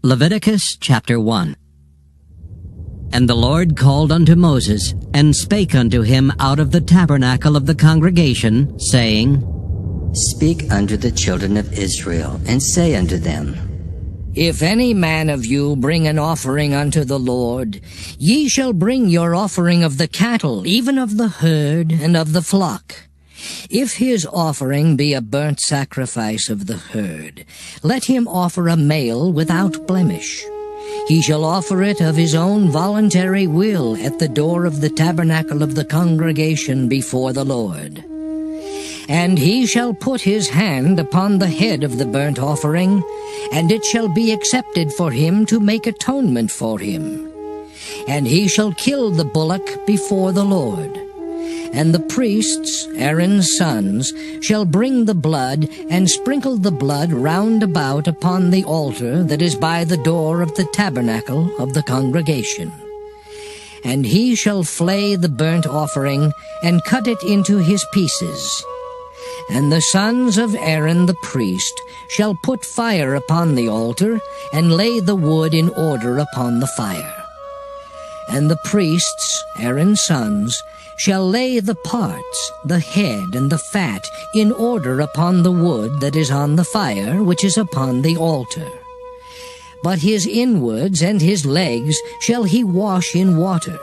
Leviticus chapter 1. And the Lord called unto Moses, and spake unto him out of the tabernacle of the congregation, saying, Speak unto the children of Israel, and say unto them, If any man of you bring an offering unto the Lord, ye shall bring your offering of the cattle, even of the herd and of the flock. If his offering be a burnt sacrifice of the herd, let him offer a male without blemish. He shall offer it of his own voluntary will at the door of the tabernacle of the congregation before the Lord. And he shall put his hand upon the head of the burnt offering, and it shall be accepted for him to make atonement for him. And he shall kill the bullock before the Lord. And the priests, Aaron's sons, shall bring the blood, and sprinkle the blood round about upon the altar that is by the door of the tabernacle of the congregation. And he shall flay the burnt offering, and cut it into his pieces. And the sons of Aaron the priest shall put fire upon the altar, and lay the wood in order upon the fire. And the priests, Aaron's sons, shall lay the parts, the head and the fat, in order upon the wood that is on the fire, which is upon the altar. But his inwards and his legs shall he wash in water,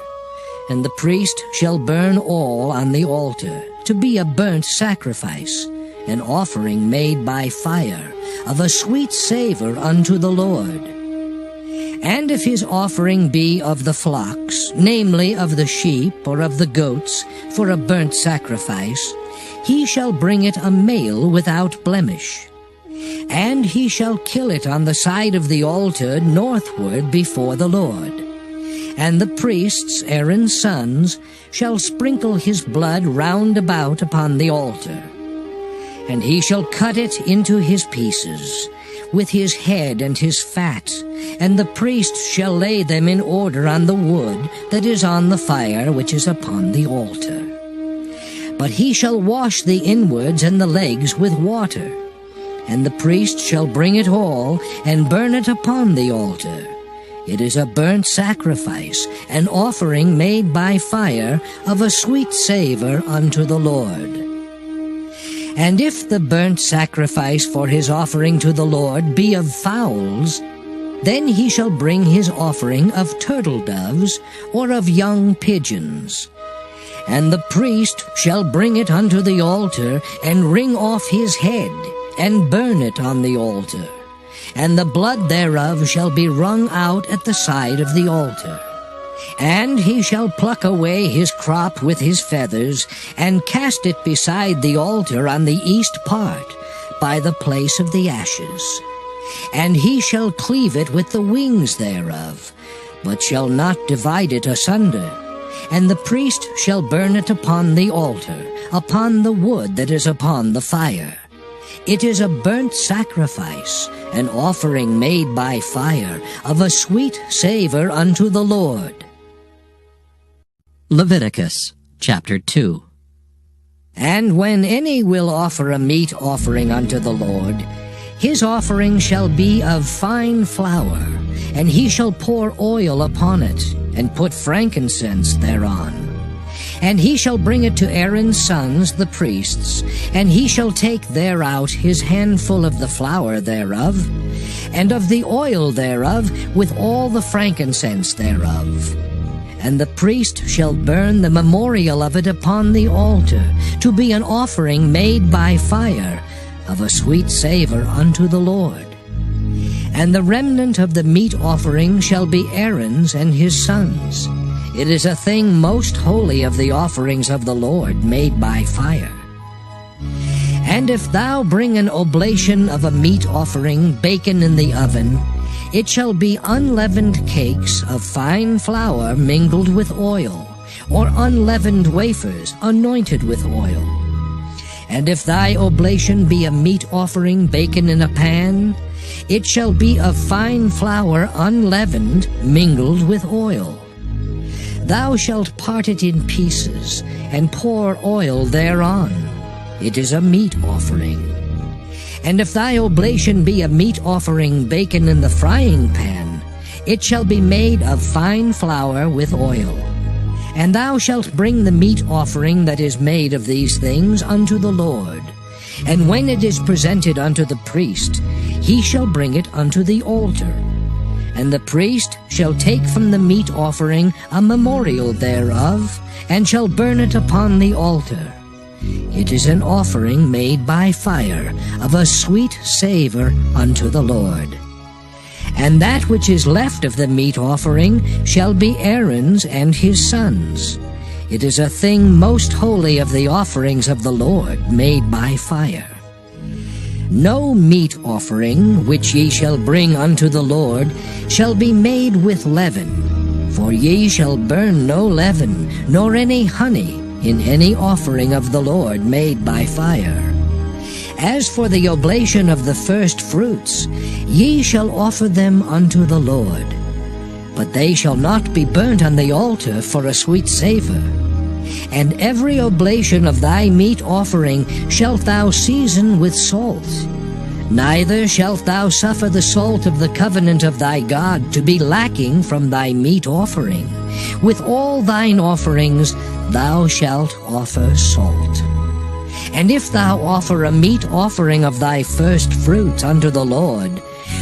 and the priest shall burn all on the altar, to be a burnt sacrifice, an offering made by fire, of a sweet savor unto the Lord. And if his offering be of the flocks, namely of the sheep or of the goats, for a burnt sacrifice, he shall bring it a male without blemish. And he shall kill it on the side of the altar northward before the Lord. And the priests, Aaron's sons, shall sprinkle his blood round about upon the altar. And he shall cut it into his pieces, with his head and his fat, and the priest shall lay them in order on the wood that is on the fire which is upon the altar. But he shall wash the inwards and the legs with water, and the priest shall bring it all, and burn it upon the altar. It is a burnt sacrifice, an offering made by fire, of a sweet savor unto the Lord. And if the burnt sacrifice for his offering to the Lord be of fowls, then he shall bring his offering of turtle doves or of young pigeons. And the priest shall bring it unto the altar, and wring off his head, and burn it on the altar. And the blood thereof shall be wrung out at the side of the altar. And he shall pluck away his crop with his feathers, and cast it beside the altar on the east part, by the place of the ashes. And he shall cleave it with the wings thereof, but shall not divide it asunder. And the priest shall burn it upon the altar, upon the wood that is upon the fire. It is a burnt sacrifice, an offering made by fire, of a sweet savor unto the Lord. Leviticus chapter 2. And when any will offer a meat offering unto the Lord, his offering shall be of fine flour, and he shall pour oil upon it, and put frankincense thereon. And he shall bring it to Aaron's sons the priests, and he shall take thereout his handful of the flour thereof, and of the oil thereof, with all the frankincense thereof. And the priest shall burn the memorial of it upon the altar, to be an offering made by fire, of a sweet savor unto the Lord. And the remnant of the meat offering shall be Aaron's and his sons. It is a thing most holy of the offerings of the Lord made by fire. And if thou bring an oblation of a meat offering baken in the oven, it shall be unleavened cakes of fine flour mingled with oil, or unleavened wafers anointed with oil. And if thy oblation be a meat offering baken in a pan, it shall be of fine flour unleavened mingled with oil. Thou shalt part it in pieces, and pour oil thereon. It is a meat offering. And if thy oblation be a meat offering baken in the frying pan, it shall be made of fine flour with oil. And thou shalt bring the meat offering that is made of these things unto the Lord. And when it is presented unto the priest, he shall bring it unto the altar. And the priest shall take from the meat offering a memorial thereof, and shall burn it upon the altar. It is an offering made by fire, of a sweet savor unto the Lord. And that which is left of the meat offering shall be Aaron's and his sons'. It is a thing most holy of the offerings of the Lord, made by fire. No meat offering which ye shall bring unto the Lord shall be made with leaven, for ye shall burn no leaven, nor any honey, in any offering of the Lord made by fire. As for the oblation of the first fruits, ye shall offer them unto the Lord. But they shall not be burnt on the altar for a sweet savor. And every oblation of thy meat offering shalt thou season with salt. Neither shalt thou suffer the salt of the covenant of thy God to be lacking from thy meat offering. With all thine offerings thou shalt offer salt. And if thou offer a meat offering of thy first fruits unto the Lord,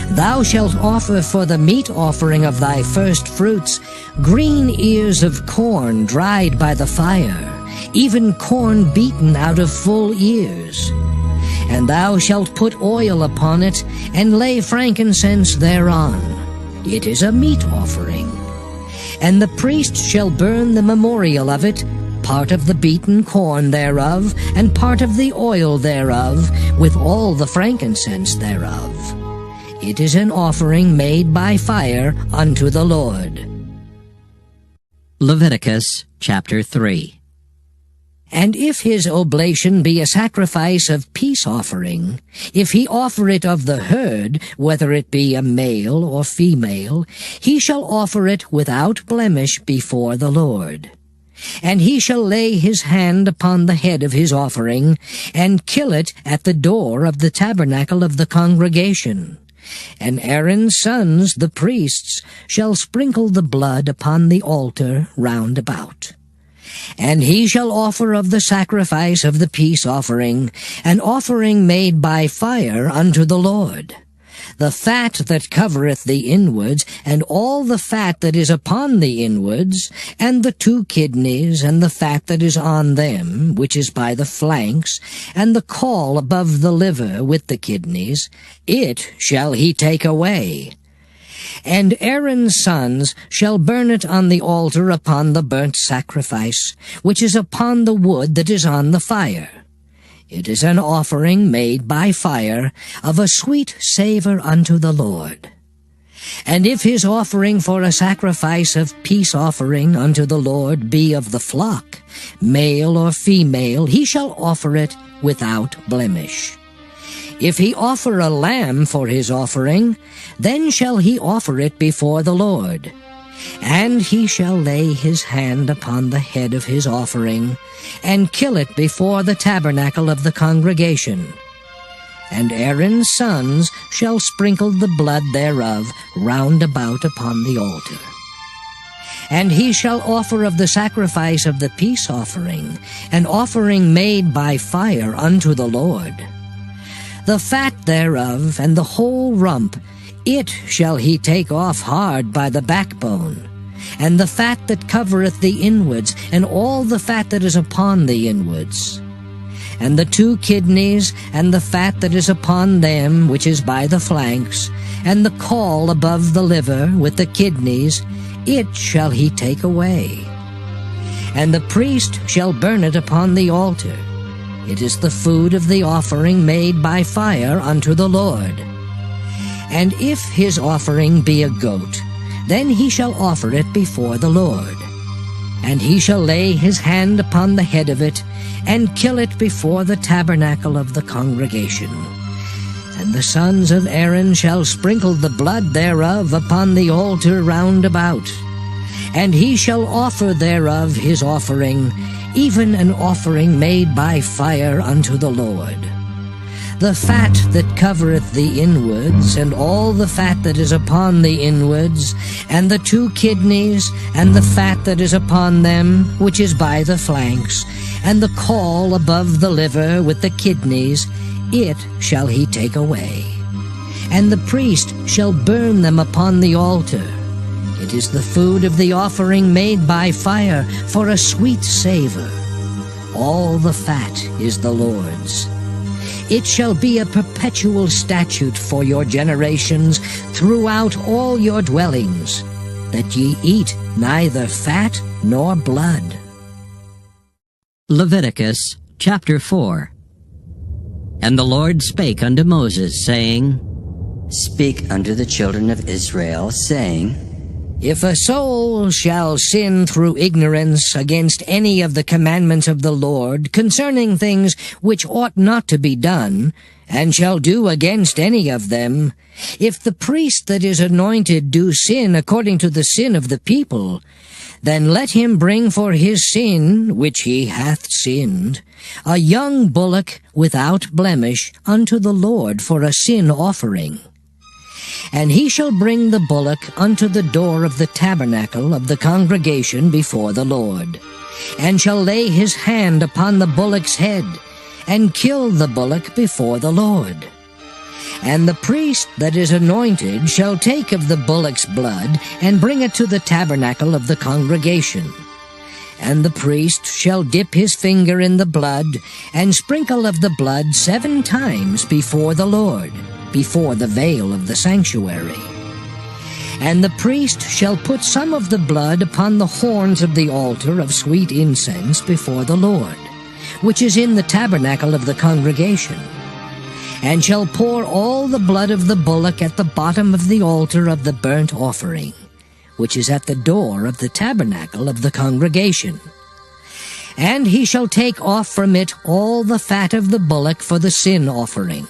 thou shalt offer for the meat offering of thy first fruits green ears of corn dried by the fire, even corn beaten out of full ears. And thou shalt put oil upon it, and lay frankincense thereon. It is a meat offering. And the priest shall burn the memorial of it, part of the beaten corn thereof, and part of the oil thereof, with all the frankincense thereof. It is an offering made by fire unto the Lord. Leviticus chapter 3. And if his oblation be a sacrifice of peace offering, if he offer it of the herd, whether it be a male or female, he shall offer it without blemish before the Lord. And he shall lay his hand upon the head of his offering, and kill it at the door of the tabernacle of the congregation. And Aaron's sons, the priests, shall sprinkle the blood upon the altar round about. And he shall offer of the sacrifice of the peace offering, an offering made by fire unto the Lord. The fat that covereth the inwards, and all the fat that is upon the inwards, and the 2 kidneys, and the fat that is on them, which is by the flanks, and the caul above the liver with the kidneys, it shall he take away. And Aaron's sons shall burn it on the altar upon the burnt sacrifice, which is upon the wood that is on the fire. It is an offering made by fire, of a sweet savor unto the Lord. And if his offering for a sacrifice of peace offering unto the Lord be of the flock, male or female, he shall offer it without blemish. If he offer a lamb for his offering, then shall he offer it before the Lord. And he shall lay his hand upon the head of his offering, and kill it before the tabernacle of the congregation. And Aaron's sons shall sprinkle the blood thereof round about upon the altar. And he shall offer of the sacrifice of the peace offering, an offering made by fire unto the Lord. The fat thereof, and the whole rump, it shall he take off hard by the backbone, and the fat that covereth the inwards, and all the fat that is upon the inwards. And the 2 kidneys, and the fat that is upon them, which is by the flanks, and the caul above the liver with the kidneys, it shall he take away. And the priest shall burn it upon the altar. It is the food of the offering made by fire unto the Lord. And if his offering be a goat, then he shall offer it before the Lord. And he shall lay his hand upon the head of it, and kill it before the tabernacle of the congregation. And the sons of Aaron shall sprinkle the blood thereof upon the altar round about. And he shall offer thereof his offering, even an offering made by fire unto the Lord. The fat that covereth the inwards, and all the fat that is upon the inwards, and the 2 kidneys, and the fat that is upon them, which is by the flanks, and the caul above the liver with the kidneys, it shall he take away. And the priest shall burn them upon the altar. It is the food of the offering made by fire, for a sweet savor. All the fat is the Lord's. It shall be a perpetual statute for your generations throughout all your dwellings, that ye eat neither fat nor blood. Leviticus chapter 4. And the Lord spake unto Moses, saying, Speak unto the children of Israel, saying, If a soul shall sin through ignorance against any of the commandments of the Lord concerning things which ought not to be done, and shall do against any of them, if the priest that is anointed do sin according to the sin of the people, then let him bring for his sin, which he hath sinned, a young bullock without blemish unto the Lord for a sin offering. And he shall bring the bullock unto the door of the tabernacle of the congregation before the Lord, and shall lay his hand upon the bullock's head, and kill the bullock before the Lord. And the priest that is anointed shall take of the bullock's blood, and bring it to the tabernacle of the congregation. And the priest shall dip his finger in the blood, and sprinkle of the blood 7 times before the Lord, before the veil of the sanctuary. And the priest shall put some of the blood upon the horns of the altar of sweet incense before the Lord, which is in the tabernacle of the congregation, and shall pour all the blood of the bullock at the bottom of the altar of the burnt offering, which is at the door of the tabernacle of the congregation. And he shall take off from it all the fat of the bullock for the sin offering,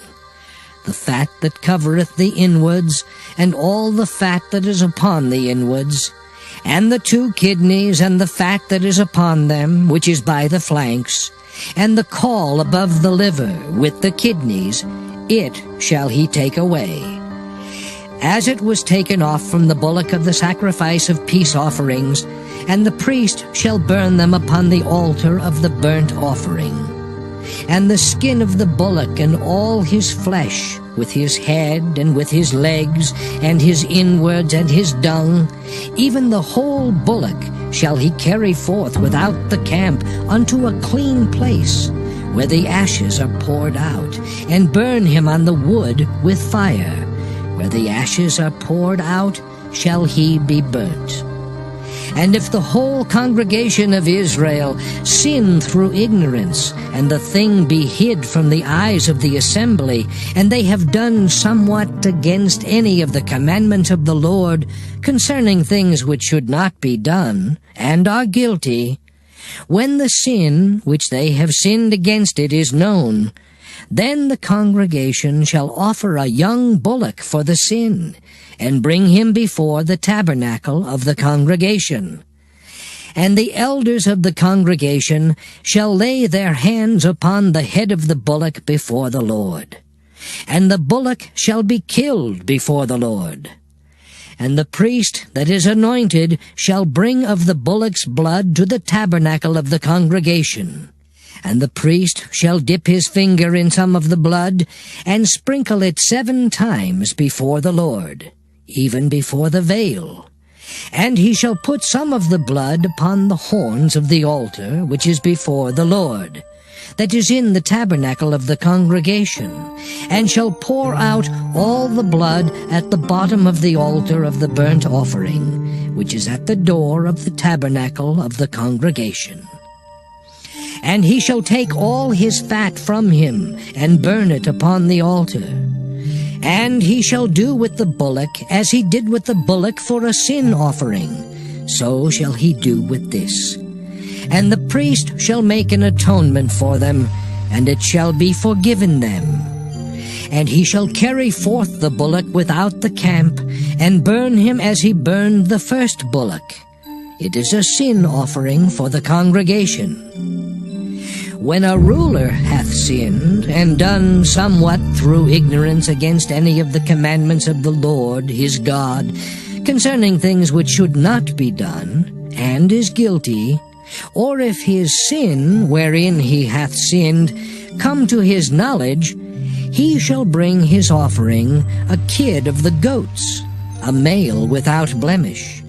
the fat that covereth the inwards, and all the fat that is upon the inwards, and the 2 kidneys, and the fat that is upon them, which is by the flanks, and the caul above the liver with the kidneys, it shall he take away. As it was taken off from the bullock of the sacrifice of peace offerings, and the priest shall burn them upon the altar of the burnt offering. And the skin of the bullock and all his flesh, with his head and with his legs, and his inwards and his dung, even the whole bullock shall he carry forth without the camp unto a clean place, where the ashes are poured out, and burn him on the wood with fire. Where the ashes are poured out shall he be burnt. And if the whole congregation of Israel sin through ignorance, and the thing be hid from the eyes of the assembly, and they have done somewhat against any of the commandments of the Lord concerning things which should not be done, and are guilty, when the sin which they have sinned against it is known, then the congregation shall offer a young bullock for the sin, and bring him before the tabernacle of the congregation. And the elders of the congregation shall lay their hands upon the head of the bullock before the Lord. And the bullock shall be killed before the Lord. And the priest that is anointed shall bring of the bullock's blood to the tabernacle of the congregation. And the priest shall dip his finger in some of the blood, and sprinkle it 7 times before the Lord, even before the veil. And he shall put some of the blood upon the horns of the altar which is before the Lord, that is in the tabernacle of the congregation, and shall pour out all the blood at the bottom of the altar of the burnt offering, which is at the door of the tabernacle of the congregation. And he shall take all his fat from him, and burn it upon the altar. And he shall do with the bullock as he did with the bullock for a sin offering, so shall he do with this. And the priest shall make an atonement for them, and it shall be forgiven them. And he shall carry forth the bullock without the camp, and burn him as he burned the first bullock. It is a sin offering for the congregation. When a ruler hath sinned, and done somewhat through ignorance against any of the commandments of the Lord his God, concerning things which should not be done, and is guilty, or if his sin, wherein he hath sinned, come to his knowledge, he shall bring his offering, a kid of the goats, a male without blemish.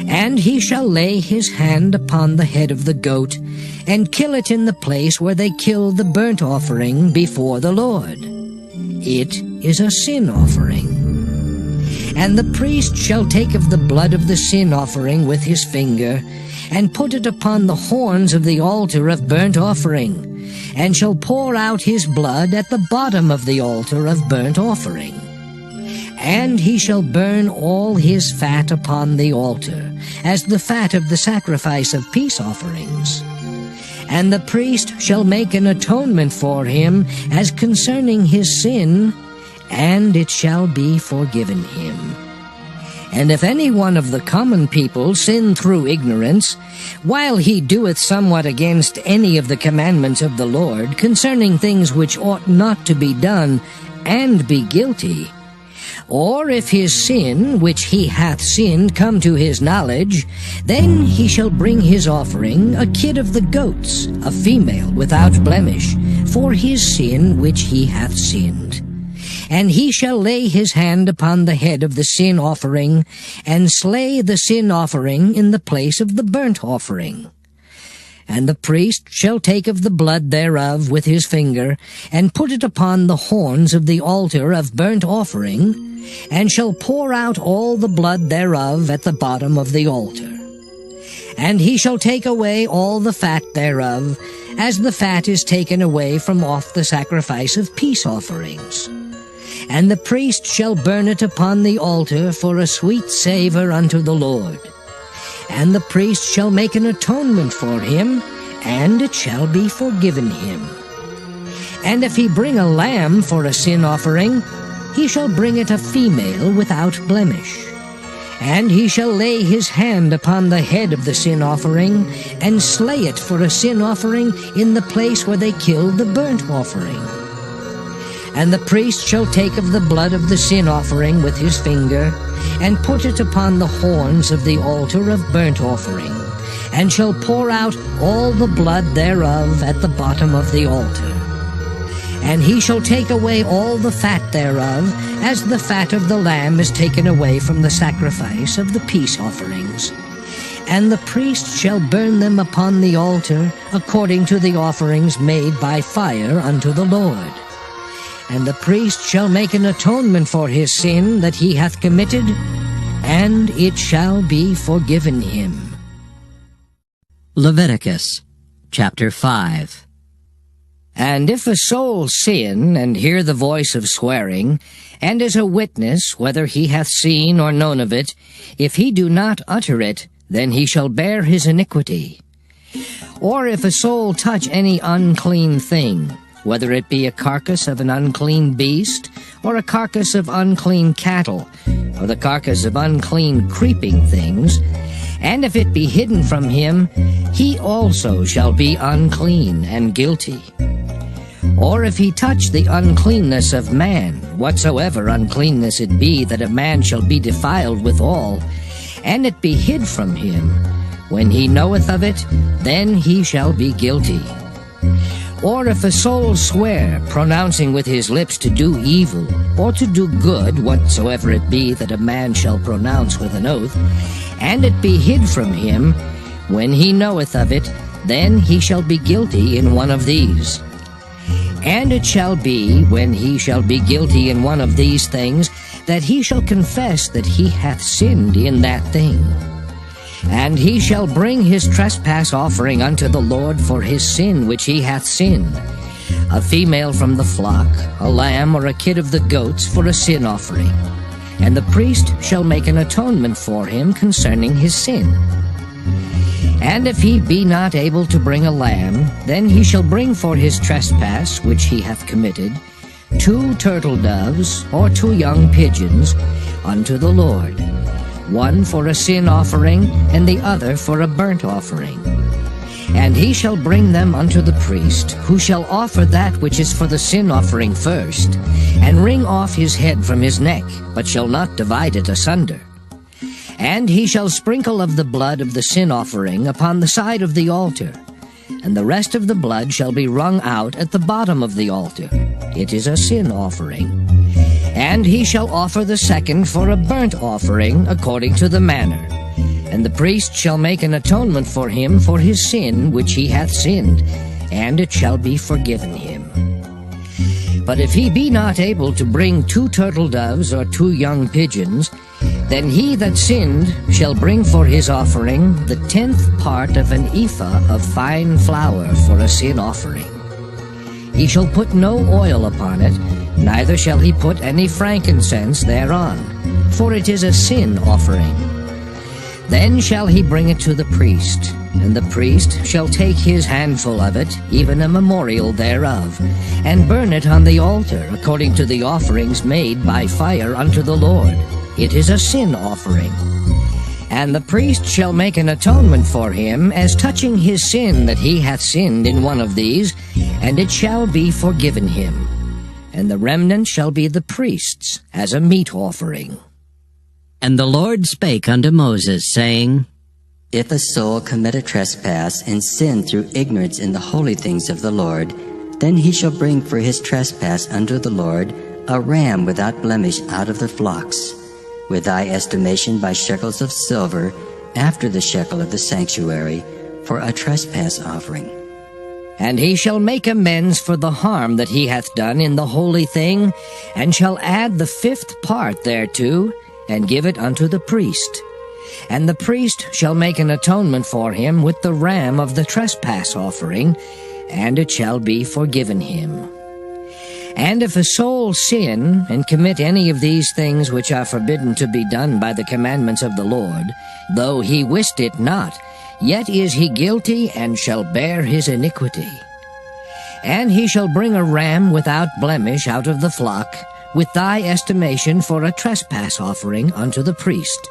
And he shall lay his hand upon the head of the goat, and kill it in the place where they kill the burnt offering before the Lord. It is a sin offering. And the priest shall take of the blood of the sin offering with his finger, and put it upon the horns of the altar of burnt offering, and shall pour out his blood at the bottom of the altar of burnt offering. And he shall burn all his fat upon the altar, as the fat of the sacrifice of peace offerings. And the priest shall make an atonement for him as concerning his sin, and it shall be forgiven him. And if any one of the common people sin through ignorance, while he doeth somewhat against any of the commandments of the Lord, concerning things which ought not to be done, and be guilty, or if his sin, which he hath sinned, come to his knowledge, then he shall bring his offering, a kid of the goats, a female without blemish, for his sin which he hath sinned. And he shall lay his hand upon the head of the sin offering, and slay the sin offering in the place of the burnt offering. And the priest shall take of the blood thereof with his finger, and put it upon the horns of the altar of burnt offering, and shall pour out all the blood thereof at the bottom of the altar. And he shall take away all the fat thereof, as the fat is taken away from off the sacrifice of peace offerings. And the priest shall burn it upon the altar for a sweet savour unto the Lord. And the priest shall make an atonement for him, and it shall be forgiven him. And if he bring a lamb for a sin offering, he shall bring it a female without blemish. And he shall lay his hand upon the head of the sin offering, and slay it for a sin offering in the place where they kill the burnt offering. And the priest shall take of the blood of the sin offering with his finger, and put it upon the horns of the altar of burnt offering, and shall pour out all the blood thereof at the bottom of the altar. And he shall take away all the fat thereof, as the fat of the lamb is taken away from the sacrifice of the peace offerings. And the priest shall burn them upon the altar, according to the offerings made by fire unto the Lord. And the priest shall make an atonement for his sin that he hath committed, and it shall be forgiven him. Leviticus chapter 5. And if a soul sin, and hear the voice of swearing, and is a witness, whether he hath seen or known of it, if he do not utter it, then he shall bear his iniquity. Or if a soul touch any unclean thing, whether it be a carcass of an unclean beast, or a carcass of unclean cattle, or the carcass of unclean creeping things, and if it be hidden from him, he also shall be unclean and guilty. Or if he touch the uncleanness of man, whatsoever uncleanness it be, that a man shall be defiled withal, and it be hid from him, when he knoweth of it, then he shall be guilty. Or if a soul swear, pronouncing with his lips to do evil, or to do good, whatsoever it be that a man shall pronounce with an oath, and it be hid from him, when he knoweth of it, then he shall be guilty in one of these. And it shall be, when he shall be guilty in one of these things, that he shall confess that he hath sinned in that thing. And he shall bring his trespass offering unto the Lord for his sin which he hath sinned, a female from the flock, a lamb or a kid of the goats for a sin offering. And the priest shall make an atonement for him concerning his sin. And if he be not able to bring a lamb, then he shall bring for his trespass which he hath committed 2 turtle doves or 2 young pigeons unto the Lord, one for a sin offering, and the other for a burnt offering. And he shall bring them unto the priest, who shall offer that which is for the sin offering first, and wring off his head from his neck, but shall not divide it asunder. And he shall sprinkle of the blood of the sin offering upon the side of the altar, and the rest of the blood shall be wrung out at the bottom of the altar. It is a sin offering. And he shall offer the second for a burnt offering according to the manner. And the priest shall make an atonement for him for his sin which he hath sinned, and it shall be forgiven him. But if he be not able to bring 2 turtle doves or 2 young pigeons, then he that sinned shall bring for his offering the 10th part of an ephah of fine flour for a sin offering. He shall put no oil upon it, neither shall he put any frankincense thereon, for it is a sin offering. Then shall he bring it to the priest, and the priest shall take his handful of it, even a memorial thereof, and burn it on the altar according to the offerings made by fire unto the Lord. It is a sin offering. And the priest shall make an atonement for him as touching his sin that he hath sinned in one of these, and it shall be forgiven him. And the remnant shall be the priest's as a meat offering. And the Lord spake unto Moses, saying, If a soul commit a trespass and sin through ignorance in the holy things of the Lord, then he shall bring for his trespass unto the Lord a ram without blemish out of the flocks, with thy estimation by shekels of silver, after the shekel of the sanctuary, for a trespass offering. And he shall make amends for the harm that he hath done in the holy thing, and shall add the 5th part thereto, and give it unto the priest. And the priest shall make an atonement for him with the ram of the trespass offering, and it shall be forgiven him. And if a soul sin, and commit any of these things which are forbidden to be done by the commandments of the Lord, though he wist it not, yet is he guilty, and shall bear his iniquity. And he shall bring a ram without blemish out of the flock, with thy estimation for a trespass offering unto the priest.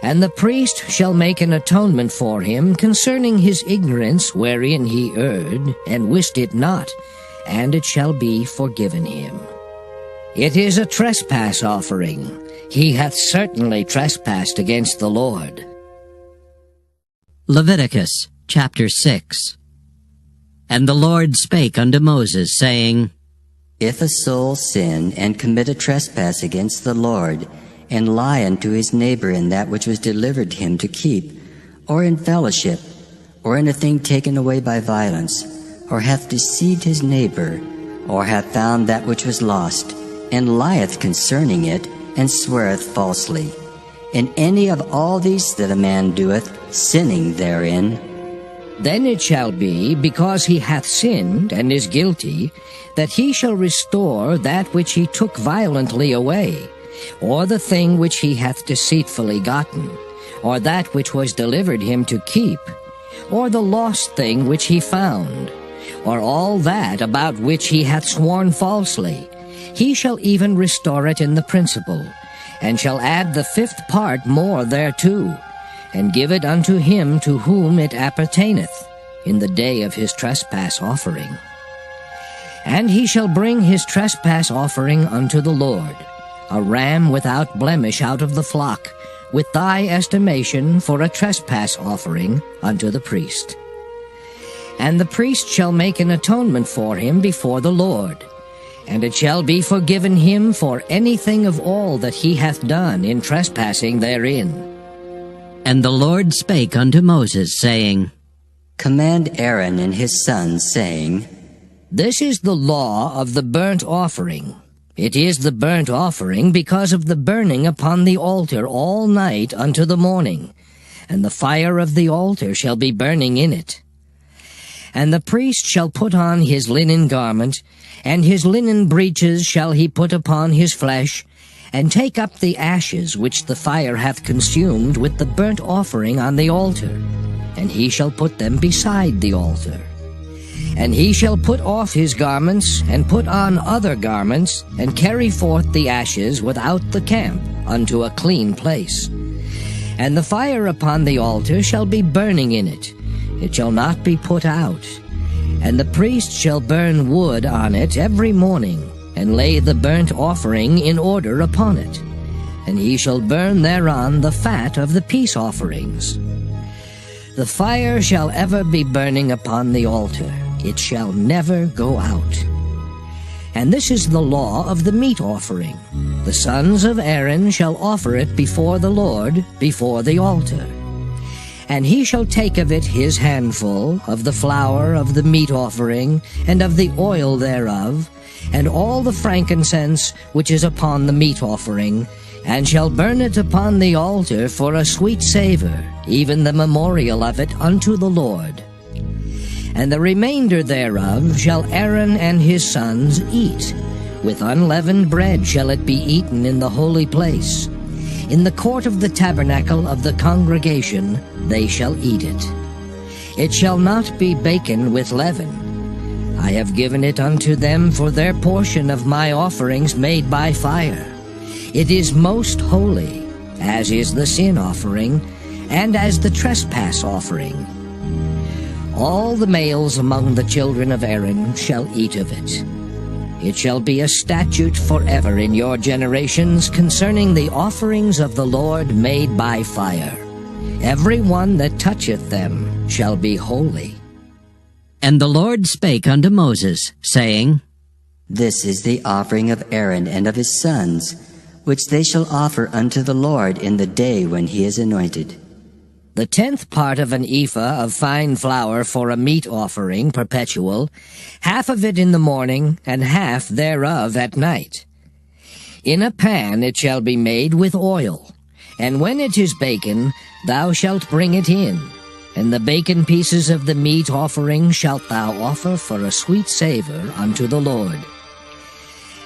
And the priest shall make an atonement for him concerning his ignorance wherein he erred, and wist it not, and it shall be forgiven him. It is a trespass offering. He hath certainly trespassed against the Lord. Leviticus chapter 6. And the Lord spake unto Moses, saying, If a soul sin and commit a trespass against the Lord, and lie unto his neighbor in that which was delivered him to keep, or in fellowship, or in a thing taken away by violence, or hath deceived his neighbor, or hath found that which was lost, and lieth concerning it, and sweareth falsely, in any of all these that a man doeth, sinning therein, then it shall be, because he hath sinned and is guilty, that he shall restore that which he took violently away, or the thing which he hath deceitfully gotten, or that which was delivered him to keep, or the lost thing which he found, or all that about which he hath sworn falsely. He shall even restore it in the principal, and shall add the 5th part more thereto, and give it unto him to whom it appertaineth, in the day of his trespass offering. And he shall bring his trespass offering unto the Lord, a ram without blemish out of the flock, with thy estimation for a trespass offering unto the priest. And the priest shall make an atonement for him before the Lord, and it shall be forgiven him for anything of all that he hath done in trespassing therein. And the Lord spake unto Moses, saying, Command Aaron and his sons, saying, This is the law of the burnt offering. It is the burnt offering because of the burning upon the altar all night unto the morning, and the fire of the altar shall be burning in it. And the priest shall put on his linen garment, and his linen breeches shall he put upon his flesh, and take up the ashes which the fire hath consumed with the burnt offering on the altar, and he shall put them beside the altar. And he shall put off his garments, and put on other garments, and carry forth the ashes without the camp unto a clean place. And the fire upon the altar shall be burning in it, it shall not be put out. And the priest shall burn wood on it every morning, and lay the burnt offering in order upon it. And he shall burn thereon the fat of the peace offerings. The fire shall ever be burning upon the altar, it shall never go out. And this is the law of the meat offering. The sons of Aaron shall offer it before the Lord, before the altar. And he shall take of it his handful, of the flour of the meat offering, and of the oil thereof, and all the frankincense which is upon the meat offering, and shall burn it upon the altar for a sweet savour, even the memorial of it unto the Lord. And the remainder thereof shall Aaron and his sons eat. With unleavened bread shall it be eaten in the holy place. In the court of the tabernacle of the congregation they shall eat it. It shall not be baken with leaven. I have given it unto them for their portion of my offerings made by fire. It is most holy, as is the sin offering, and as the trespass offering. All the males among the children of Aaron shall eat of it. It shall be a statute forever in your generations concerning the offerings of the Lord made by fire. Every one that toucheth them shall be holy. And the Lord spake unto Moses, saying, This is the offering of Aaron and of his sons, which they shall offer unto the Lord in the day when he is anointed. The 10th part of an ephah of fine flour for a meat offering perpetual, half of it in the morning, and half thereof at night. In a pan it shall be made with oil, and when it is baken, thou shalt bring it in, and the baken pieces of the meat offering shalt thou offer for a sweet savour unto the Lord.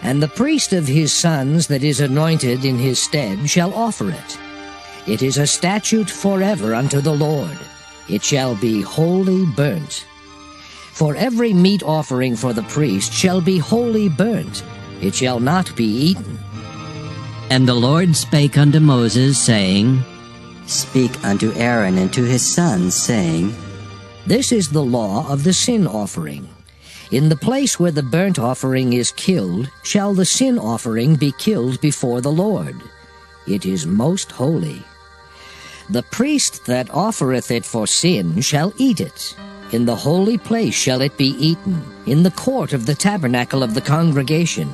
And the priest of his sons that is anointed in his stead shall offer it. It is a statute forever unto the Lord. It shall be wholly burnt. For every meat offering for the priest shall be wholly burnt. It shall not be eaten. And the Lord spake unto Moses, saying, Speak unto Aaron and to his sons, saying, This is the law of the sin offering. In the place where the burnt offering is killed, shall the sin offering be killed before the Lord. It is most holy. The priest that offereth it for sin shall eat it. In the holy place shall it be eaten, in the court of the tabernacle of the congregation.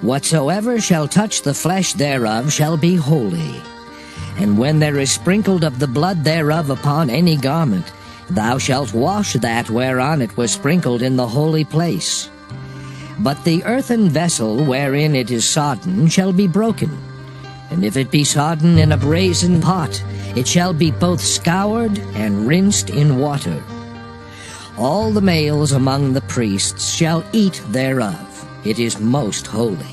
Whatsoever shall touch the flesh thereof shall be holy. And when there is sprinkled of the blood thereof upon any garment, thou shalt wash that whereon it was sprinkled in the holy place. But the earthen vessel wherein it is sodden shall be broken. And if it be sodden in a brazen pot, it shall be both scoured and rinsed in water. All the males among the priests shall eat thereof. It is most holy.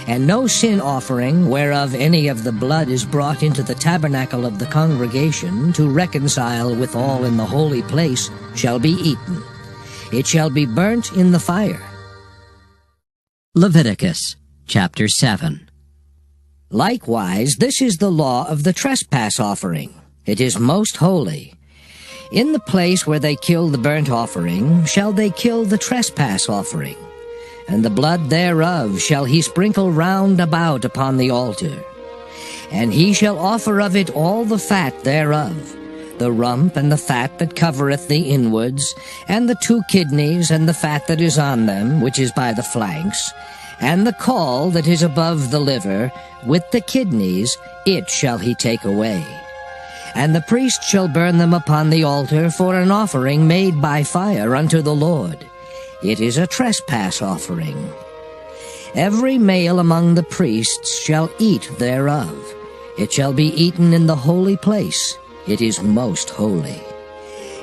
And no sin offering, whereof any of the blood is brought into the tabernacle of the congregation to reconcile with all in the holy place, shall be eaten. It shall be burnt in the fire. Leviticus chapter 7. Likewise, this is the law of the trespass offering. It is most holy. In the place where they kill the burnt offering shall they kill the trespass offering, and the blood thereof shall he sprinkle round about upon the altar. And he shall offer of it all the fat thereof, the rump and the fat that covereth the inwards, and the 2 kidneys and the fat that is on them, which is by the flanks, and the caul that is above the liver, with the kidneys, it shall he take away. And the priest shall burn them upon the altar for an offering made by fire unto the Lord. It is a trespass offering. Every male among the priests shall eat thereof. It shall be eaten in the holy place. It is most holy.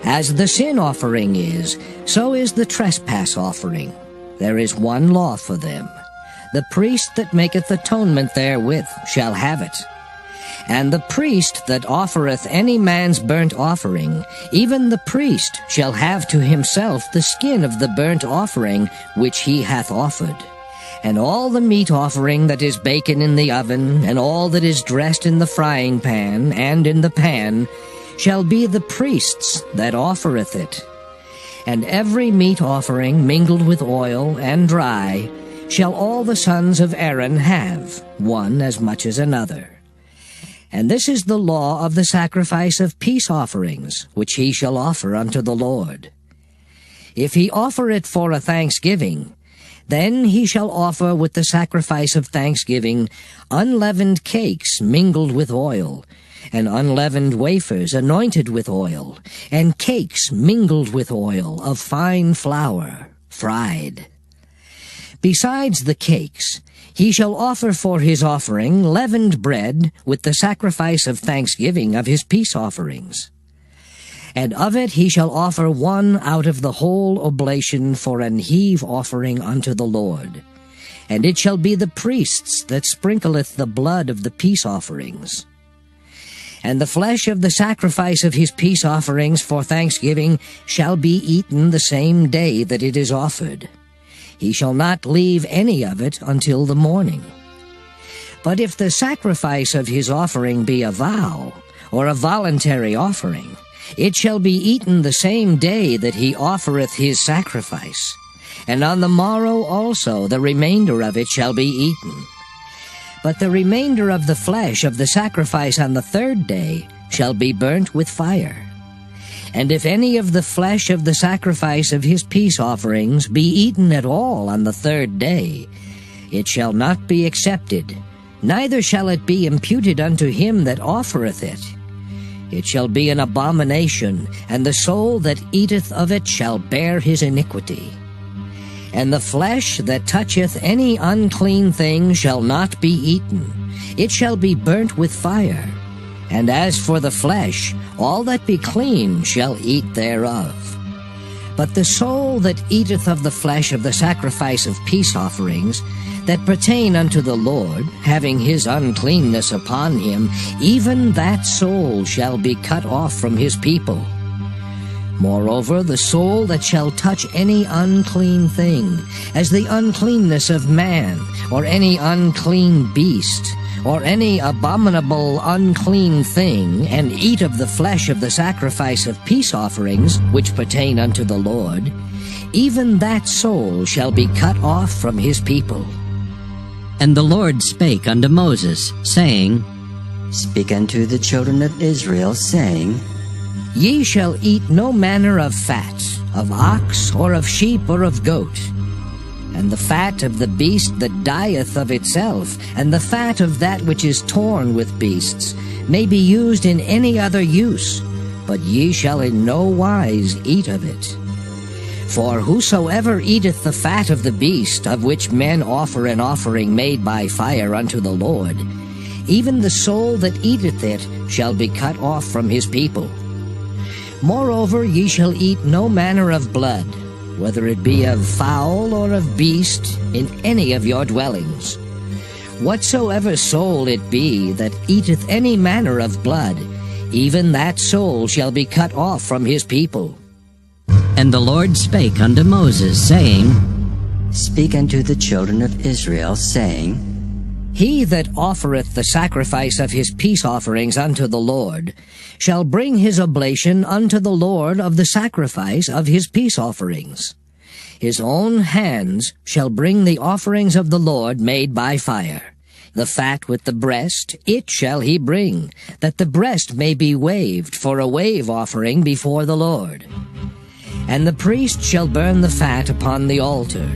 As the sin offering is, so is the trespass offering. There is one law for them. The priest that maketh atonement therewith shall have it. And the priest that offereth any man's burnt offering, even the priest shall have to himself the skin of the burnt offering which he hath offered. And all the meat offering that is baken in the oven, and all that is dressed in the frying pan and in the pan, shall be the priest's that offereth it. And every meat offering mingled with oil and dry shall all the sons of Aaron have, one as much as another. And this is the law of the sacrifice of peace offerings, which he shall offer unto the Lord. If he offer it for a thanksgiving, then he shall offer with the sacrifice of thanksgiving unleavened cakes mingled with oil, and unleavened wafers anointed with oil, and cakes mingled with oil of fine flour, fried. Besides the cakes, he shall offer for his offering leavened bread with the sacrifice of thanksgiving of his peace offerings. And of it he shall offer one out of the whole oblation for an heave offering unto the Lord. And it shall be the priest's that sprinkleth the blood of the peace offerings. And the flesh of the sacrifice of his peace offerings for thanksgiving shall be eaten the same day that it is offered. He shall not leave any of it until the morning. But if the sacrifice of his offering be a vow, or a voluntary offering, it shall be eaten the same day that he offereth his sacrifice, and on the morrow also the remainder of it shall be eaten. But the remainder of the flesh of the sacrifice on the third day shall be burnt with fire. And if any of the flesh of the sacrifice of his peace offerings be eaten at all on the third day, it shall not be accepted, neither shall it be imputed unto him that offereth it. It shall be an abomination, and the soul that eateth of it shall bear his iniquity. And the flesh that toucheth any unclean thing shall not be eaten. It shall be burnt with fire. And as for the flesh, all that be clean shall eat thereof. But the soul that eateth of the flesh of the sacrifice of peace offerings, that pertain unto the Lord, having his uncleanness upon him, even that soul shall be cut off from his people. Moreover, the soul that shall touch any unclean thing, as the uncleanness of man, or any unclean beast, or any abominable unclean thing, and eat of the flesh of the sacrifice of peace offerings, which pertain unto the Lord, even that soul shall be cut off from his people. And the Lord spake unto Moses, saying, Speak unto the children of Israel, saying, Ye shall eat no manner of fat, of ox, or of sheep, or of goat. And the fat of the beast that dieth of itself, and the fat of that which is torn with beasts, may be used in any other use, but ye shall in no wise eat of it. For whosoever eateth the fat of the beast, of which men offer an offering made by fire unto the Lord, even the soul that eateth it shall be cut off from his people. Moreover, ye shall eat no manner of blood, whether it be of fowl or of beast, in any of your dwellings. Whatsoever soul it be that eateth any manner of blood, even that soul shall be cut off from his people. And the Lord spake unto Moses, saying, Speak unto the children of Israel, saying, He that offereth the sacrifice of his peace offerings unto the Lord shall bring his oblation unto the Lord of the sacrifice of his peace offerings. His own hands shall bring the offerings of the Lord made by fire. The fat with the breast, it shall he bring, that the breast may be waved for a wave offering before the Lord. And the priest shall burn the fat upon the altar,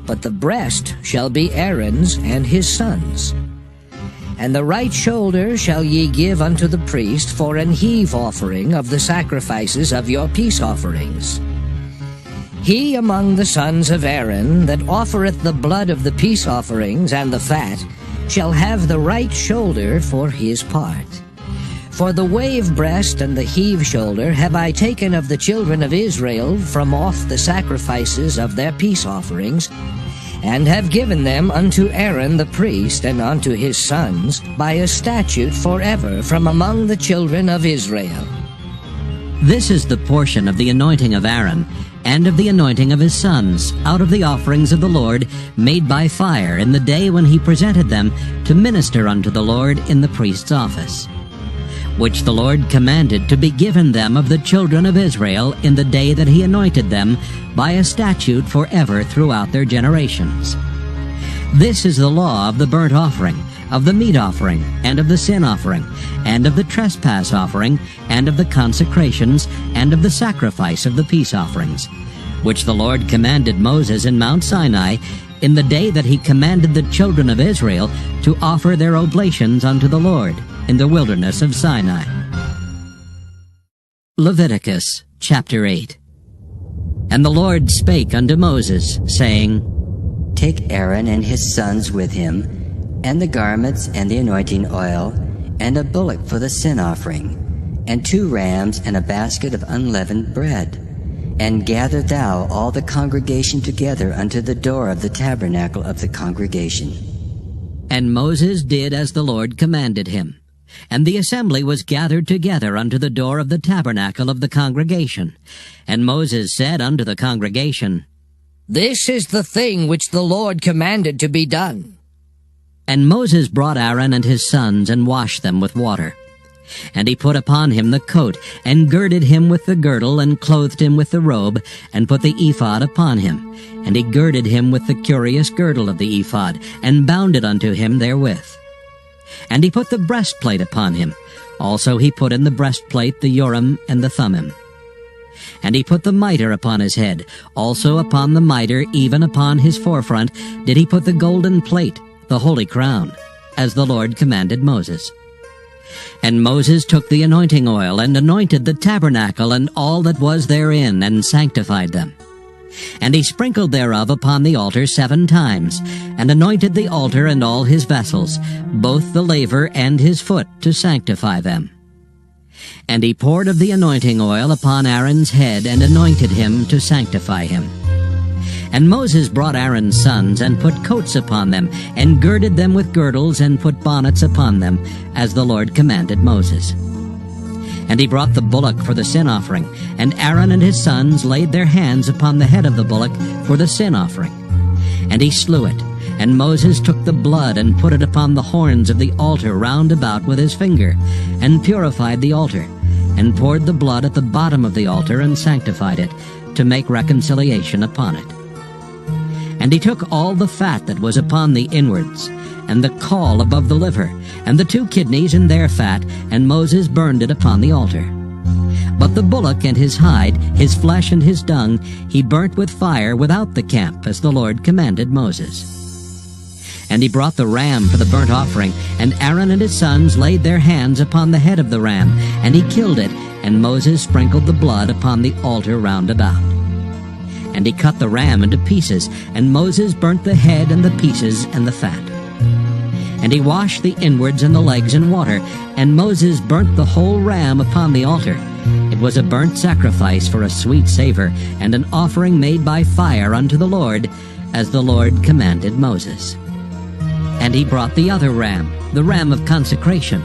but the breast shall be Aaron's and his sons'. And the right shoulder shall ye give unto the priest for an heave offering of the sacrifices of your peace offerings. He among the sons of Aaron that offereth the blood of the peace offerings and the fat shall have the right shoulder for his part. For the wave breast and the heave shoulder have I taken of the children of Israel from off the sacrifices of their peace offerings, and have given them unto Aaron the priest and unto his sons by a statute forever from among the children of Israel. This is the portion of the anointing of Aaron, and of the anointing of his sons, out of the offerings of the Lord, made by fire in the day when he presented them to minister unto the Lord in the priest's office. which the Lord commanded to be given them of the children of Israel in the day that he anointed them, by a statute forever throughout their generations. This is the law of the burnt offering, of the meat offering, and of the sin offering, and of the trespass offering, and of the consecrations, and of the sacrifice of the peace offerings, which the Lord commanded Moses in Mount Sinai, in the day that he commanded the children of Israel to offer their oblations unto the Lord in the wilderness of Sinai. Leviticus chapter 8. And the Lord spake unto Moses, saying, Take Aaron and his sons with him, and the garments and the anointing oil, and a bullock for the sin offering, and 2 rams and a basket of unleavened bread. And gather thou all the congregation together unto the door of the tabernacle of the congregation. And Moses did as the Lord commanded him. And the assembly was gathered together unto the door of the tabernacle of the congregation. And Moses said unto the congregation, This is the thing which the Lord commanded to be done. And Moses brought Aaron and his sons, and washed them with water. And he put upon him the coat, and girded him with the girdle, and clothed him with the robe, and put the ephod upon him. And he girded him with the curious girdle of the ephod, and bound it unto him therewith. And he put the breastplate upon him. Also he put in the breastplate the Urim and the Thummim. And he put the mitre upon his head. Also upon the mitre, even upon his forefront, did he put the golden plate, the holy crown, as the Lord commanded Moses. And Moses took the anointing oil, and anointed the tabernacle and all that was therein, and sanctified them. And he sprinkled thereof upon the altar 7 times, and anointed the altar and all his vessels, both the laver and his foot, to sanctify them. And he poured of the anointing oil upon Aaron's head, and anointed him to sanctify him. And Moses brought Aaron's sons, and put coats upon them, and girded them with girdles, and put bonnets upon them, as the Lord commanded Moses. And he brought the bullock for the sin offering, and Aaron and his sons laid their hands upon the head of the bullock for the sin offering. And he slew it, and Moses took the blood, and put it upon the horns of the altar round about with his finger, and purified the altar, and poured the blood at the bottom of the altar, and sanctified it, to make reconciliation upon it. And he took all the fat that was upon the inwards, and the caul above the liver, and the 2 kidneys and their fat, and Moses burned it upon the altar. But the bullock and his hide, his flesh and his dung, he burnt with fire without the camp, as the Lord commanded Moses. And he brought the ram for the burnt offering, and Aaron and his sons laid their hands upon the head of the ram, and he killed it, and Moses sprinkled the blood upon the altar round about. And he cut the ram into pieces, and Moses burnt the head and the pieces and the fat. And he washed the inwards and the legs in water, and Moses burnt the whole ram upon the altar. It was a burnt sacrifice for a sweet savor, and an offering made by fire unto the Lord, as the Lord commanded Moses. And he brought the other ram, the ram of consecration,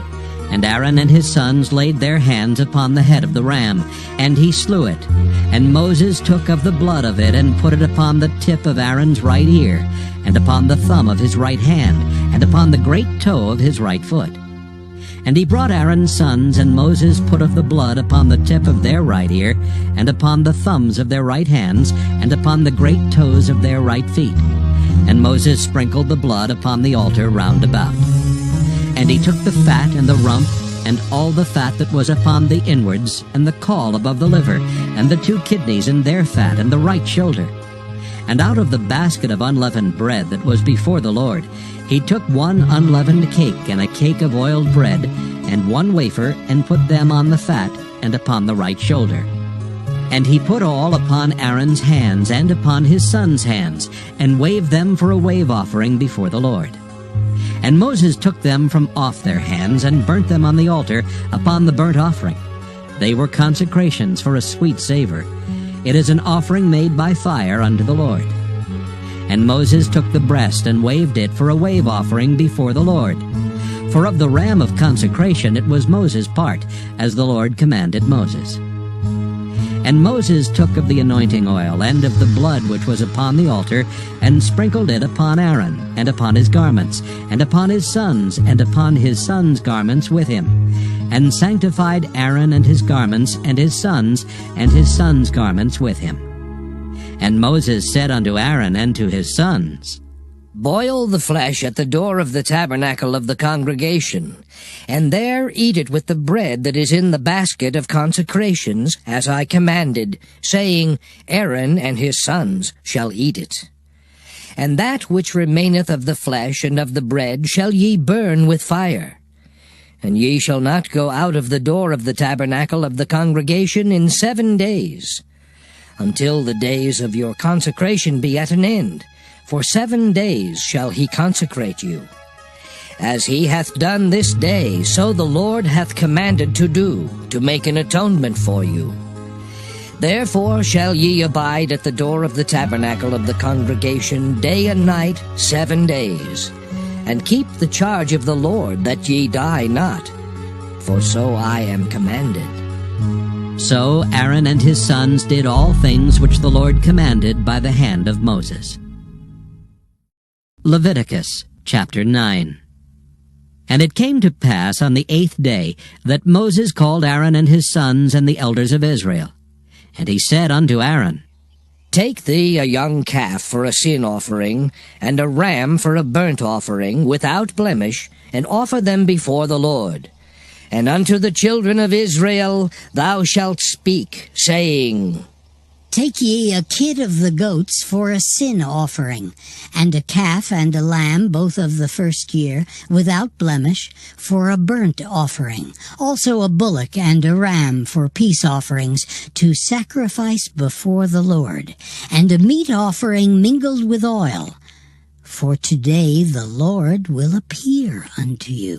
and Aaron and his sons laid their hands upon the head of the ram, and he slew it. And Moses took of the blood of it, and put it upon the tip of Aaron's right ear, and upon the thumb of his right hand, and upon the great toe of his right foot. And he brought Aaron's sons, and Moses put of the blood upon the tip of their right ear, and upon the thumbs of their right hands, and upon the great toes of their right feet. And Moses sprinkled the blood upon the altar round about. And he took the fat and the rump, and all the fat that was upon the inwards, and the caul above the liver, and the 2 kidneys and their fat, and the right shoulder. And out of the basket of unleavened bread that was before the Lord, he took 1 unleavened cake, and a cake of oiled bread, and 1 wafer, and put them on the fat, and upon the right shoulder. And he put all upon Aaron's hands, and upon his sons' hands, and waved them for a wave offering before the Lord. And Moses took them from off their hands, and burnt them on the altar upon the burnt offering. They were consecrations for a sweet savor. It is an offering made by fire unto the Lord. And Moses took the breast, and waved it for a wave offering before the Lord. For of the ram of consecration it was Moses' part, as the Lord commanded Moses. And Moses took of the anointing oil, and of the blood which was upon the altar, and sprinkled it upon Aaron, and upon his garments, and upon his sons, and upon his sons' garments with him. and sanctified Aaron and his garments, and his sons' garments with him. And Moses said unto Aaron and to his sons, Boil the flesh at the door of the tabernacle of the congregation, and there eat it with the bread that is in the basket of consecrations, as I commanded, saying, Aaron and his sons shall eat it. And that which remaineth of the flesh and of the bread shall ye burn with fire. And ye shall not go out of the door of the tabernacle of the congregation in 7 days, until the days of your consecration be at an end. For 7 days shall he consecrate you. As he hath done this day, so the Lord hath commanded to do, to make an atonement for you. Therefore shall ye abide at the door of the tabernacle of the congregation day and night 7 days, and keep the charge of the Lord, that ye die not, for so I am commanded. So Aaron and his sons did all things which the Lord commanded by the hand of Moses. Leviticus chapter 9. And it came to pass on the 8th day that Moses called Aaron and his sons and the elders of Israel. And he said unto Aaron, Take thee a young calf for a sin offering, and a ram for a burnt offering, without blemish, and offer them before the Lord. And unto the children of Israel thou shalt speak, saying, Take ye a kid of the goats for a sin offering, and a calf and a lamb, both of the first year, without blemish, for a burnt offering. Also a bullock and a ram for peace offerings, to sacrifice before the Lord, and a meat offering mingled with oil. For today the Lord will appear unto you.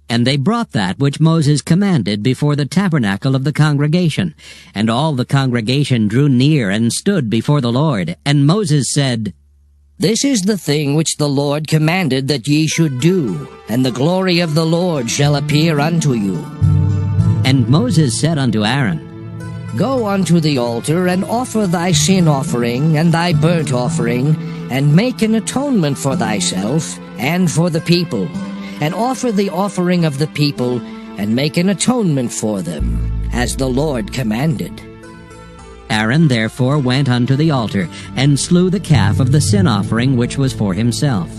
And they brought that which Moses commanded before the tabernacle of the congregation. And all the congregation drew near and stood before the Lord. And Moses said, This is the thing which the Lord commanded that ye should do, and the glory of the Lord shall appear unto you. And Moses said unto Aaron, Go unto the altar, and offer thy sin offering and thy burnt offering, and make an atonement for thyself and for the people, and offer the offering of the people, and make an atonement for them, as the Lord commanded. Aaron therefore went unto the altar, and slew the calf of the sin offering which was for himself.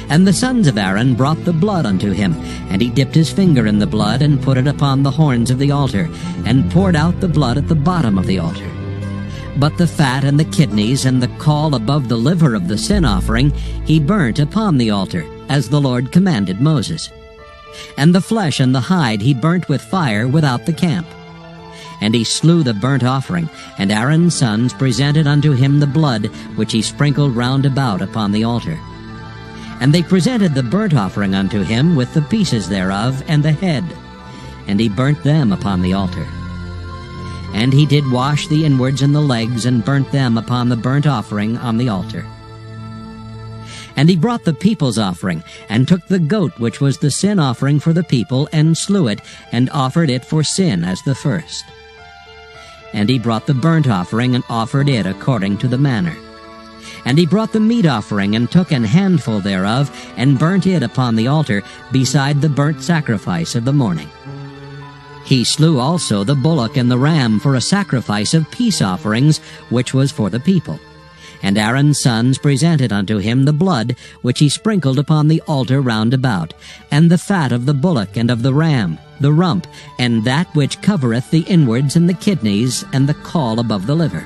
And the sons of Aaron brought the blood unto him, and he dipped his finger in the blood, and put it upon the horns of the altar, and poured out the blood at the bottom of the altar. But the fat and the kidneys and the caul above the liver of the sin offering he burnt upon the altar, as the Lord commanded Moses. And the flesh and the hide he burnt with fire without the camp. And he slew the burnt offering, and Aaron's sons presented unto him the blood which he sprinkled round about upon the altar. And they presented the burnt offering unto him with the pieces thereof and the head, and he burnt them upon the altar. And he did wash the inwards and the legs, and burnt them upon the burnt offering on the altar. And he brought the people's offering, and took the goat which was the sin offering for the people, and slew it, and offered it for sin as the first. And he brought the burnt offering, and offered it according to the manner. And he brought the meat offering, and took an handful thereof, and burnt it upon the altar, beside the burnt sacrifice of the morning. He slew also the bullock and the ram for a sacrifice of peace offerings, which was for the people. And Aaron's sons presented unto him the blood which he sprinkled upon the altar round about, and the fat of the bullock and of the ram, the rump, and that which covereth the inwards and the kidneys, and the caul above the liver.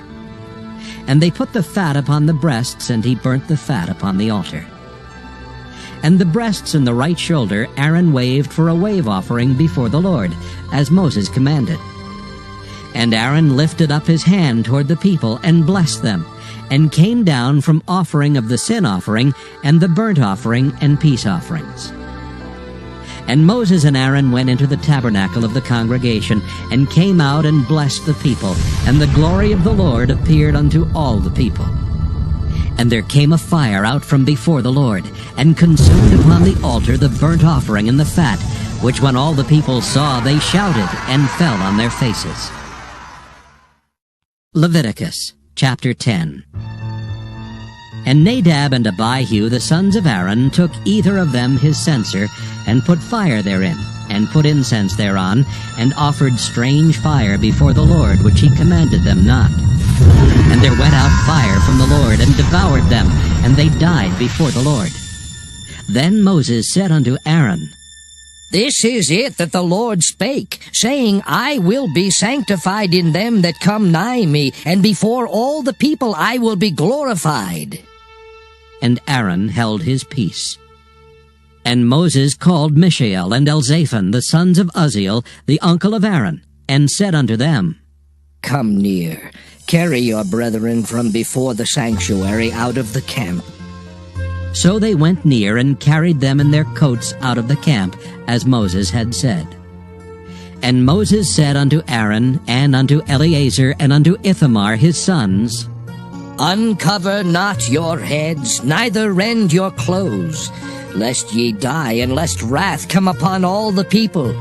And they put the fat upon the breasts, and he burnt the fat upon the altar. And the breasts and the right shoulder Aaron waved for a wave offering before the Lord, as Moses commanded. And Aaron lifted up his hand toward the people, and blessed them, and came down from offering of the sin offering, and the burnt offering, and peace offerings. And Moses and Aaron went into the tabernacle of the congregation, and came out and blessed the people, and the glory of the Lord appeared unto all the people. And there came a fire out from before the Lord, and consumed upon the altar the burnt offering and the fat, which when all the people saw, they shouted, and fell on their faces. Leviticus chapter 10. And Nadab and Abihu the sons of Aaron took either of them his censer, and put fire therein, and put incense thereon, and offered strange fire before the Lord, which he commanded them not. And there went out fire from the Lord, and devoured them, and they died before the Lord. Then Moses said unto Aaron, This is it that the Lord spake, saying, I will be sanctified in them that come nigh me, and before all the people I will be glorified. And Aaron held his peace. And Moses called Mishael and Elzaphan, the sons of Uzziel, the uncle of Aaron, and said unto them, Come near, carry your brethren from before the sanctuary out of the camp. So they went near and carried them in their coats out of the camp, as Moses had said. And Moses said unto Aaron, and unto Eleazar, and unto Ithamar his sons, Uncover not your heads, neither rend your clothes, lest ye die, and lest wrath come upon all the people.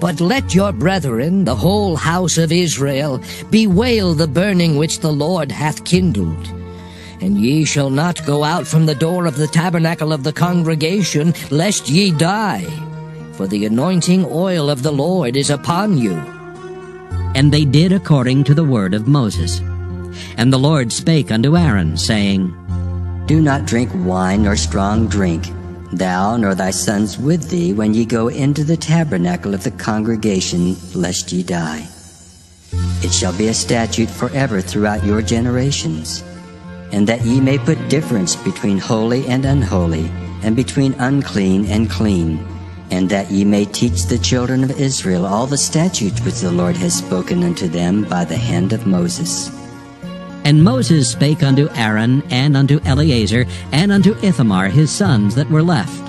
But let your brethren, the whole house of Israel, bewail the burning which the Lord hath kindled. And ye shall not go out from the door of the tabernacle of the congregation, lest ye die. For the anointing oil of the Lord is upon you. And they did according to the word of Moses. And the Lord spake unto Aaron, saying, Do not drink wine nor strong drink, thou nor thy sons with thee, when ye go into the tabernacle of the congregation, lest ye die. It shall be a statute forever throughout your generations, and that ye may put difference between holy and unholy, and between unclean and clean, and that ye may teach the children of Israel all the statutes which the Lord has spoken unto them by the hand of Moses. And Moses spake unto Aaron, and unto Eleazar, and unto Ithamar his sons that were left,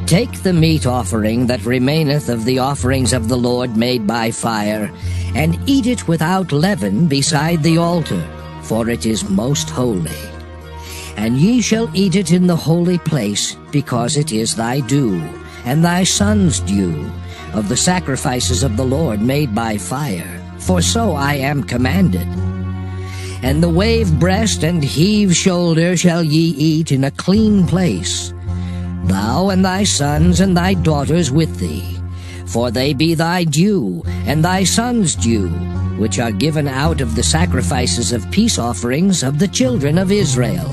Take the meat offering that remaineth of the offerings of the Lord made by fire, and eat it without leaven beside the altar, for it is most holy. And ye shall eat it in the holy place, because it is thy due, and thy son's due, of the sacrifices of the Lord made by fire, for so I am commanded. And the wave breast and heave shoulder shall ye eat in a clean place, thou and thy sons and thy daughters with thee, for they be thy due, and thy sons' due, which are given out of the sacrifices of peace offerings of the children of Israel.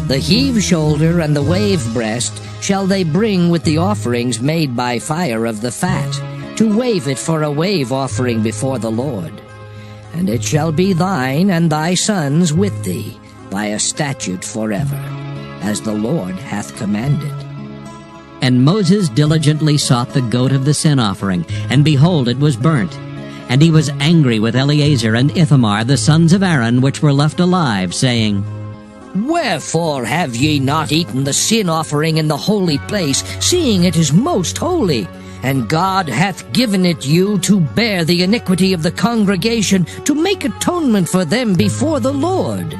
The heave shoulder and the wave breast shall they bring with the offerings made by fire of the fat, to wave it for a wave offering before the Lord. And it shall be thine and thy sons with thee, by a statute forever, as the Lord hath commanded. And Moses diligently sought the goat of the sin offering, and behold, it was burnt. And he was angry with Eleazar and Ithamar, the sons of Aaron, which were left alive, saying, Wherefore have ye not eaten the sin offering in the holy place, seeing it is most holy? And God hath given it you to bear the iniquity of the congregation, to make atonement for them before the Lord.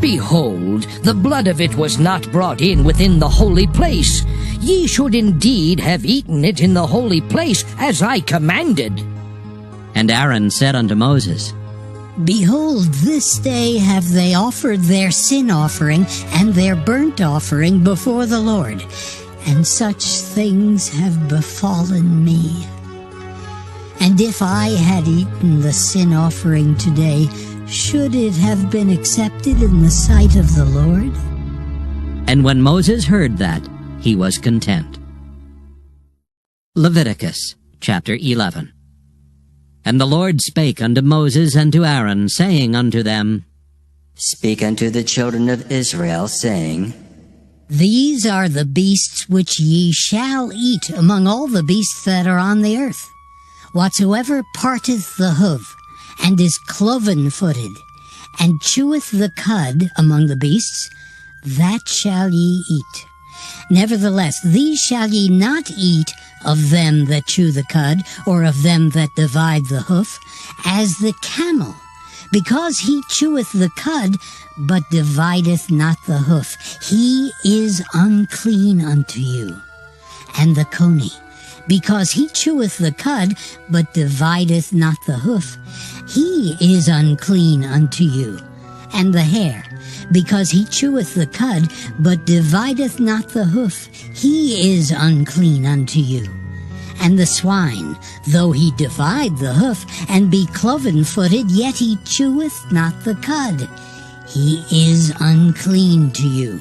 Behold, the blood of it was not brought in within the holy place. Ye should indeed have eaten it in the holy place, as I commanded. And Aaron said unto Moses, Behold, this day have they offered their sin offering and their burnt offering before the Lord, and such things have befallen me. And if I had eaten the sin offering today, should it have been accepted in the sight of the Lord? And when Moses heard that, he was content. Leviticus chapter 11. And the Lord spake unto Moses and to Aaron, saying unto them, Speak unto the children of Israel, saying, These are the beasts which ye shall eat among all the beasts that are on the earth. Whatsoever parteth the hoof, and is cloven-footed, and cheweth the cud among the beasts, that shall ye eat. Nevertheless, these shall ye not eat of them that chew the cud, or of them that divide the hoof, as the camel, because he cheweth the cud, but divideth not the hoof. He is unclean unto you. And the coney, because he cheweth the cud, but divideth not the hoof. He is unclean unto you. And the hare, because he cheweth the cud, but divideth not the hoof. He is unclean unto you. And the swine, though he divide the hoof, and be cloven-footed, yet he cheweth not the cud. He is unclean to you.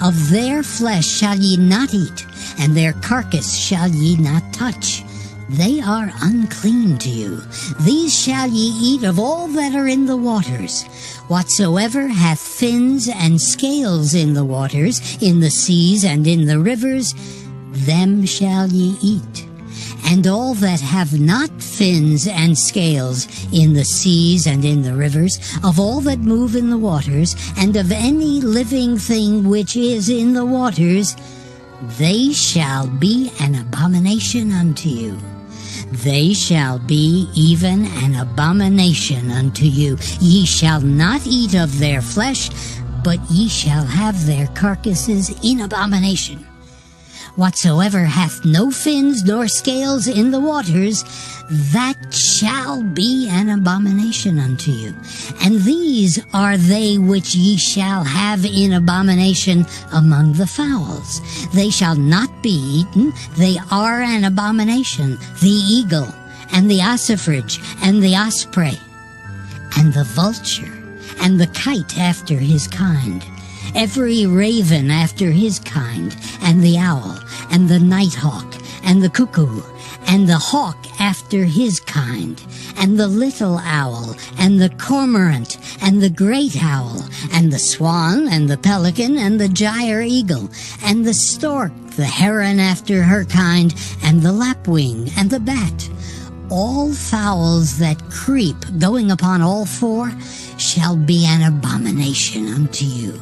Of their flesh shall ye not eat, and their carcass shall ye not touch. They are unclean to you. These shall ye eat of all that are in the waters. Whatsoever hath fins and scales in the waters, in the seas and in the rivers, them shall ye eat. And all that have not fins and scales in the seas and in the rivers, of all that move in the waters, and of any living thing which is in the waters, they shall be an abomination unto you. They shall be even an abomination unto you. Ye shall not eat of their flesh, but ye shall have their carcasses in abomination. Whatsoever hath no fins nor scales in the waters, that shall be an abomination unto you. And these are they which ye shall have in abomination among the fowls. They shall not be eaten, they are an abomination, the eagle, and the ossifrage, and the osprey, and the vulture, and the kite after his kind, every raven after his kind, and the owl, and the nighthawk, and the cuckoo, and the hawk after his kind, and the little owl, and the cormorant, and the great owl, and the swan, and the pelican, and the gyre eagle, and the stork, the heron after her kind, and the lapwing, and the bat. All fowls that creep, going upon all four, shall be an abomination unto you.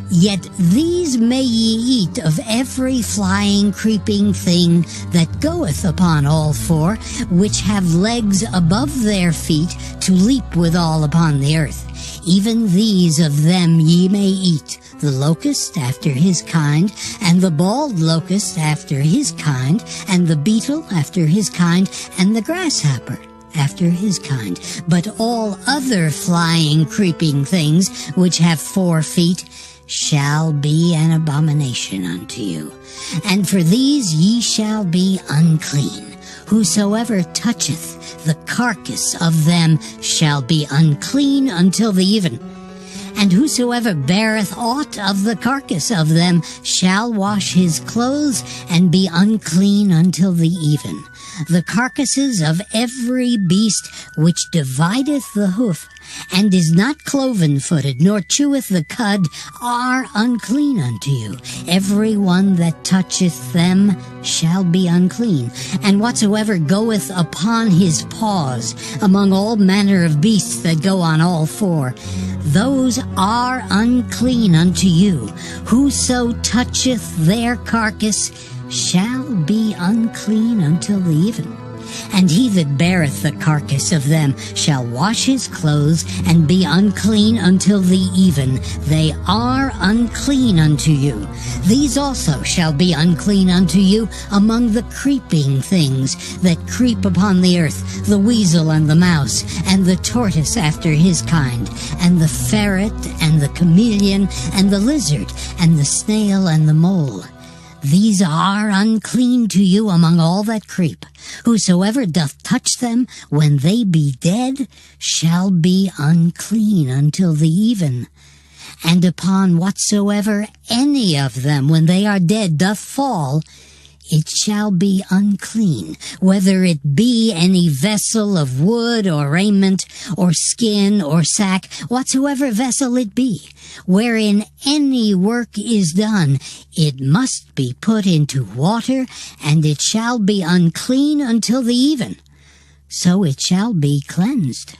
Yet these may ye eat of every flying, creeping thing that goeth upon all four, which have legs above their feet to leap withal upon the earth. Even these of them ye may eat, the locust after his kind, and the bald locust after his kind, and the beetle after his kind, and the grasshopper after his kind. But all other flying, creeping things which have 4 feet shall be an abomination unto you. And for these ye shall be unclean. Whosoever toucheth the carcass of them shall be unclean until the even. And whosoever beareth aught of the carcass of them shall wash his clothes and be unclean until the even. The carcasses of every beast which divideth the hoof, and is not cloven-footed, nor cheweth the cud, are unclean unto you. Every one that toucheth them shall be unclean. And whatsoever goeth upon his paws among all manner of beasts that go on all 4, those are unclean unto you. Whoso toucheth their carcass shall be unclean until the even. And he that beareth the carcass of them shall wash his clothes and be unclean until the even. They are unclean unto you. These also shall be unclean unto you among the creeping things that creep upon the earth, the weasel and the mouse, and the tortoise after his kind, and the ferret, and the chameleon, and the lizard, and the snail, and the mole. These are unclean to you among all that creep. Whosoever doth touch them when they be dead shall be unclean until the even. And upon whatsoever any of them when they are dead doth fall, it shall be unclean, whether it be any vessel of wood or raiment or skin or sack, whatsoever vessel it be, wherein any work is done, it must be put into water, and it shall be unclean until the even. So it shall be cleansed.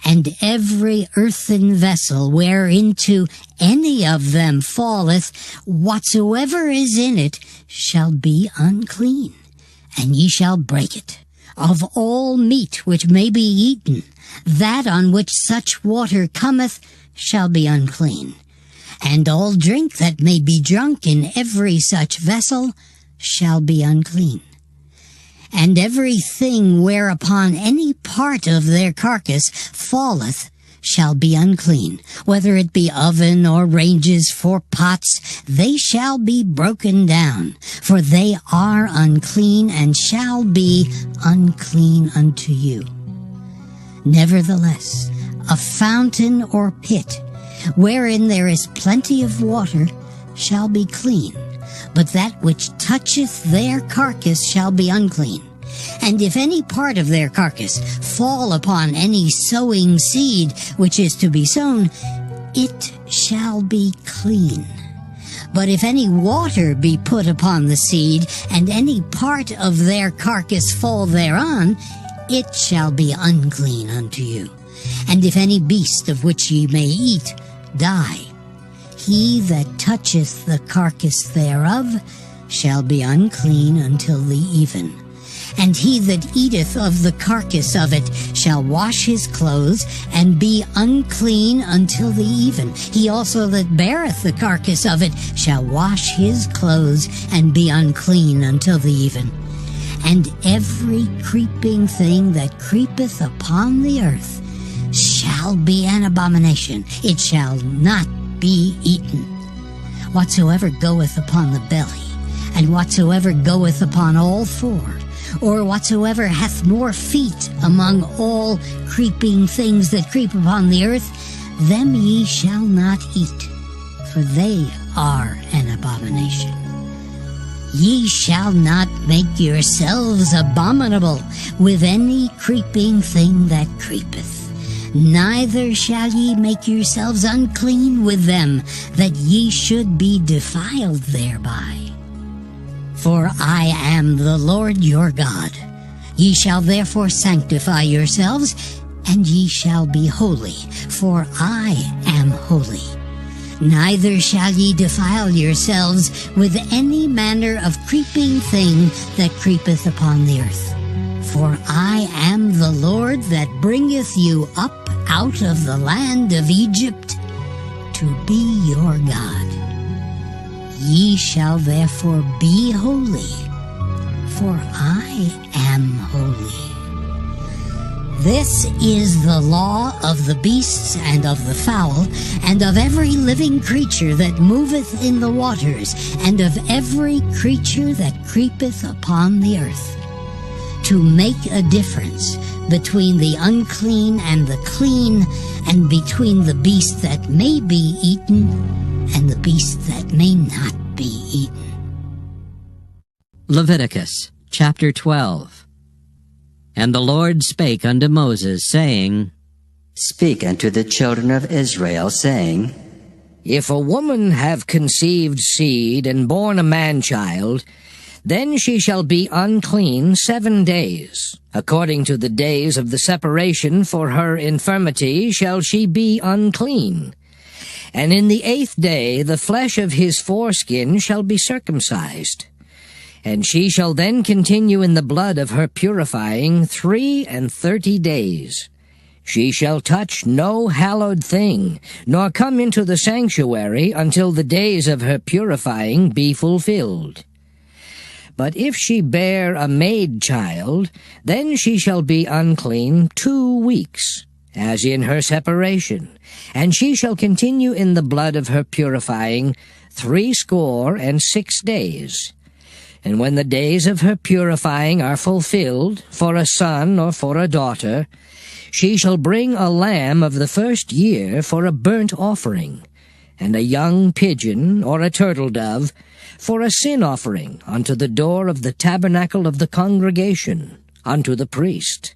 And every earthen vessel whereinto any of them falleth, whatsoever is in it shall be unclean, and ye shall break it. Of all meat which may be eaten, that on which such water cometh shall be unclean. And all drink that may be drunk in every such vessel shall be unclean. And everything whereupon any part of their carcass falleth shall be unclean, whether it be oven or ranges for pots, they shall be broken down, for they are unclean and shall be unclean unto you. Nevertheless, a fountain or pit, wherein there is plenty of water, shall be clean, but that which toucheth their carcass shall be unclean. And if any part of their carcass fall upon any sowing seed which is to be sown, it shall be clean. But if any water be put upon the seed, and any part of their carcass fall thereon, it shall be unclean unto you. And if any beast of which ye may eat die, he that toucheth the carcass thereof shall be unclean until the even. And he that eateth of the carcass of it shall wash his clothes, and be unclean until the even. He also that beareth the carcass of it shall wash his clothes, and be unclean until the even. And every creeping thing that creepeth upon the earth shall be an abomination. It shall not be eaten. Whatsoever goeth upon the belly, and whatsoever goeth upon all four, or whatsoever hath more feet among all creeping things that creep upon the earth, them ye shall not eat, for they are an abomination. Ye shall not make yourselves abominable with any creeping thing that creepeth, neither shall ye make yourselves unclean with them, that ye should be defiled thereby. For I am the Lord your God. Ye shall therefore sanctify yourselves, and ye shall be holy, for I am holy. Neither shall ye defile yourselves with any manner of creeping thing that creepeth upon the earth. For I am the Lord that bringeth you up out of the land of Egypt to be your God. Ye shall therefore be holy, for I am holy. This is the law of the beasts and of the fowl, and of every living creature that moveth in the waters, and of every creature that creepeth upon the earth, to make a difference between the unclean and the clean, and between the beast that may be eaten and the beast that may not be eaten. Leviticus chapter 12. And the Lord spake unto Moses, saying, Speak unto the children of Israel, saying, If a woman have conceived seed and born a man-child, then she shall be unclean 7 days. According to the days of the separation for her infirmity shall she be unclean. And in the 8th day the flesh of his foreskin shall be circumcised. And she shall then continue in the blood of her purifying 33 days. She shall touch no hallowed thing, nor come into the sanctuary until the days of her purifying be fulfilled. But if she bear a maid child, then she shall be unclean 2 weeks, as in her separation, and she shall continue in the blood of her purifying 66 days. And when the days of her purifying are fulfilled, for a son or for a daughter, she shall bring a lamb of the 1st year for a burnt offering, and a young pigeon or a turtle dove for a sin offering unto the door of the tabernacle of the congregation, unto the priest,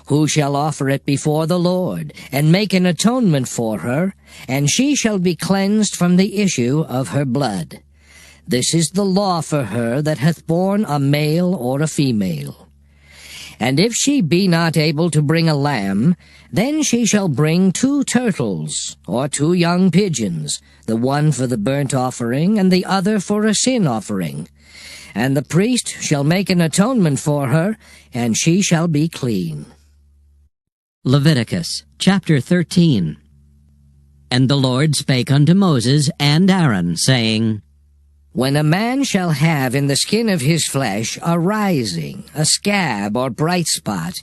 who shall offer it before the Lord, and make an atonement for her, and she shall be cleansed from the issue of her blood. This is the law for her that hath borne a male or a female. And if she be not able to bring a lamb, then she shall bring 2 turtles, or 2 young pigeons, the one for the burnt offering, and the other for a sin offering. And the priest shall make an atonement for her, and she shall be clean. Leviticus chapter 13. And the Lord spake unto Moses and Aaron, saying, When a man shall have in the skin of his flesh a rising, a scab or bright spot,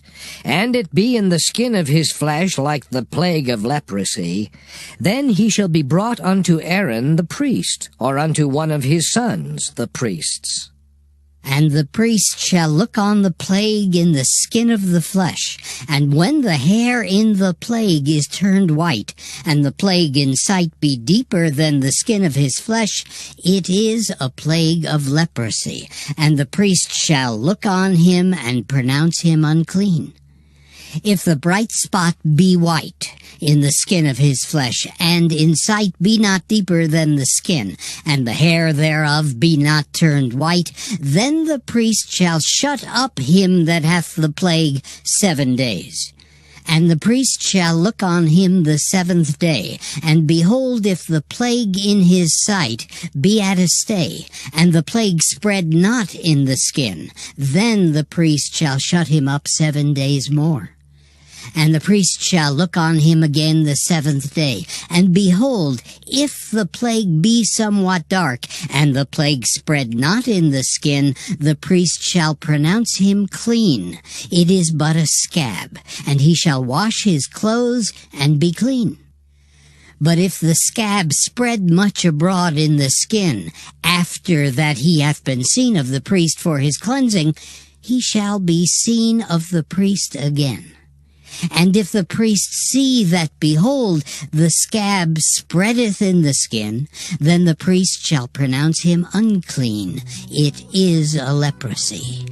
and it be in the skin of his flesh like the plague of leprosy, then he shall be brought unto Aaron the priest, or unto one of his sons the priests. And the priest shall look on the plague in the skin of the flesh, and when the hair in the plague is turned white, and the plague in sight be deeper than the skin of his flesh, it is a plague of leprosy, and the priest shall look on him and pronounce him unclean. If the bright spot be white in the skin of his flesh, and in sight be not deeper than the skin, and the hair thereof be not turned white, then the priest shall shut up him that hath the plague 7 days. And the priest shall look on him the 7th day, and behold, if the plague in his sight be at a stay, and the plague spread not in the skin, then the priest shall shut him up 7 days more. And the priest shall look on him again the 7th day, and behold, if the plague be somewhat dark, and the plague spread not in the skin, the priest shall pronounce him clean. It is but a scab, and he shall wash his clothes and be clean. But if the scab spread much abroad in the skin, after that he hath been seen of the priest for his cleansing, he shall be seen of the priest again. And if the priest see that, behold, the scab spreadeth in the skin, then the priest shall pronounce him unclean. It is a leprosy.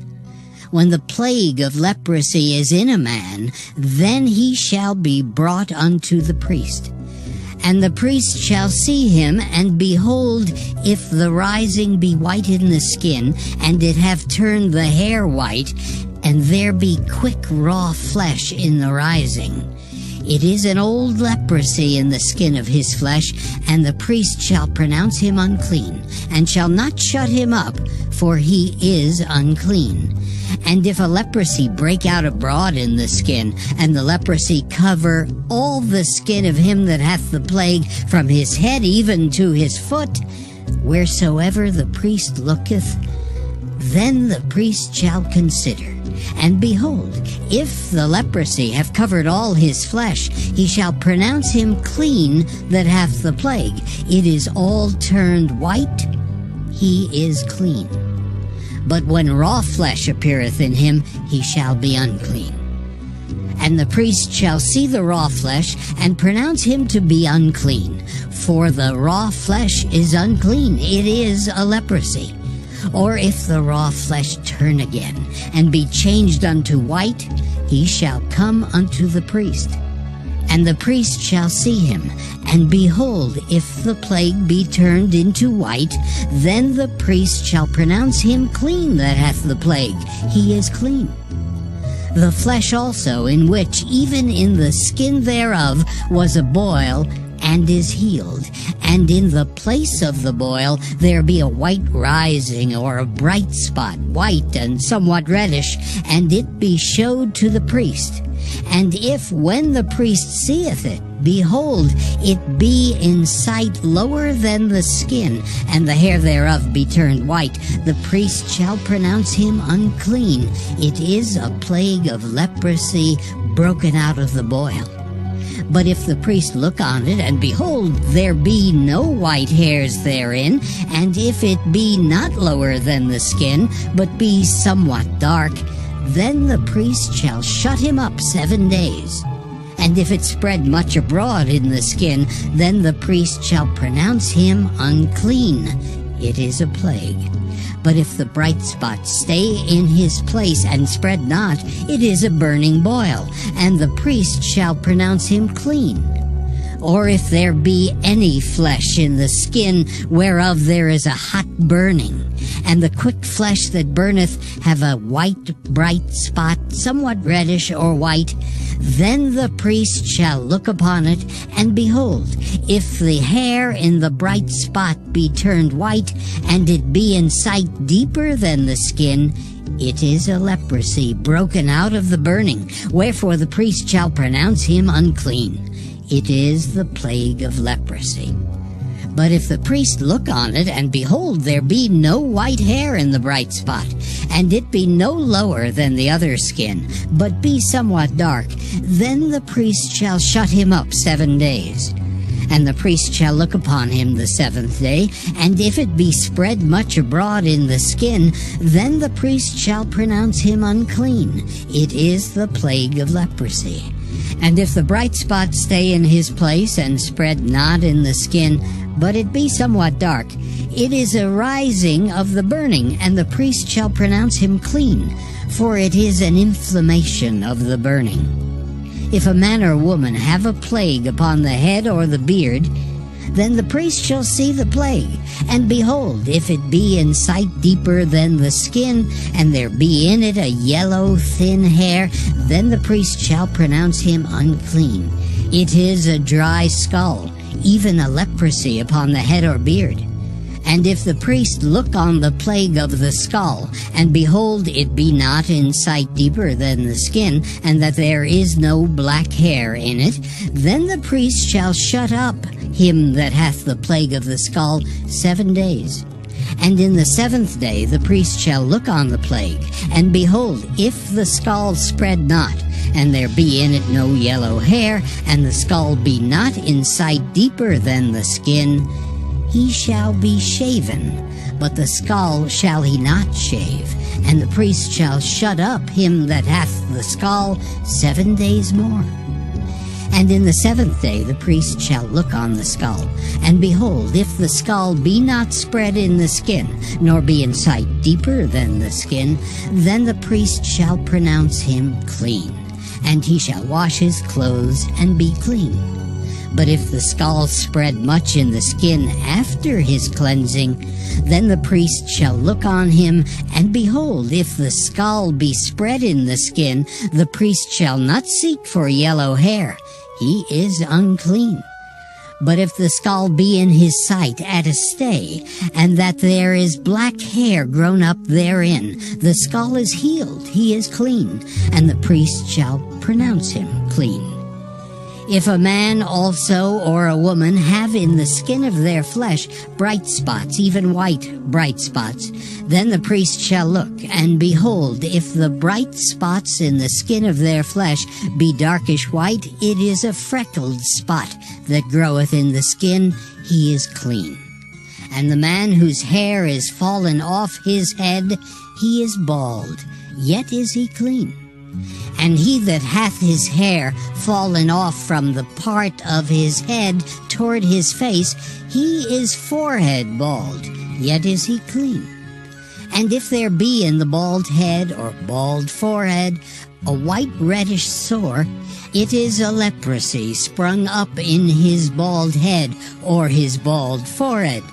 When the plague of leprosy is in a man, then he shall be brought unto the priest. And the priest shall see him, and behold, if the rising be white in the skin, and it have turned the hair white, and there be quick raw flesh in the rising, it is an old leprosy in the skin of his flesh, and the priest shall pronounce him unclean, and shall not shut him up, for he is unclean. And if a leprosy break out abroad in the skin, and the leprosy cover all the skin of him that hath the plague, from his head even to his foot, wheresoever the priest looketh, then the priest shall consider. And behold, if the leprosy have covered all his flesh, he shall pronounce him clean that hath the plague. It is all turned white, he is clean. But when raw flesh appeareth in him, he shall be unclean. And the priest shall see the raw flesh, and pronounce him to be unclean. For the raw flesh is unclean, it is a leprosy. Or if the raw flesh turn again, and be changed unto white, he shall come unto the priest. And the priest shall see him, and behold, if the plague be turned into white, then the priest shall pronounce him clean that hath the plague. He is clean. The flesh also, in which even in the skin thereof was a boil, and is healed, and in the place of the boil there be a white rising, or a bright spot, white and somewhat reddish, and it be showed to the priest. And if, when the priest seeth it, behold, it be in sight lower than the skin, and the hair thereof be turned white, the priest shall pronounce him unclean. It is a plague of leprosy broken out of the boil. But if the priest look on it, and behold, there be no white hairs therein, and if it be not lower than the skin, but be somewhat dark, then the priest shall shut him up 7 days. And if it spread much abroad in the skin, then the priest shall pronounce him unclean. It is a plague. But if the bright spot stay in his place and spread not, it is a burning boil, and the priest shall pronounce him clean. Or if there be any flesh in the skin whereof there is a hot burning, and the quick flesh that burneth have a white bright spot, somewhat reddish or white, then the priest shall look upon it, and behold, if the hair in the bright spot be turned white, and it be in sight deeper than the skin, it is a leprosy broken out of the burning, wherefore the priest shall pronounce him unclean. It is the plague of leprosy. But if the priest look on it, and behold, there be no white hair in the bright spot, and it be no lower than the other skin, but be somewhat dark, then the priest shall shut him up 7 days. And the priest shall look upon him the 7th day, and if it be spread much abroad in the skin, then the priest shall pronounce him unclean. It is the plague of leprosy. And if the bright spot stay in his place, and spread not in the skin, but it be somewhat dark, it is a rising of the burning, and the priest shall pronounce him clean, for it is an inflammation of the burning. If a man or woman have a plague upon the head or the beard, then the priest shall see the plague, and behold, if it be in sight deeper than the skin, and there be in it a yellow thin hair, then the priest shall pronounce him unclean. It is a dry skull, even a leprosy upon the head or beard. And if the priest look on the plague of the skull, and behold, it be not in sight deeper than the skin, and that there is no black hair in it, then the priest shall shut up him that hath the plague of the skull 7 days. And in the 7th day the priest shall look on the plague, and behold, if the skull spread not, and there be in it no yellow hair, and the skull be not in sight deeper than the skin, he shall be shaven, but the skull shall he not shave, and the priest shall shut up him that hath the skull 7 days more. And in the 7th day the priest shall look on the skull, and behold, if the skull be not spread in the skin, nor be in sight deeper than the skin, then the priest shall pronounce him clean, and he shall wash his clothes and be clean. But if the skull spread much in the skin after his cleansing, then the priest shall look on him, and behold, if the skull be spread in the skin, the priest shall not seek for yellow hair. He is unclean. But if the skull be in his sight at a stay, and that there is black hair grown up therein, the skull is healed, he is clean, and the priest shall pronounce him clean. If a man also or a woman have in the skin of their flesh bright spots, even white bright spots, then the priest shall look, and behold, if the bright spots in the skin of their flesh be darkish white, it is a freckled spot that groweth in the skin, he is clean. And the man whose hair is fallen off his head, he is bald, yet is he clean. And he that hath his hair fallen off from the part of his head toward his face, he is forehead bald, yet is he clean. And if there be in the bald head or bald forehead a white reddish sore, it is a leprosy sprung up in his bald head or his bald forehead.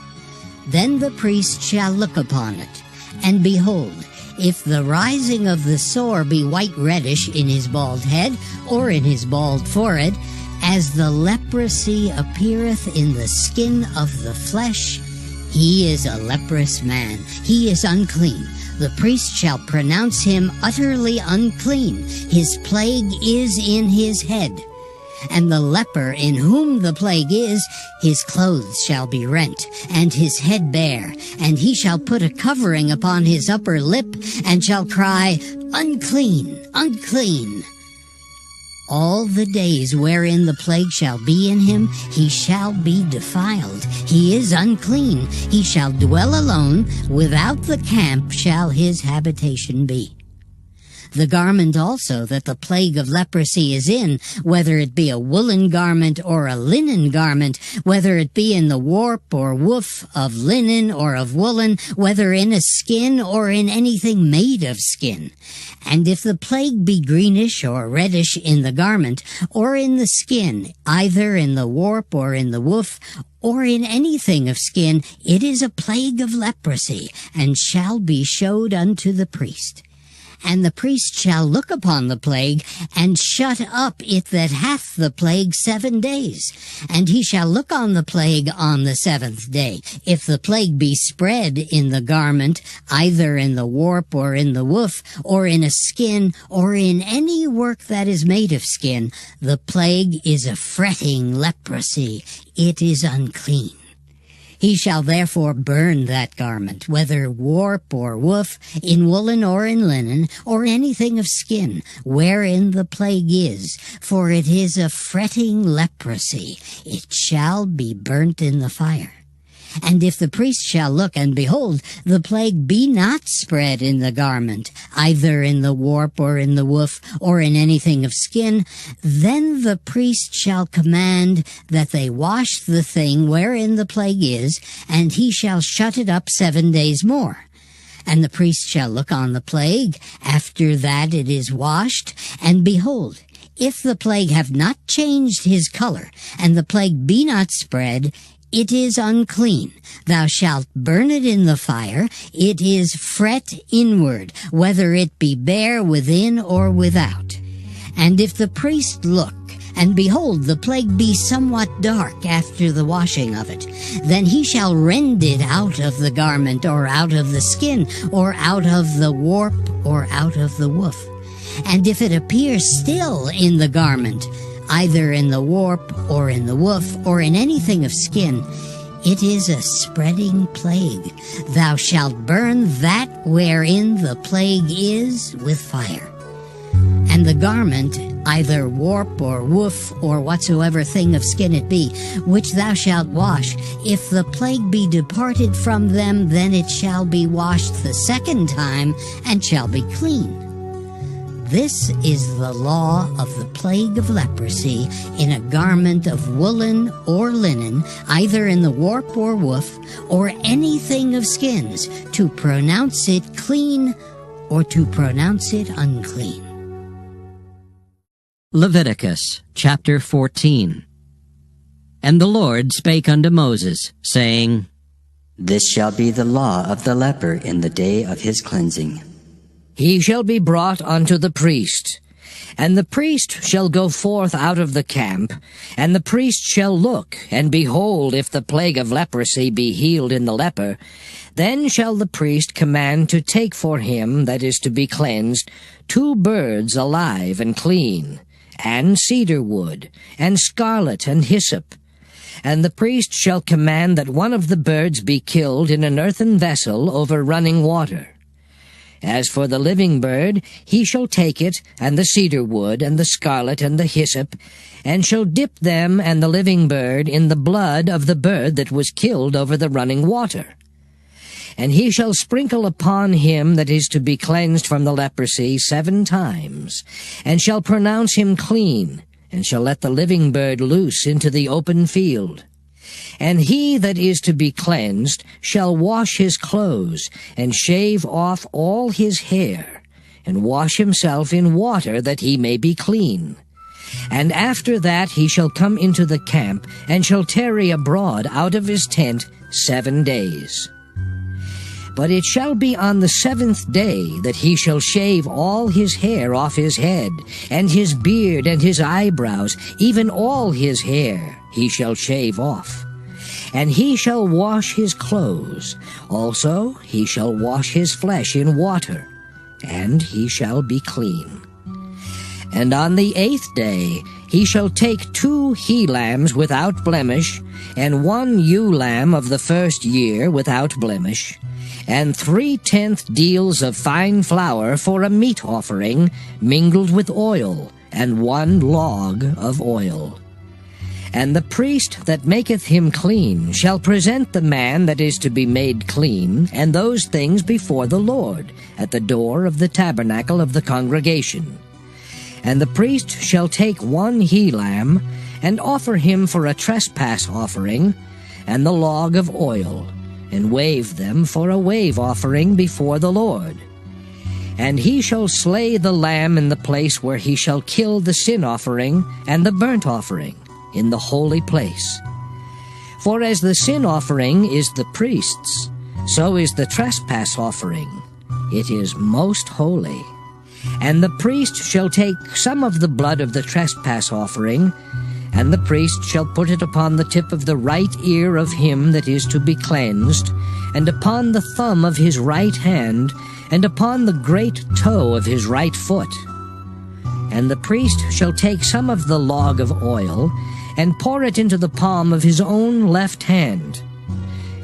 Then the priest shall look upon it, and behold, if the rising of the sore be white reddish in his bald head or in his bald forehead, as the leprosy appeareth in the skin of the flesh, he is a leprous man, he is unclean. The priest shall pronounce him utterly unclean. His plague is in his head. And the leper in whom the plague is, his clothes shall be rent, and his head bare, and he shall put a covering upon his upper lip, and shall cry, Unclean, unclean. All the days wherein the plague shall be in him, he shall be defiled. He is unclean. He shall dwell alone. Without the camp shall his habitation be. The garment also that the plague of leprosy is in, whether it be a woolen garment or a linen garment, whether it be in the warp or woof of linen or of woolen, whether in a skin or in anything made of skin. And if the plague be greenish or reddish in the garment, or in the skin, either in the warp or in the woof, or in anything of skin, it is a plague of leprosy, and shall be showed unto the priest. And the priest shall look upon the plague, and shut up it that hath the plague 7 days. And he shall look on the plague on the 7th day. If the plague be spread in the garment, either in the warp or in the woof, or in a skin, or in any work that is made of skin, the plague is a fretting leprosy. It is unclean. He shall therefore burn that garment, whether warp or woof, in woolen or in linen, or anything of skin, wherein the plague is, for it is a fretting leprosy. It shall be burnt in the fire. And if the priest shall look, and behold, the plague be not spread in the garment, either in the warp or in the woof, or in anything of skin, then the priest shall command that they wash the thing wherein the plague is, and he shall shut it up 7 days more. And the priest shall look on the plague, after that it is washed, and behold, if the plague have not changed his color, and the plague be not spread, it is unclean. Thou shalt burn it in the fire. It is fret inward, whether it be bare within or without. And if the priest look, and behold, the plague be somewhat dark after the washing of it, then he shall rend it out of the garment, or out of the skin, or out of the warp, or out of the woof. And if it appear still in the garment, either in the warp, or in the woof, or in anything of skin, it is a spreading plague. Thou shalt burn that wherein the plague is with fire. And the garment, either warp or woof, or whatsoever thing of skin it be, which thou shalt wash, if the plague be departed from them, then it shall be washed the second time, and shall be clean. This is the law of the plague of leprosy in a garment of woolen or linen, either in the warp or woof, or anything of skins, to pronounce it clean or to pronounce it unclean. Leviticus chapter 14. And the Lord spake unto Moses, saying, This shall be the law of the leper in the day of his cleansing. He shall be brought unto the priest, and the priest shall go forth out of the camp, and the priest shall look, and behold, if the plague of leprosy be healed in the leper, then shall the priest command to take for him that is to be cleansed 2 birds alive and clean, and cedar wood, and scarlet and hyssop. And the priest shall command that one of the birds be killed in an earthen vessel over running water. As for the living bird, he shall take it, and the cedar wood, and the scarlet, and the hyssop, and shall dip them and the living bird in the blood of the bird that was killed over the running water. And he shall sprinkle upon him that is to be cleansed from the leprosy 7 times, and shall pronounce him clean, and shall let the living bird loose into the open field. And he that is to be cleansed shall wash his clothes, and shave off all his hair, and wash himself in water, that he may be clean. And after that he shall come into the camp, and shall tarry abroad out of his tent 7 days. But it shall be on the 7th day that he shall shave all his hair off his head, and his beard, and his eyebrows, even all his hair he shall shave off. And he shall wash his clothes. Also he shall wash his flesh in water, and he shall be clean. And on the 8th day he shall take 2 he-lambs without blemish, and 1 ewe-lamb of the first year without blemish, and 3/10 deals of fine flour for a meat offering, mingled with oil, and 1 log of oil. And the priest that maketh him clean shall present the man that is to be made clean, and those things before the Lord, at the door of the tabernacle of the congregation. And the priest shall take 1 he-lamb, and offer him for a trespass offering, and the log of oil, and wave them for a wave offering before the Lord. And he shall slay the lamb in the place where he shall kill the sin offering and the burnt offering, in the holy place. For as the sin offering is the priest's, so is the trespass offering. It is most holy. And the priest shall take some of the blood of the trespass offering, and the priest shall put it upon the tip of the right ear of him that is to be cleansed, and upon the thumb of his right hand, and upon the great toe of his right foot. And the priest shall take some of the log of oil, and pour it into the palm of his own left hand.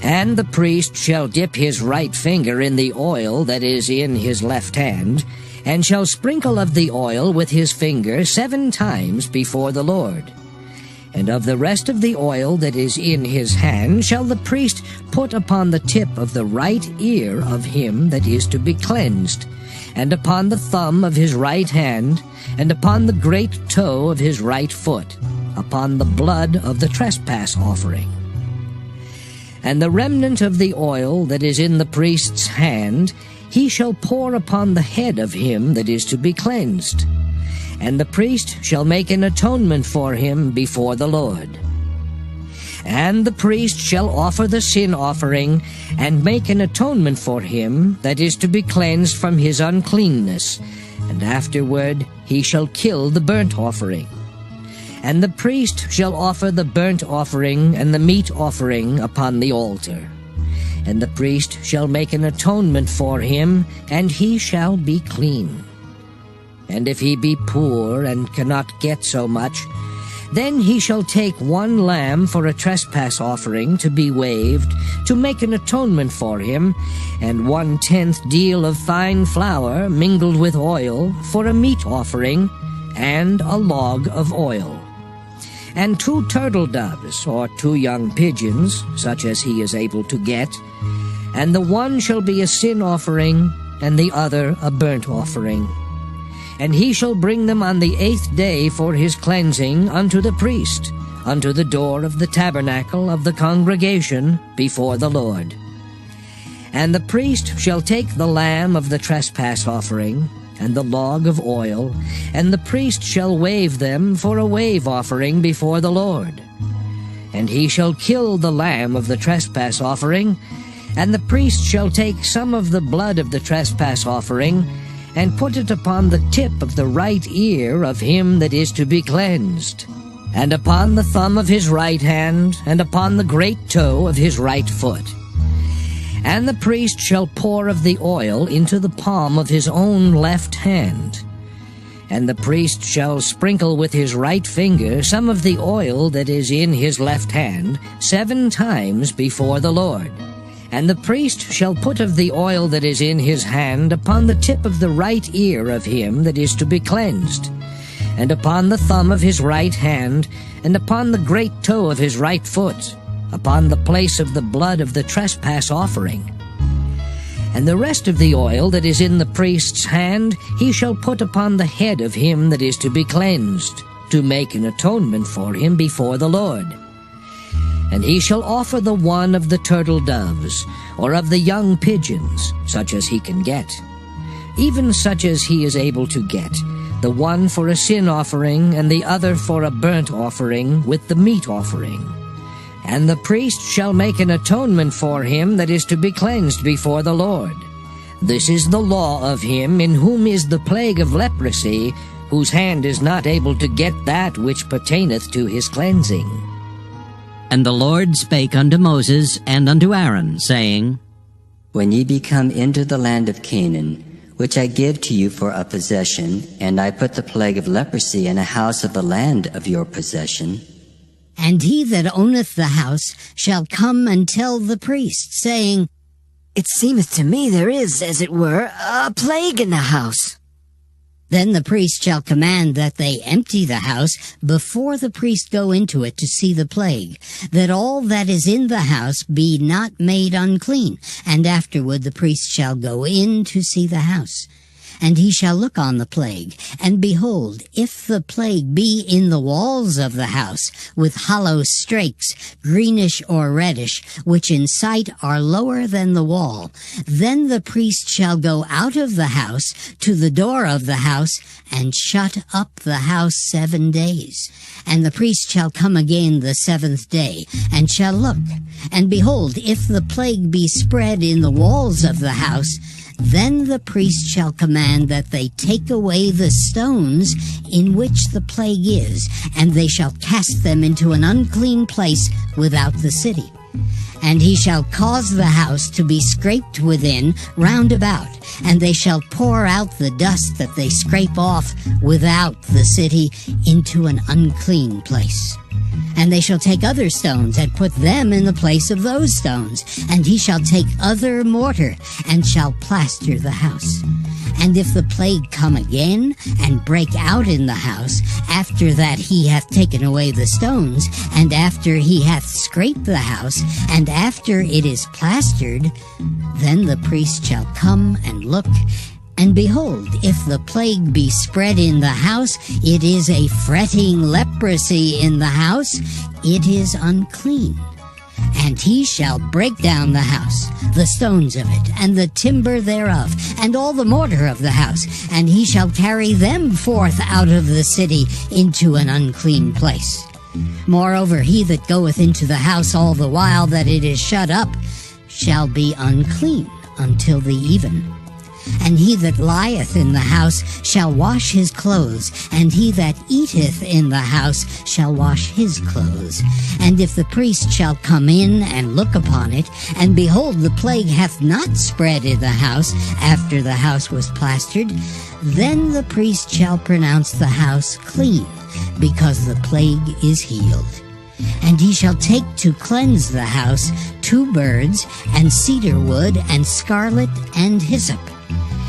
And the priest shall dip his right finger in the oil that is in his left hand, and shall sprinkle of the oil with his finger 7 times before the Lord. And of the rest of the oil that is in his hand shall the priest put upon the tip of the right ear of him that is to be cleansed, and upon the thumb of his right hand, and upon the great toe of his right foot, upon the blood of the trespass offering. And the remnant of the oil that is in the priest's hand he shall pour upon the head of him that is to be cleansed. And the priest shall make an atonement for him before the Lord. And the priest shall offer the sin offering, and make an atonement for him that is to be cleansed from his uncleanness, and afterward he shall kill the burnt offering. And the priest shall offer the burnt offering and the meat offering upon the altar. And the priest shall make an atonement for him, and he shall be clean. And if he be poor and cannot get so much, then he shall take 1 lamb for a trespass offering to be waved, to make an atonement for him, and 1/10 deal of fine flour mingled with oil for a meat offering, and a log of oil. And 2 turtle doves, or 2 young pigeons, such as he is able to get, and the one shall be a sin offering, and the other a burnt offering. And he shall bring them on the 8th day for his cleansing unto the priest, unto the door of the tabernacle of the congregation before the Lord. And the priest shall take the lamb of the trespass offering, and the log of oil, and the priest shall wave them for a wave offering before the Lord. And he shall kill the lamb of the trespass offering, and the priest shall take some of the blood of the trespass offering, and put it upon the tip of the right ear of him that is to be cleansed, and upon the thumb of his right hand, and upon the great toe of his right foot. And the priest shall pour of the oil into the palm of his own left hand. And the priest shall sprinkle with his right finger some of the oil that is in his left hand 7 times before the Lord. And the priest shall put of the oil that is in his hand upon the tip of the right ear of him that is to be cleansed, and upon the thumb of his right hand, and upon the great toe of his right foot, upon the place of the blood of the trespass offering. And the rest of the oil that is in the priest's hand he shall put upon the head of him that is to be cleansed, to make an atonement for him before the Lord. And he shall offer the one of the turtle doves, or of the young pigeons, such as he can get, even such as he is able to get, the one for a sin offering, and the other for a burnt offering with the meat offering. And the priest shall make an atonement for him that is to be cleansed before the Lord. This is the law of him in whom is the plague of leprosy, whose hand is not able to get that which pertaineth to his cleansing. And the Lord spake unto Moses and unto Aaron, saying, When ye be come into the land of Canaan, which I give to you for a possession, and I put the plague of leprosy in a house of the land of your possession, and he that owneth the house shall come and tell the priest, saying, It seemeth to me there is, as it were, a plague in the house. Then the priest shall command that they empty the house before the priest go into it to see the plague, that all that is in the house be not made unclean, and afterward the priest shall go in to see the house. And he shall look on the plague, and behold, if the plague be in the walls of the house, with hollow strakes, greenish or reddish, which in sight are lower than the wall, then the priest shall go out of the house to the door of the house, and shut up the house 7 days. And the priest shall come again the 7th day, and shall look. And behold, if the plague be spread in the walls of the house, then the priest shall command that they take away the stones in which the plague is, and they shall cast them into an unclean place without the city. And he shall cause the house to be scraped within round about, and they shall pour out the dust that they scrape off without the city into an unclean place. And they shall take other stones, and put them in the place of those stones. And he shall take other mortar, and shall plaster the house. And if the plague come again, and break out in the house, after that he hath taken away the stones, and after he hath scraped the house, and after it is plastered, then the priest shall come and look, and behold, if the plague be spread in the house, it is a fretting leprosy in the house, it is unclean. And he shall break down the house, the stones of it, and the timber thereof, and all the mortar of the house, and he shall carry them forth out of the city into an unclean place. Moreover, he that goeth into the house all the while that it is shut up shall be unclean until the even. And he that lieth in the house shall wash his clothes, and he that eateth in the house shall wash his clothes. And if the priest shall come in and look upon it, and behold, the plague hath not spread in the house after the house was plastered, then the priest shall pronounce the house clean, because the plague is healed. And he shall take to cleanse the house 2 birds, and cedar wood, and scarlet, and hyssop.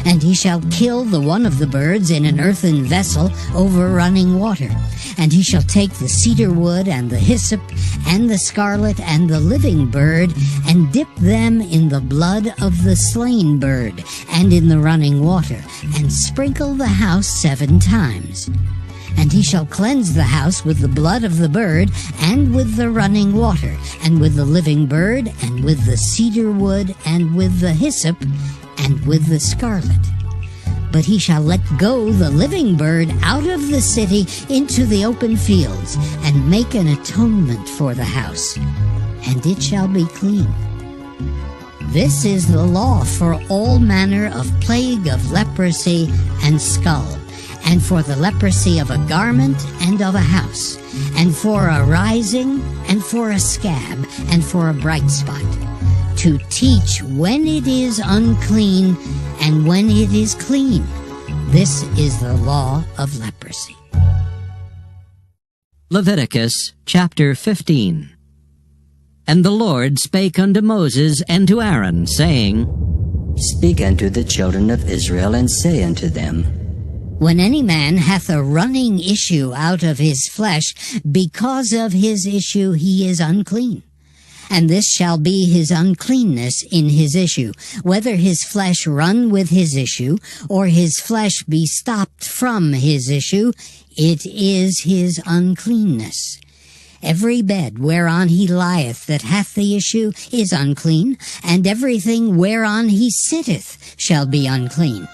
And he shall kill the one of the birds in an earthen vessel over running water. And he shall take the cedar wood, and the hyssop, and the scarlet, and the living bird, and dip them in the blood of the slain bird, and in the running water, and sprinkle the house 7 times. And he shall cleanse the house with the blood of the bird, and with the running water, and with the living bird, and with the cedar wood, and with the hyssop, and with the scarlet. But he shall let go the living bird out of the city into the open fields, and make an atonement for the house, and it shall be clean. This is the law for all manner of plague of leprosy and skull, and for the leprosy of a garment and of a house, and for a rising, and for a scab, and for a bright spot, to teach when it is unclean and when it is clean. This is the law of leprosy. Leviticus chapter 15. And the Lord spake unto Moses and to Aaron, saying, Speak unto the children of Israel, and say unto them, When any man hath a running issue out of his flesh, because of his issue he is unclean. And this shall be his uncleanness in his issue, whether his flesh run with his issue, or his flesh be stopped from his issue, it is his uncleanness. Every bed whereon he lieth that hath the issue is unclean, and everything whereon he sitteth shall be unclean.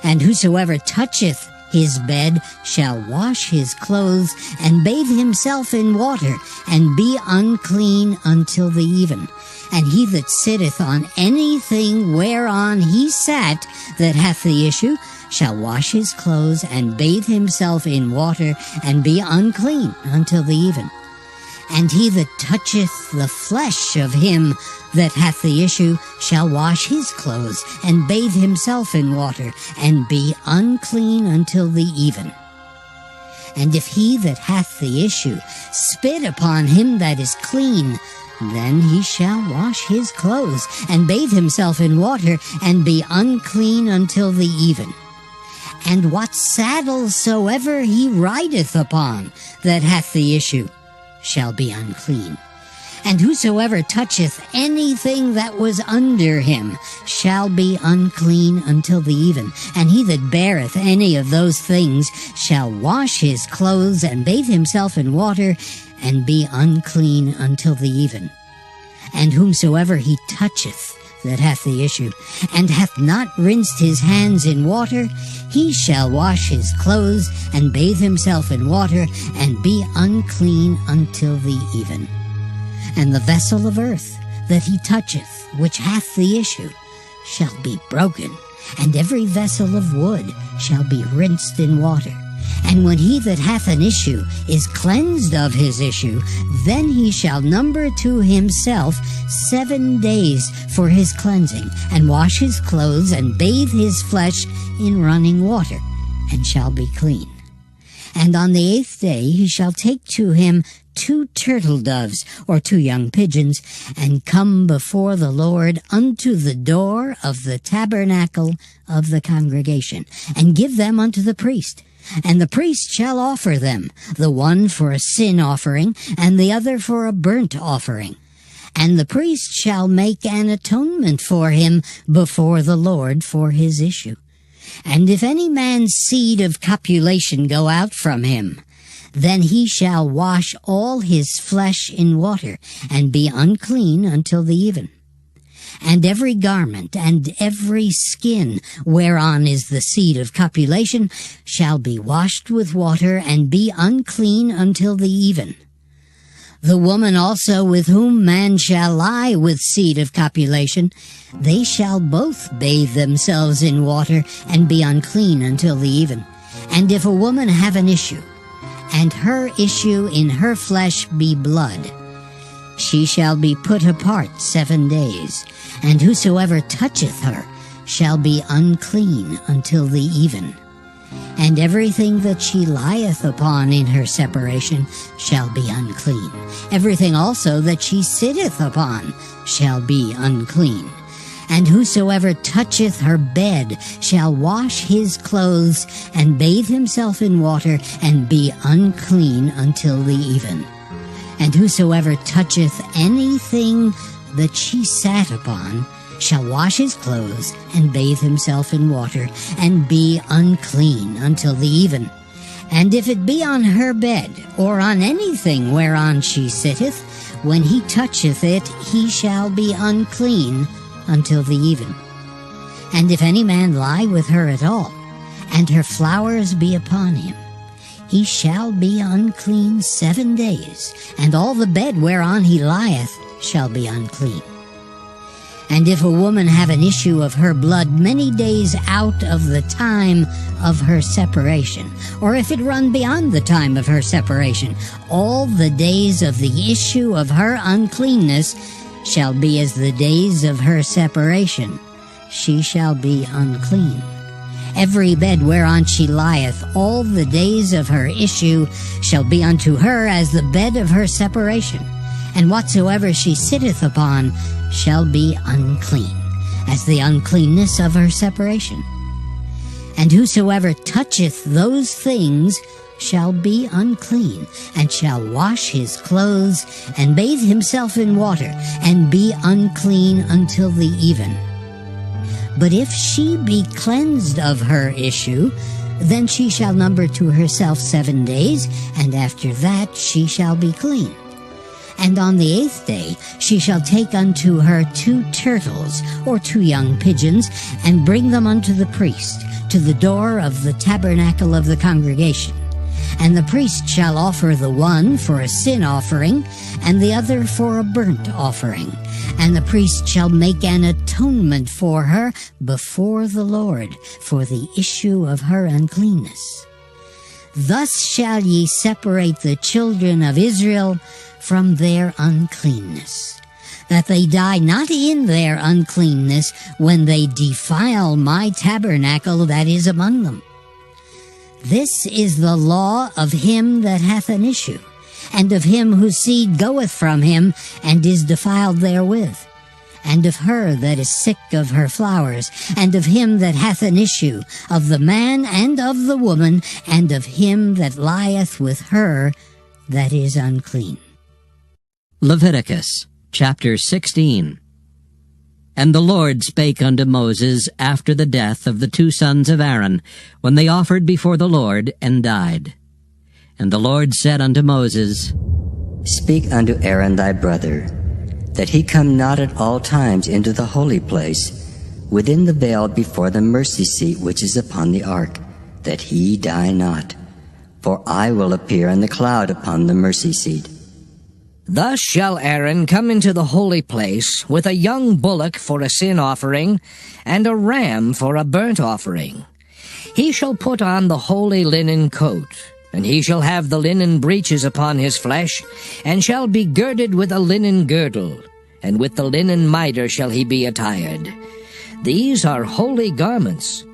And whosoever toucheth his bed shall wash his clothes, and bathe himself in water, and be unclean until the even. And he that sitteth on anything whereon he sat that hath the issue shall wash his clothes, and bathe himself in water, and be unclean until the even. And he that toucheth the flesh of him that hath the issue shall wash his clothes, and bathe himself in water, and be unclean until the even. And if he that hath the issue spit upon him that is clean, then he shall wash his clothes, and bathe himself in water, and be unclean until the even. And what saddle soever he rideth upon that hath the issue shall be unclean. And whosoever toucheth anything that was under him shall be unclean until the even. And he that beareth any of those things shall wash his clothes, and bathe himself in water, and be unclean until the even. And whomsoever he toucheth that hath the issue, and hath not rinsed his hands in water, he shall wash his clothes, and bathe himself in water, and be unclean until the even. And the vessel of earth that he toucheth, which hath the issue, shall be broken, and every vessel of wood shall be rinsed in water. And when he that hath an issue is cleansed of his issue, then he shall number to himself 7 days for his cleansing, and wash his clothes, and bathe his flesh in running water, and shall be clean. And on the 8th day he shall take to him 2 turtle doves, or 2 young pigeons, and come before the Lord unto the door of the tabernacle of the congregation, and give them unto the priest. And the priest shall offer them, the one for a sin offering, and the other for a burnt offering. And the priest shall make an atonement for him before the Lord for his issue. And if any man's seed of copulation go out from him, then he shall wash all his flesh in water, and be unclean until the even. And every garment and every skin whereon is the seed of copulation shall be washed with water, and be unclean until the even. The woman also with whom man shall lie with seed of copulation, they shall both bathe themselves in water, and be unclean until the even. And if a woman have an issue, and her issue in her flesh be blood, she shall be put apart 7 days, and whosoever toucheth her shall be unclean until the even. And everything that she lieth upon in her separation shall be unclean. Everything also that she sitteth upon shall be unclean. And whosoever toucheth her bed shall wash his clothes, and bathe himself in water, and be unclean until the even. And whosoever toucheth anything that she sat upon shall wash his clothes, and bathe himself in water, and be unclean until the even. And if it be on her bed, or on anything whereon she sitteth, when he toucheth it, he shall be unclean until the even. And if any man lie with her at all, and her flowers be upon him, he shall be unclean 7 days, and all the bed whereon he lieth shall be unclean. And if a woman have an issue of her blood many days out of the time of her separation, or if it run beyond the time of her separation, all the days of the issue of her uncleanness shall be as the days of her separation. She shall be unclean. Every bed whereon she lieth all the days of her issue shall be unto her as the bed of her separation. And whatsoever she sitteth upon shall be unclean, as the uncleanness of her separation. And whosoever toucheth those things shall be unclean, and shall wash his clothes, and bathe himself in water, and be unclean until the even. But if she be cleansed of her issue, then she shall number to herself 7 days, and after that she shall be clean. And on the 8th day she shall take unto her 2 turtles, or 2 young pigeons, and bring them unto the priest, to the door of the tabernacle of the congregation. And the priest shall offer the one for a sin offering, and the other for a burnt offering. And the priest shall make an atonement for her before the Lord for the issue of her uncleanness. Thus shall ye separate the children of Israel from their uncleanness, that they die not in their uncleanness when they defile my tabernacle that is among them. This is the law of him that hath an issue, and of him whose seed goeth from him, and is defiled therewith, and of her that is sick of her flowers, and of him that hath an issue, of the man and of the woman, and of him that lieth with her that is unclean. Leviticus chapter 16. And the Lord spake unto Moses after the death of the 2 sons of Aaron, when they offered before the Lord, and died. And the Lord said unto Moses, Speak unto Aaron thy brother, that he come not at all times into the holy place, within the veil before the mercy seat which is upon the ark, that he die not. For I will appear in the cloud upon the mercy seat. Thus shall Aaron come into the holy place with a young bullock for a sin offering, and a ram for a burnt offering. He shall put on the holy linen coat, and he shall have the linen breeches upon his flesh, and shall be girded with a linen girdle, and with the linen mitre shall he be attired. These are holy garments.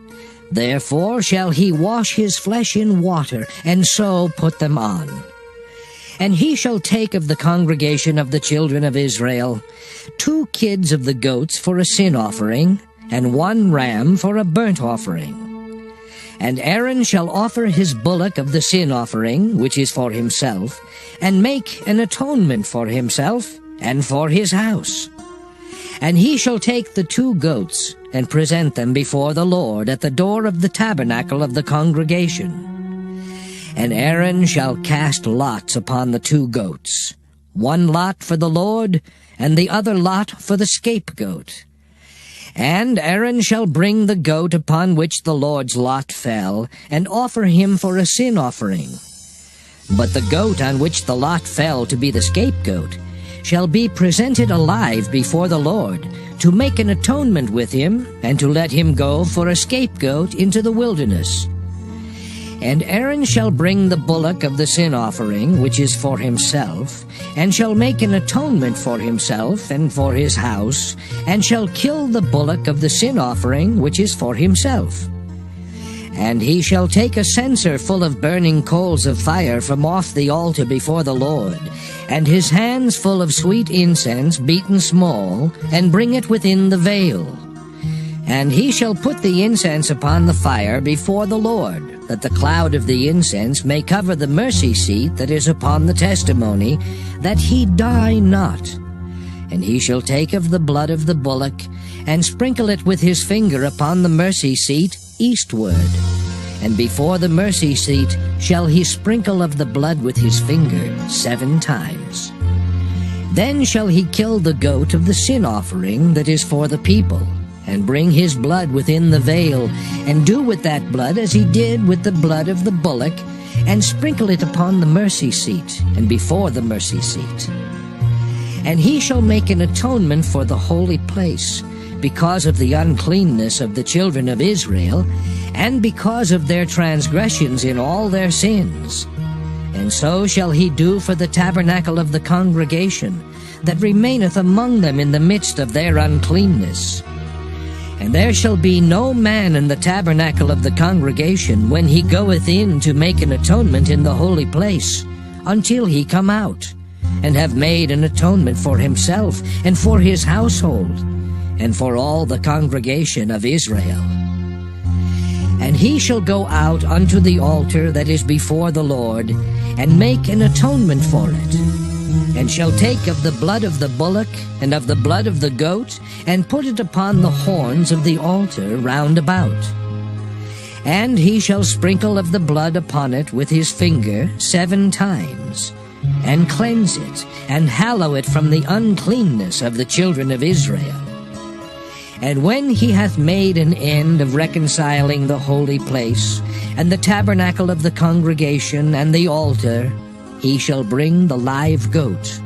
Therefore shall he wash his flesh in water, and so put them on. And he shall take of the congregation of the children of Israel 2 kids of the goats for a sin offering, and 1 ram for a burnt offering. And Aaron shall offer his bullock of the sin offering, which is for himself, and make an atonement for himself and for his house. And he shall take the 2 goats, and present them before the Lord at the door of the tabernacle of the congregation. And Aaron shall cast lots upon the 2 goats, 1 lot for the Lord, and the other lot for the scapegoat. And Aaron shall bring the goat upon which the Lord's lot fell, and offer him for a sin offering. But the goat on which the lot fell to be the scapegoat shall be presented alive before the Lord, to make an atonement with him, and to let him go for a scapegoat into the wilderness. And Aaron shall bring the bullock of the sin offering, which is for himself, and shall make an atonement for himself and for his house, and shall kill the bullock of the sin offering, which is for himself. And he shall take a censer full of burning coals of fire from off the altar before the Lord, and his hands full of sweet incense beaten small, and bring it within the veil. And he shall put the incense upon the fire before the Lord, that the cloud of the incense may cover the mercy seat that is upon the testimony, that he die not. And he shall take of the blood of the bullock, and sprinkle it with his finger upon the mercy seat eastward. And before the mercy seat shall he sprinkle of the blood with his finger 7 times. Then shall he kill the goat of the sin offering that is for the people, and bring his blood within the veil, and do with that blood as he did with the blood of the bullock, and sprinkle it upon the mercy seat, and before the mercy seat. And he shall make an atonement for the holy place, because of the uncleanness of the children of Israel, and because of their transgressions in all their sins. And so shall he do for the tabernacle of the congregation, that remaineth among them in the midst of their uncleanness. And there shall be no man in the tabernacle of the congregation when he goeth in to make an atonement in the holy place, until he come out, and have made an atonement for himself, and for his household, and for all the congregation of Israel. And he shall go out unto the altar that is before the Lord, and make an atonement for it, and shall take of the blood of the bullock and of the blood of the goat, and put it upon the horns of the altar round about. And he shall sprinkle of the blood upon it with his finger 7 times, and cleanse it, and hallow it from the uncleanness of the children of Israel. And when he hath made an end of reconciling the holy place, and the tabernacle of the congregation, and the altar, he shall bring the live goat.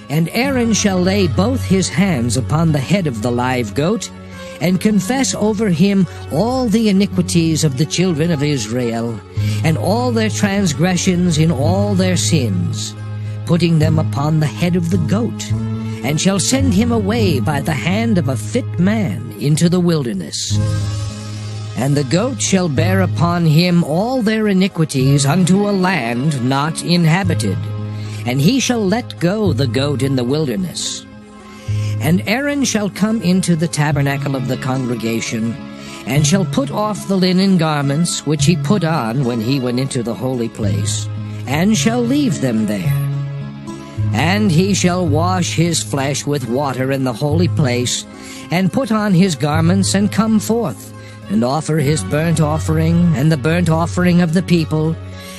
And Aaron shall lay both his hands upon the head of the live goat, and confess over him all the iniquities of the children of Israel, and all their transgressions in all their sins, putting them upon the head of the goat, and shall send him away by the hand of a fit man into the wilderness. And the goat shall bear upon him all their iniquities unto a land not inhabited, and he shall let go the goat in the wilderness. And Aaron shall come into the tabernacle of the congregation, and shall put off the linen garments which he put on when he went into the holy place, and shall leave them there. And he shall wash his flesh with water in the holy place, and put on his garments, and come forth, and offer his burnt offering, and the burnt offering of the people,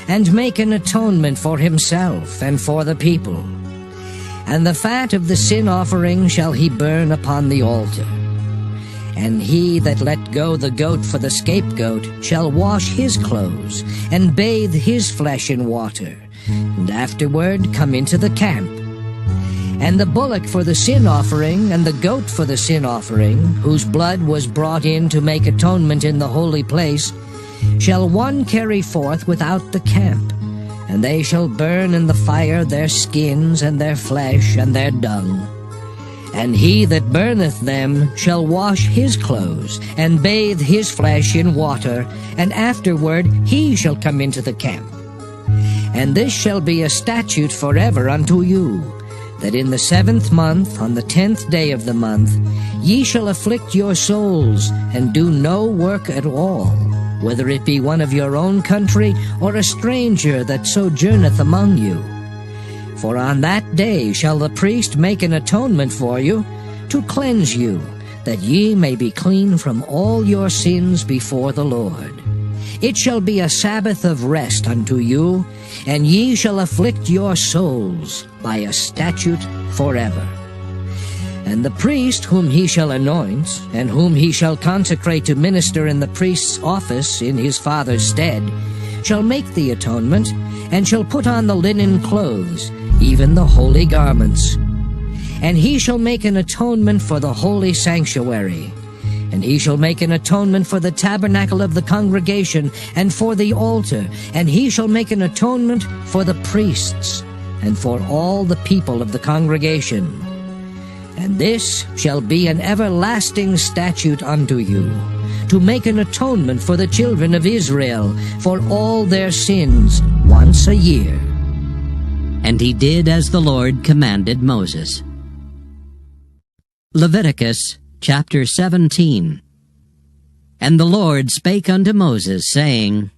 and make an atonement for himself and for the people. And the fat of the sin offering shall he burn upon the altar. And he that let go the goat for the scapegoat shall wash his clothes, and bathe his flesh in water, and afterward come into the camp. And the bullock for the sin offering, and the goat for the sin offering, whose blood was brought in to make atonement in the holy place, shall one carry forth without the camp, and they shall burn in the fire their skins, and their flesh, and their dung. And he that burneth them shall wash his clothes, and bathe his flesh in water, and afterward he shall come into the camp. And this shall be a statute forever unto you, that in the 7th month, on the 10th day of the month, ye shall afflict your souls, and do no work at all, whether it be one of your own country, or a stranger that sojourneth among you. For on that day shall the priest make an atonement for you, to cleanse you, that ye may be clean from all your sins before the Lord. It shall be a Sabbath of rest unto you, and ye shall afflict your souls by a statute forever. And the priest whom he shall anoint, and whom he shall consecrate to minister in the priest's office in his father's stead, shall make the atonement, and shall put on the linen clothes, even the holy garments. And he shall make an atonement for the holy sanctuary, and he shall make an atonement for the tabernacle of the congregation, and for the altar, and he shall make an atonement for the priests, and for all the people of the congregation. And this shall be an everlasting statute unto you, to make an atonement for the children of Israel for all their sins once a year. And he did as the Lord commanded Moses. Leviticus chapter 17. And the Lord spake unto Moses, saying,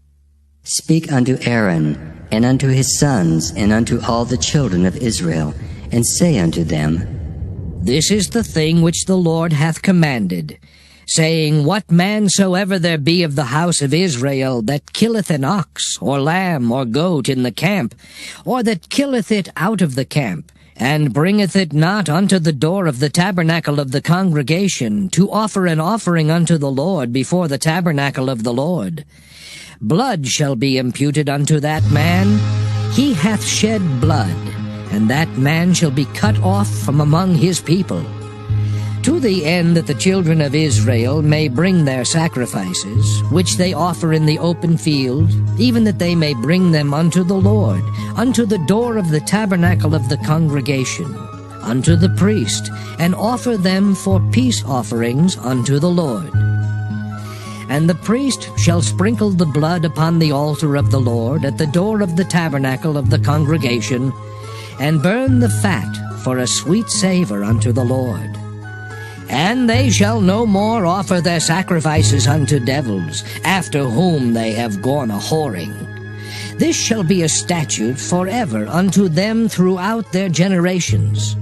Speak unto Aaron, and unto his sons, and unto all the children of Israel, and say unto them, This is the thing which the Lord hath commanded, saying, What man soever there be of the house of Israel that killeth an ox, or lamb, or goat in the camp, or that killeth it out of the camp, and bringeth it not unto the door of the tabernacle of the congregation, to offer an offering unto the Lord before the tabernacle of the Lord, blood shall be imputed unto that man. He hath shed blood, and that man shall be cut off from among his people. To the end that the children of Israel may bring their sacrifices, which they offer in the open field, even that they may bring them unto the Lord, unto the door of the tabernacle of the congregation, unto the priest, and offer them for peace offerings unto the Lord. And the priest shall sprinkle the blood upon the altar of the Lord at the door of the tabernacle of the congregation, and burn the fat for a sweet savor unto the Lord. And they shall no more offer their sacrifices unto devils, after whom they have gone a-whoring. This shall be a statute forever unto them throughout their generations.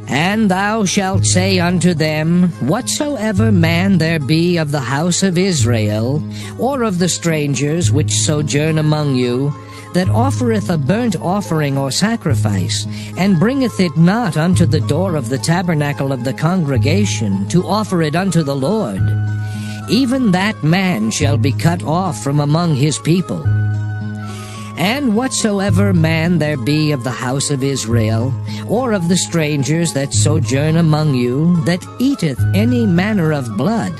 And thou shalt say unto them, Whatsoever man there be of the house of Israel, or of the strangers which sojourn among you, that offereth a burnt offering or sacrifice, and bringeth it not unto the door of the tabernacle of the congregation, to offer it unto the Lord, even that man shall be cut off from among his people. And whatsoever man there be of the house of Israel, or of the strangers that sojourn among you, that eateth any manner of blood,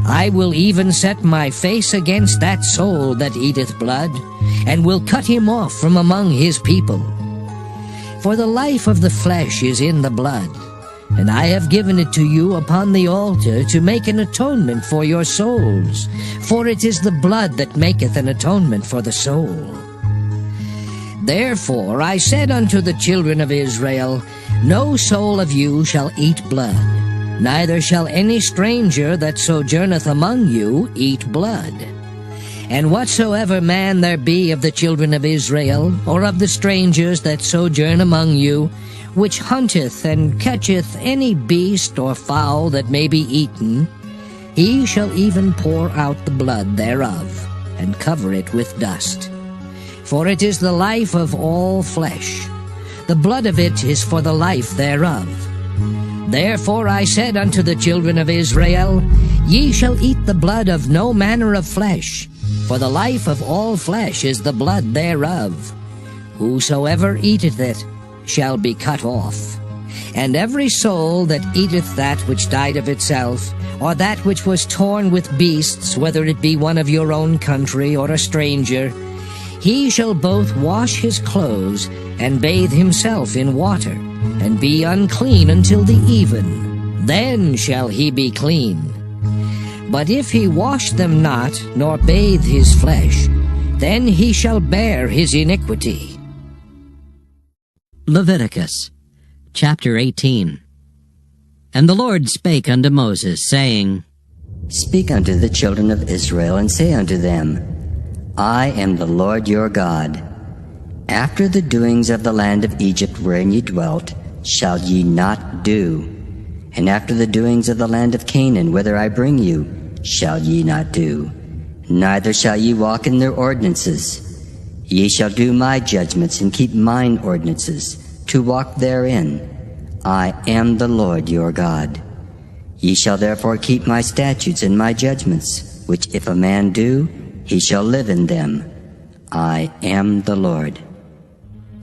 I will even set my face against that soul that eateth blood, and will cut him off from among his people. For the life of the flesh is in the blood, and I have given it to you upon the altar to make an atonement for your souls, for it is the blood that maketh an atonement for the soul. Therefore I said unto the children of Israel, No soul of you shall eat blood, neither shall any stranger that sojourneth among you eat blood. And whatsoever man there be of the children of Israel, or of the strangers that sojourn among you, which hunteth and catcheth any beast or fowl that may be eaten, he shall even pour out the blood thereof, and cover it with dust. For it is the life of all flesh. The blood of it is for the life thereof. Therefore I said unto the children of Israel, Ye shall eat the blood of no manner of flesh, for the life of all flesh is the blood thereof. Whosoever eateth it shall be cut off. And every soul that eateth that which died of itself, or that which was torn with beasts, whether it be one of your own country or a stranger, he shall both wash his clothes and bathe himself in water, and be unclean until the even. Then shall he be clean. But if he wash them not, nor bathe his flesh, then he shall bear his iniquity. Leviticus chapter 18. And the Lord spake unto Moses, saying, Speak unto the children of Israel, and say unto them, I am the Lord your God. After the doings of the land of Egypt wherein ye dwelt, shall ye not do. And after the doings of the land of Canaan, whither I bring you, shall ye not do. Neither shall ye walk in their ordinances. Ye shall do my judgments, and keep mine ordinances, to walk therein. I am the Lord your God. Ye shall therefore keep my statutes and my judgments, which if a man do, he shall live in them. I am the Lord.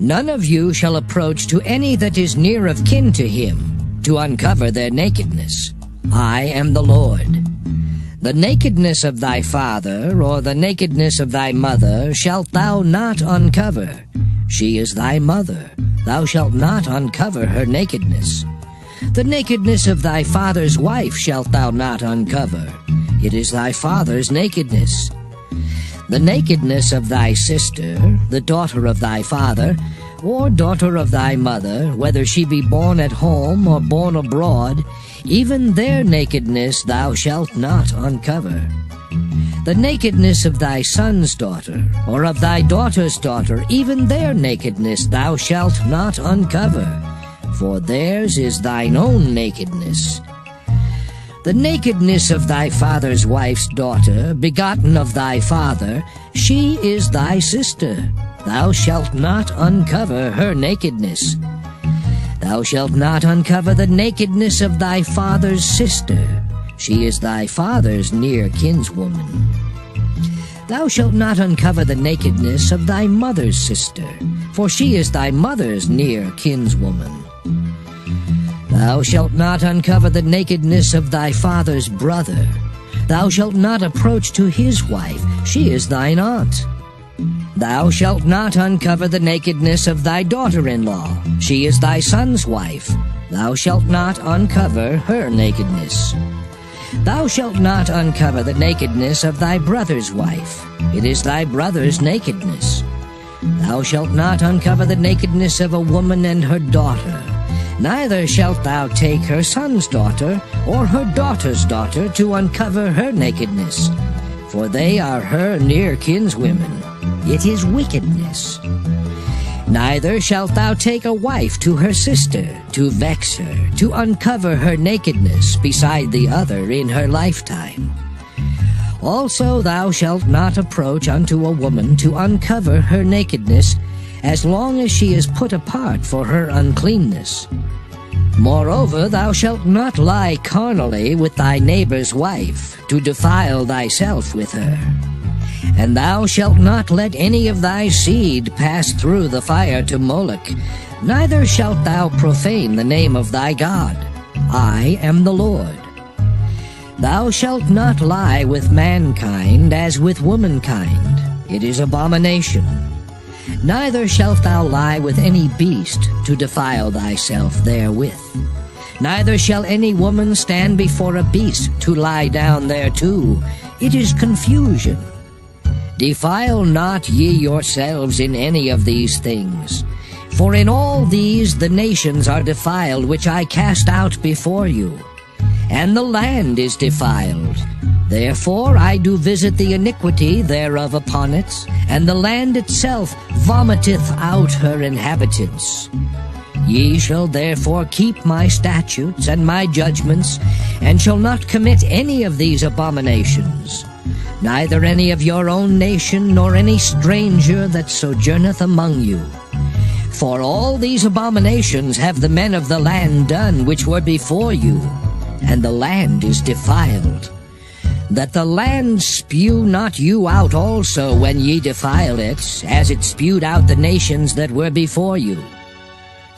None of you shall approach to any that is near of kin to him, to uncover their nakedness. I am the Lord. The nakedness of thy father, or the nakedness of thy mother, shalt thou not uncover. She is thy mother. Thou shalt not uncover her nakedness. The nakedness of thy father's wife shalt thou not uncover. It is thy father's nakedness. The nakedness of thy sister, the daughter of thy father, or daughter of thy mother, whether she be born at home or born abroad, even their nakedness thou shalt not uncover. The nakedness of thy son's daughter, or of thy daughter's daughter, even their nakedness thou shalt not uncover, for theirs is thine own nakedness. The nakedness of thy father's wife's daughter, begotten of thy father, she is thy sister. Thou shalt not uncover her nakedness. Thou shalt not uncover the nakedness of thy father's sister. She is thy father's near kinswoman. Thou shalt not uncover the nakedness of thy mother's sister, for she is thy mother's near kinswoman. Thou shalt not uncover the nakedness of thy father's brother. Thou shalt not approach to his wife, she is thine aunt. Thou shalt not uncover the nakedness of thy daughter-in-law, she is thy son's wife. Thou shalt not uncover her nakedness. Thou shalt not uncover the nakedness of thy brother's wife, it is thy brother's nakedness. Thou shalt not uncover the nakedness of a woman and her daughter, neither shalt thou take her son's daughter or her daughter's daughter to uncover her nakedness, for they are her near kinswomen. It is wickedness. Neither shalt thou take a wife to her sister, to vex her, to uncover her nakedness beside the other in her lifetime. Also thou shalt not approach unto a woman to uncover her nakedness, as long as she is put apart for her uncleanness. Moreover, thou shalt not lie carnally with thy neighbor's wife, to defile thyself with her. And thou shalt not let any of thy seed pass through the fire to Moloch, neither shalt thou profane the name of thy God. I am the Lord. Thou shalt not lie with mankind as with womankind. It is abomination. Neither shalt thou lie with any beast to defile thyself therewith. Neither shall any woman stand before a beast to lie down thereto. It is confusion. Defile not ye yourselves in any of these things. For in all these the nations are defiled, which I cast out before you. And the land is defiled. Therefore I do visit the iniquity thereof upon it, and the land itself vomiteth out her inhabitants. Ye shall therefore keep my statutes and my judgments, and shall not commit any of these abominations, neither any of your own nation, nor any stranger that sojourneth among you. For all these abominations have the men of the land done which were before you, and the land is defiled. That the land spew not you out also when ye defile it, as it spewed out the nations that were before you.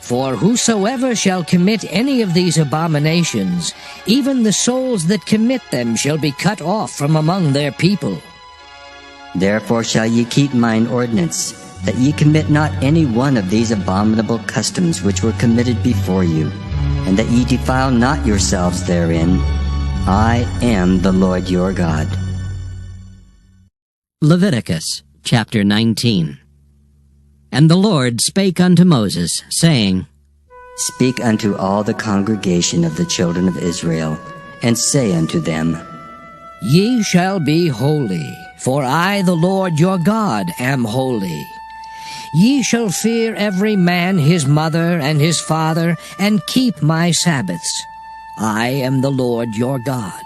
For whosoever shall commit any of these abominations, even the souls that commit them shall be cut off from among their people. Therefore shall ye keep mine ordinance, that ye commit not any one of these abominable customs which were committed before you, and that ye defile not yourselves therein. I am the Lord your God. Leviticus chapter 19. And the Lord spake unto Moses, saying, Speak unto all the congregation of the children of Israel, and say unto them, Ye shall be holy, for I, the Lord your God, am holy. Ye shall fear every man his mother and his father, and keep my Sabbaths. I am the Lord your God.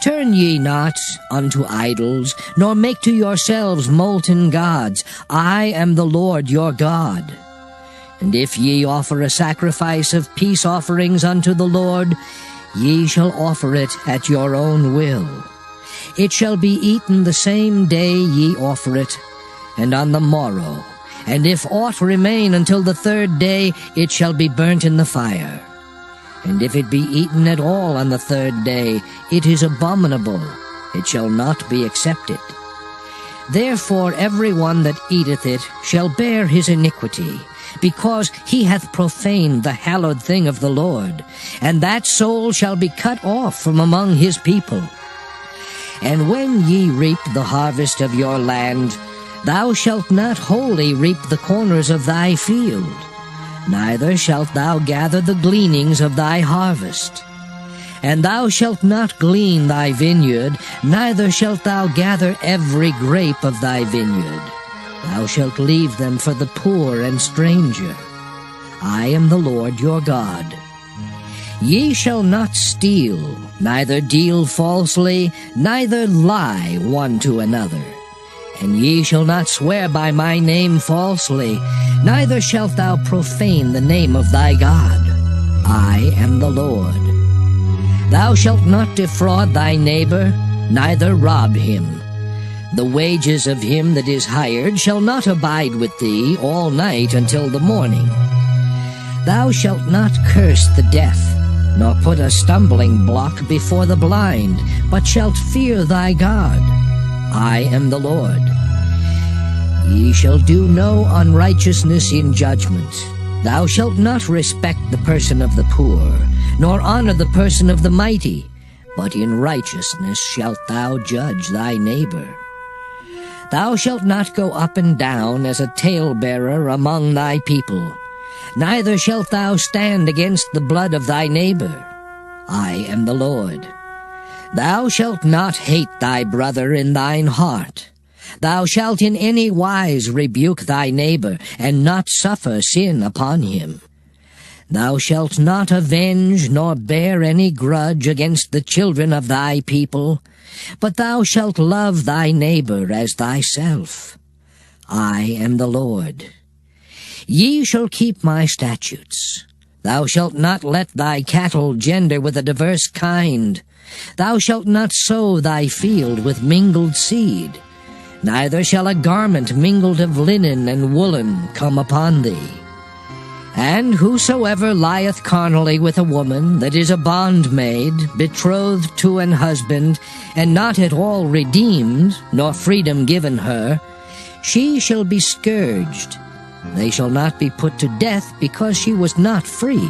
Turn ye not unto idols, nor make to yourselves molten gods. I am the Lord your God. And if ye offer a sacrifice of peace offerings unto the Lord, ye shall offer it at your own will. It shall be eaten the same day ye offer it, and on the morrow. And if aught remain until the third day, it shall be burnt in the fire. And if it be eaten at all on the third day, it is abominable, it shall not be accepted. Therefore every one that eateth it shall bear his iniquity, because he hath profaned the hallowed thing of the Lord, and that soul shall be cut off from among his people. And when ye reap the harvest of your land, thou shalt not wholly reap the corners of thy field, neither shalt thou gather the gleanings of thy harvest. And thou shalt not glean thy vineyard, neither shalt thou gather every grape of thy vineyard. Thou shalt leave them for the poor and stranger. I am the Lord your God. Ye shall not steal, neither deal falsely, neither lie one to another. And ye shall not swear by my name falsely, neither shalt thou profane the name of thy God. I am the Lord. Thou shalt not defraud thy neighbor, neither rob him. The wages of him that is hired shall not abide with thee all night until the morning. Thou shalt not curse the deaf, nor put a stumbling block before the blind, but shalt fear thy God. I am the Lord. Ye shall do no unrighteousness in judgment. Thou shalt not respect the person of the poor, nor honor the person of the mighty, but in righteousness shalt thou judge thy neighbor. Thou shalt not go up and down as a talebearer among thy people, neither shalt thou stand against the blood of thy neighbor. I am the Lord. Thou shalt not hate thy brother in thine heart. Thou shalt in any wise rebuke thy neighbor, and not suffer sin upon him. Thou shalt not avenge nor bear any grudge against the children of thy people, but thou shalt love thy neighbor as thyself. I am the Lord. Ye shall keep my statutes. Thou shalt not let thy cattle gender with a diverse kind. Thou shalt not sow thy field with mingled seed, neither shall a garment mingled of linen and woolen come upon thee. And whosoever lieth carnally with a woman that is a bondmaid, betrothed to an husband, and not at all redeemed, nor freedom given her, she shall be scourged. They shall not be put to death, because she was not free.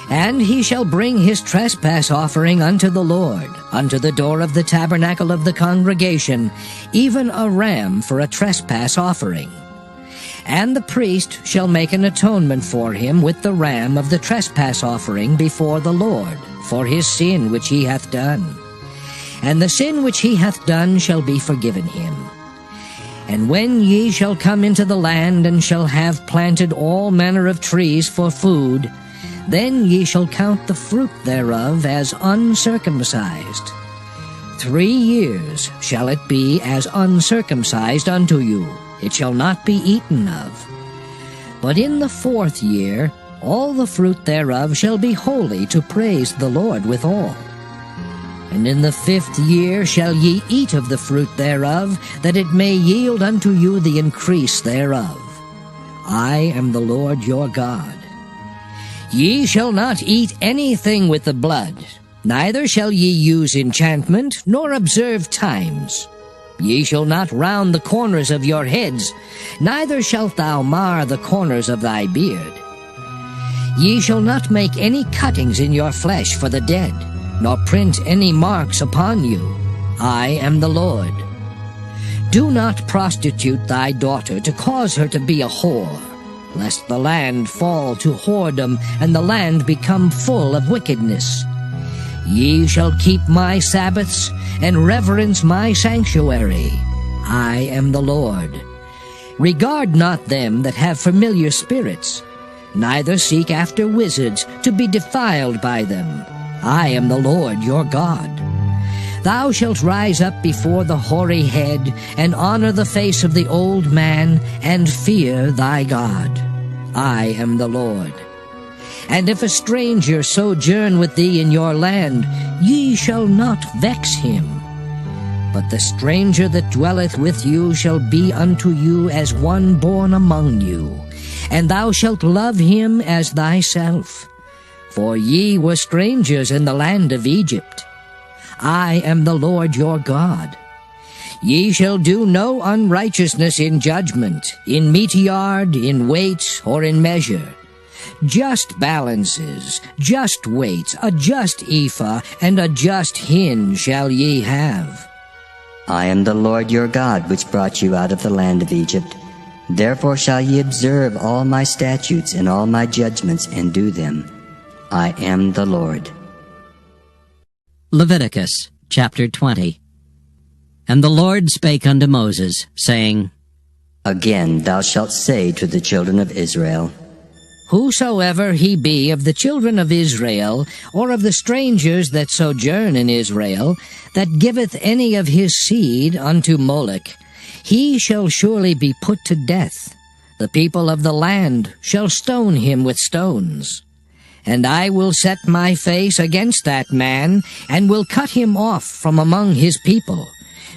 And he shall bring his trespass offering unto the Lord, unto the door of the tabernacle of the congregation, even a ram for a trespass offering. And the priest shall make an atonement for him with the ram of the trespass offering before the Lord, for his sin which he hath done. And the sin which he hath done shall be forgiven him. And when ye shall come into the land, and shall have planted all manner of trees for food, then ye shall count the fruit thereof as uncircumcised. 3 years shall it be as uncircumcised unto you. It shall not be eaten of. But in the 4th year all the fruit thereof shall be holy, to praise the Lord withal. And in the 5th year shall ye eat of the fruit thereof, that it may yield unto you the increase thereof. I am the Lord your God. Ye shall not eat anything with the blood, neither shall ye use enchantment, nor observe times. Ye shall not round the corners of your heads, neither shalt thou mar the corners of thy beard. Ye shall not make any cuttings in your flesh for the dead, nor print any marks upon you. I am the Lord. Do not prostitute thy daughter to cause her to be a whore, lest the land fall to whoredom, and the land become full of wickedness. Ye shall keep my Sabbaths, and reverence my sanctuary. I am the Lord. Regard not them that have familiar spirits, neither seek after wizards to be defiled by them. I am the Lord your God. Thou shalt rise up before the hoary head, and honor the face of the old man, and fear thy God. I am the Lord. And if a stranger sojourn with thee in your land, ye shall not vex him. But the stranger that dwelleth with you shall be unto you as one born among you, and thou shalt love him as thyself. For ye were strangers in the land of Egypt. I am the Lord your God. Ye shall do no unrighteousness in judgment, in meteyard, in weight, or in measure. Just balances, just weights, a just ephah, and a just hin shall ye have. I am the Lord your God, which brought you out of the land of Egypt. Therefore shall ye observe all my statutes and all my judgments, and do them. I am the Lord. Leviticus chapter 20. And the Lord spake unto Moses, saying, Again thou shalt say to the children of Israel, Whosoever he be of the children of Israel, or of the strangers that sojourn in Israel, that giveth any of his seed unto Moloch, he shall surely be put to death. The people of the land shall stone him with stones. And I will set my face against that man, and will cut him off from among his people,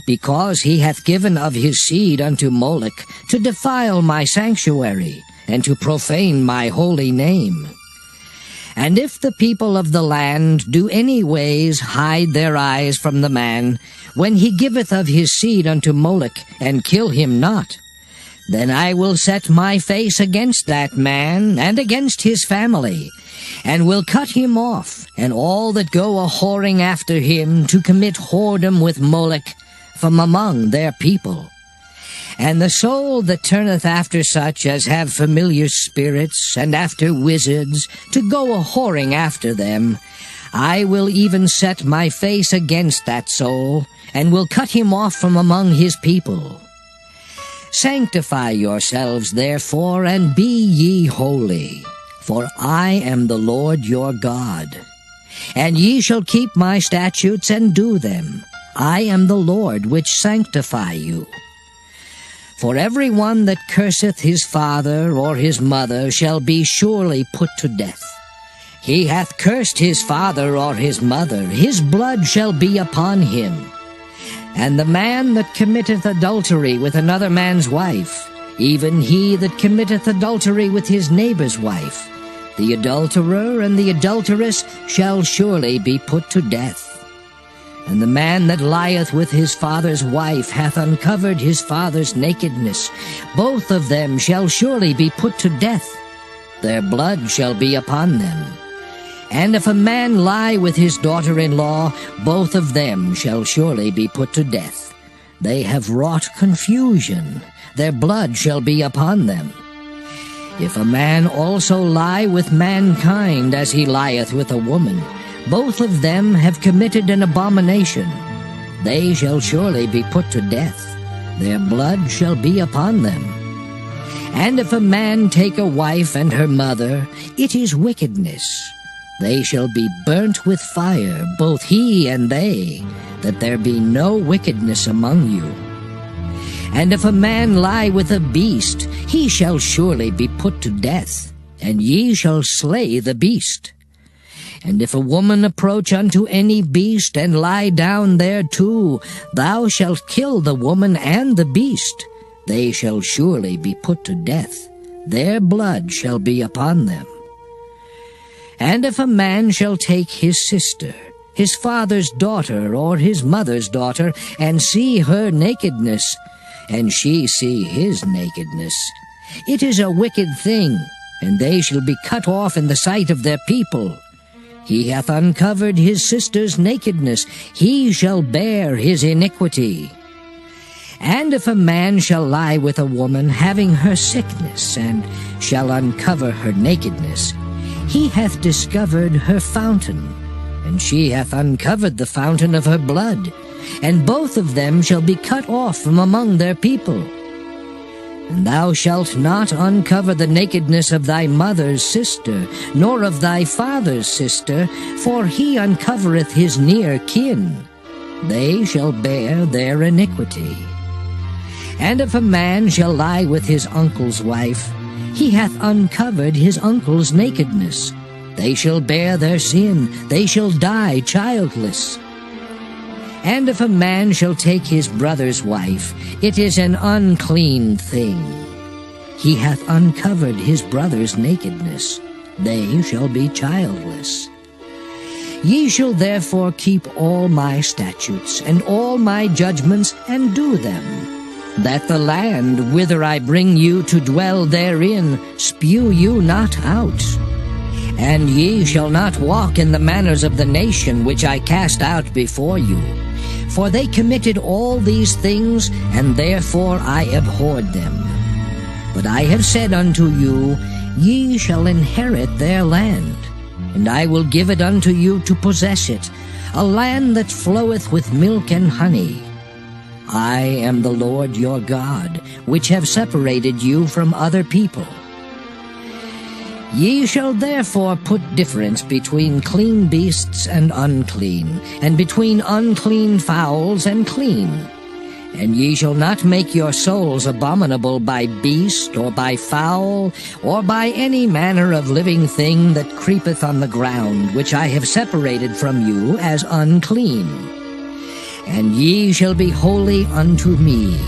because he hath given of his seed unto Moloch, to defile my sanctuary, and to profane my holy name. And if the people of the land do any ways hide their eyes from the man, when he giveth of his seed unto Moloch, and kill him not, then I will set my face against that man, and against his family, and will cut him off, and all that go a-whoring after him to commit whoredom with Moloch, from among their people. And the soul that turneth after such as have familiar spirits, and after wizards, to go a-whoring after them, I will even set my face against that soul, and will cut him off from among his people. Sanctify yourselves therefore, and be ye holy, for I am the Lord your God. And ye shall keep my statutes and do them. I am the Lord which sanctify you. For every one that curseth his father or his mother shall be surely put to death. He hath cursed his father or his mother, his blood shall be upon him. And the man that committeth adultery with another man's wife, even he that committeth adultery with his neighbor's wife, the adulterer and the adulteress shall surely be put to death. And the man that lieth with his father's wife hath uncovered his father's nakedness. Both of them shall surely be put to death. Their blood shall be upon them. And if a man lie with his daughter-in-law, both of them shall surely be put to death. They have wrought confusion. Their blood shall be upon them. If a man also lie with mankind as he lieth with a woman, both of them have committed an abomination. They shall surely be put to death. Their blood shall be upon them. And if a man take a wife and her mother, it is wickedness. They shall be burnt with fire, both he and they, that there be no wickedness among you. And if a man lie with a beast, he shall surely be put to death, and ye shall slay the beast. And if a woman approach unto any beast, and lie down thereto, thou shalt kill the woman and the beast. They shall surely be put to death. Their blood shall be upon them. And if a man shall take his sister, his father's daughter, or his mother's daughter, and see her nakedness, and she see his nakedness, it is a wicked thing, and they shall be cut off in the sight of their people. He hath uncovered his sister's nakedness, he shall bear his iniquity. And if a man shall lie with a woman having her sickness, and shall uncover her nakedness, he hath discovered her fountain, and she hath uncovered the fountain of her blood, and both of them shall be cut off from among their people. And thou shalt not uncover the nakedness of thy mother's sister, nor of thy father's sister, for he uncovereth his near kin. They shall bear their iniquity. And if a man shall lie with his uncle's wife, he hath uncovered his uncle's nakedness. They shall bear their sin, they shall die childless. And if a man shall take his brother's wife, it is an unclean thing. He hath uncovered his brother's nakedness. They shall be childless. Ye shall therefore keep all my statutes and all my judgments, and do them, that the land whither I bring you to dwell therein spew you not out. And ye shall not walk in the manners of the nation which I cast out before you. For they committed all these things, and therefore I abhorred them. But I have said unto you, Ye shall inherit their land, and I will give it unto you to possess it, a land that floweth with milk and honey. I am the Lord your God, which have separated you from other people. Ye shall therefore put difference between clean beasts and unclean, and between unclean fowls and clean. And ye shall not make your souls abominable by beast, or by fowl, or by any manner of living thing that creepeth on the ground, which I have separated from you as unclean. And ye shall be holy unto me.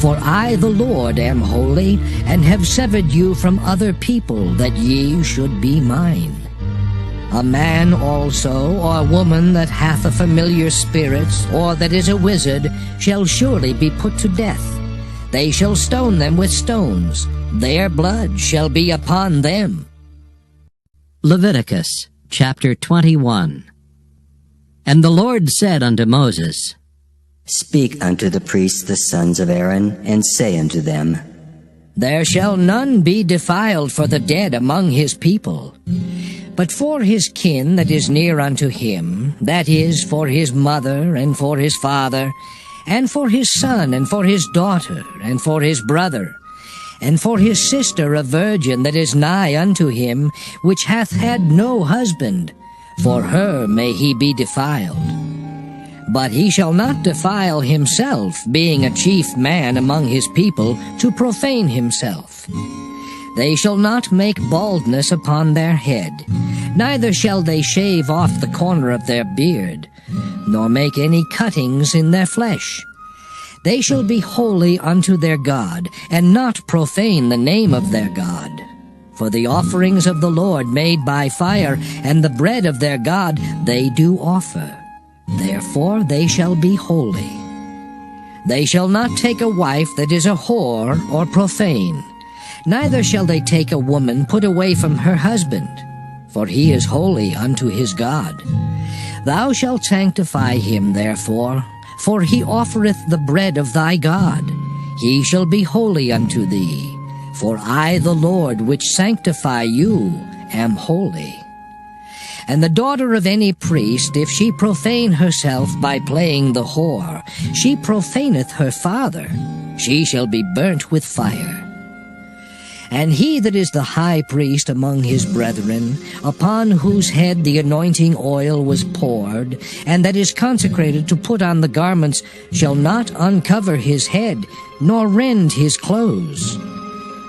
For I, the Lord, am holy, and have severed you from other people, that ye should be mine. A man also, or a woman that hath a familiar spirit, or that is a wizard, shall surely be put to death. They shall stone them with stones. Their blood shall be upon them. Leviticus chapter 21. And the Lord said unto Moses, Speak unto the priests the sons of Aaron, and say unto them, There shall none be defiled for the dead among his people. But for his kin that is near unto him, that is, for his mother, and for his father, and for his son, and for his daughter, and for his brother, and for his sister a virgin that is nigh unto him, which hath had no husband, for her may he be defiled. But he shall not defile himself, being a chief man among his people, to profane himself. They shall not make baldness upon their head, neither shall they shave off the corner of their beard, nor make any cuttings in their flesh. They shall be holy unto their God, and not profane the name of their God. For the offerings of the Lord made by fire, and the bread of their God, they do offer. Therefore they shall be holy. They shall not take a wife that is a whore or profane, neither shall they take a woman put away from her husband, for he is holy unto his God. Thou shalt sanctify him therefore, for he offereth the bread of thy God. He shall be holy unto thee, for I, the Lord, which sanctify you, am holy. And the daughter of any priest, if she profane herself by playing the whore, she profaneth her father. She shall be burnt with fire. And he that is the high priest among his brethren, upon whose head the anointing oil was poured, and that is consecrated to put on the garments, shall not uncover his head, nor rend his clothes.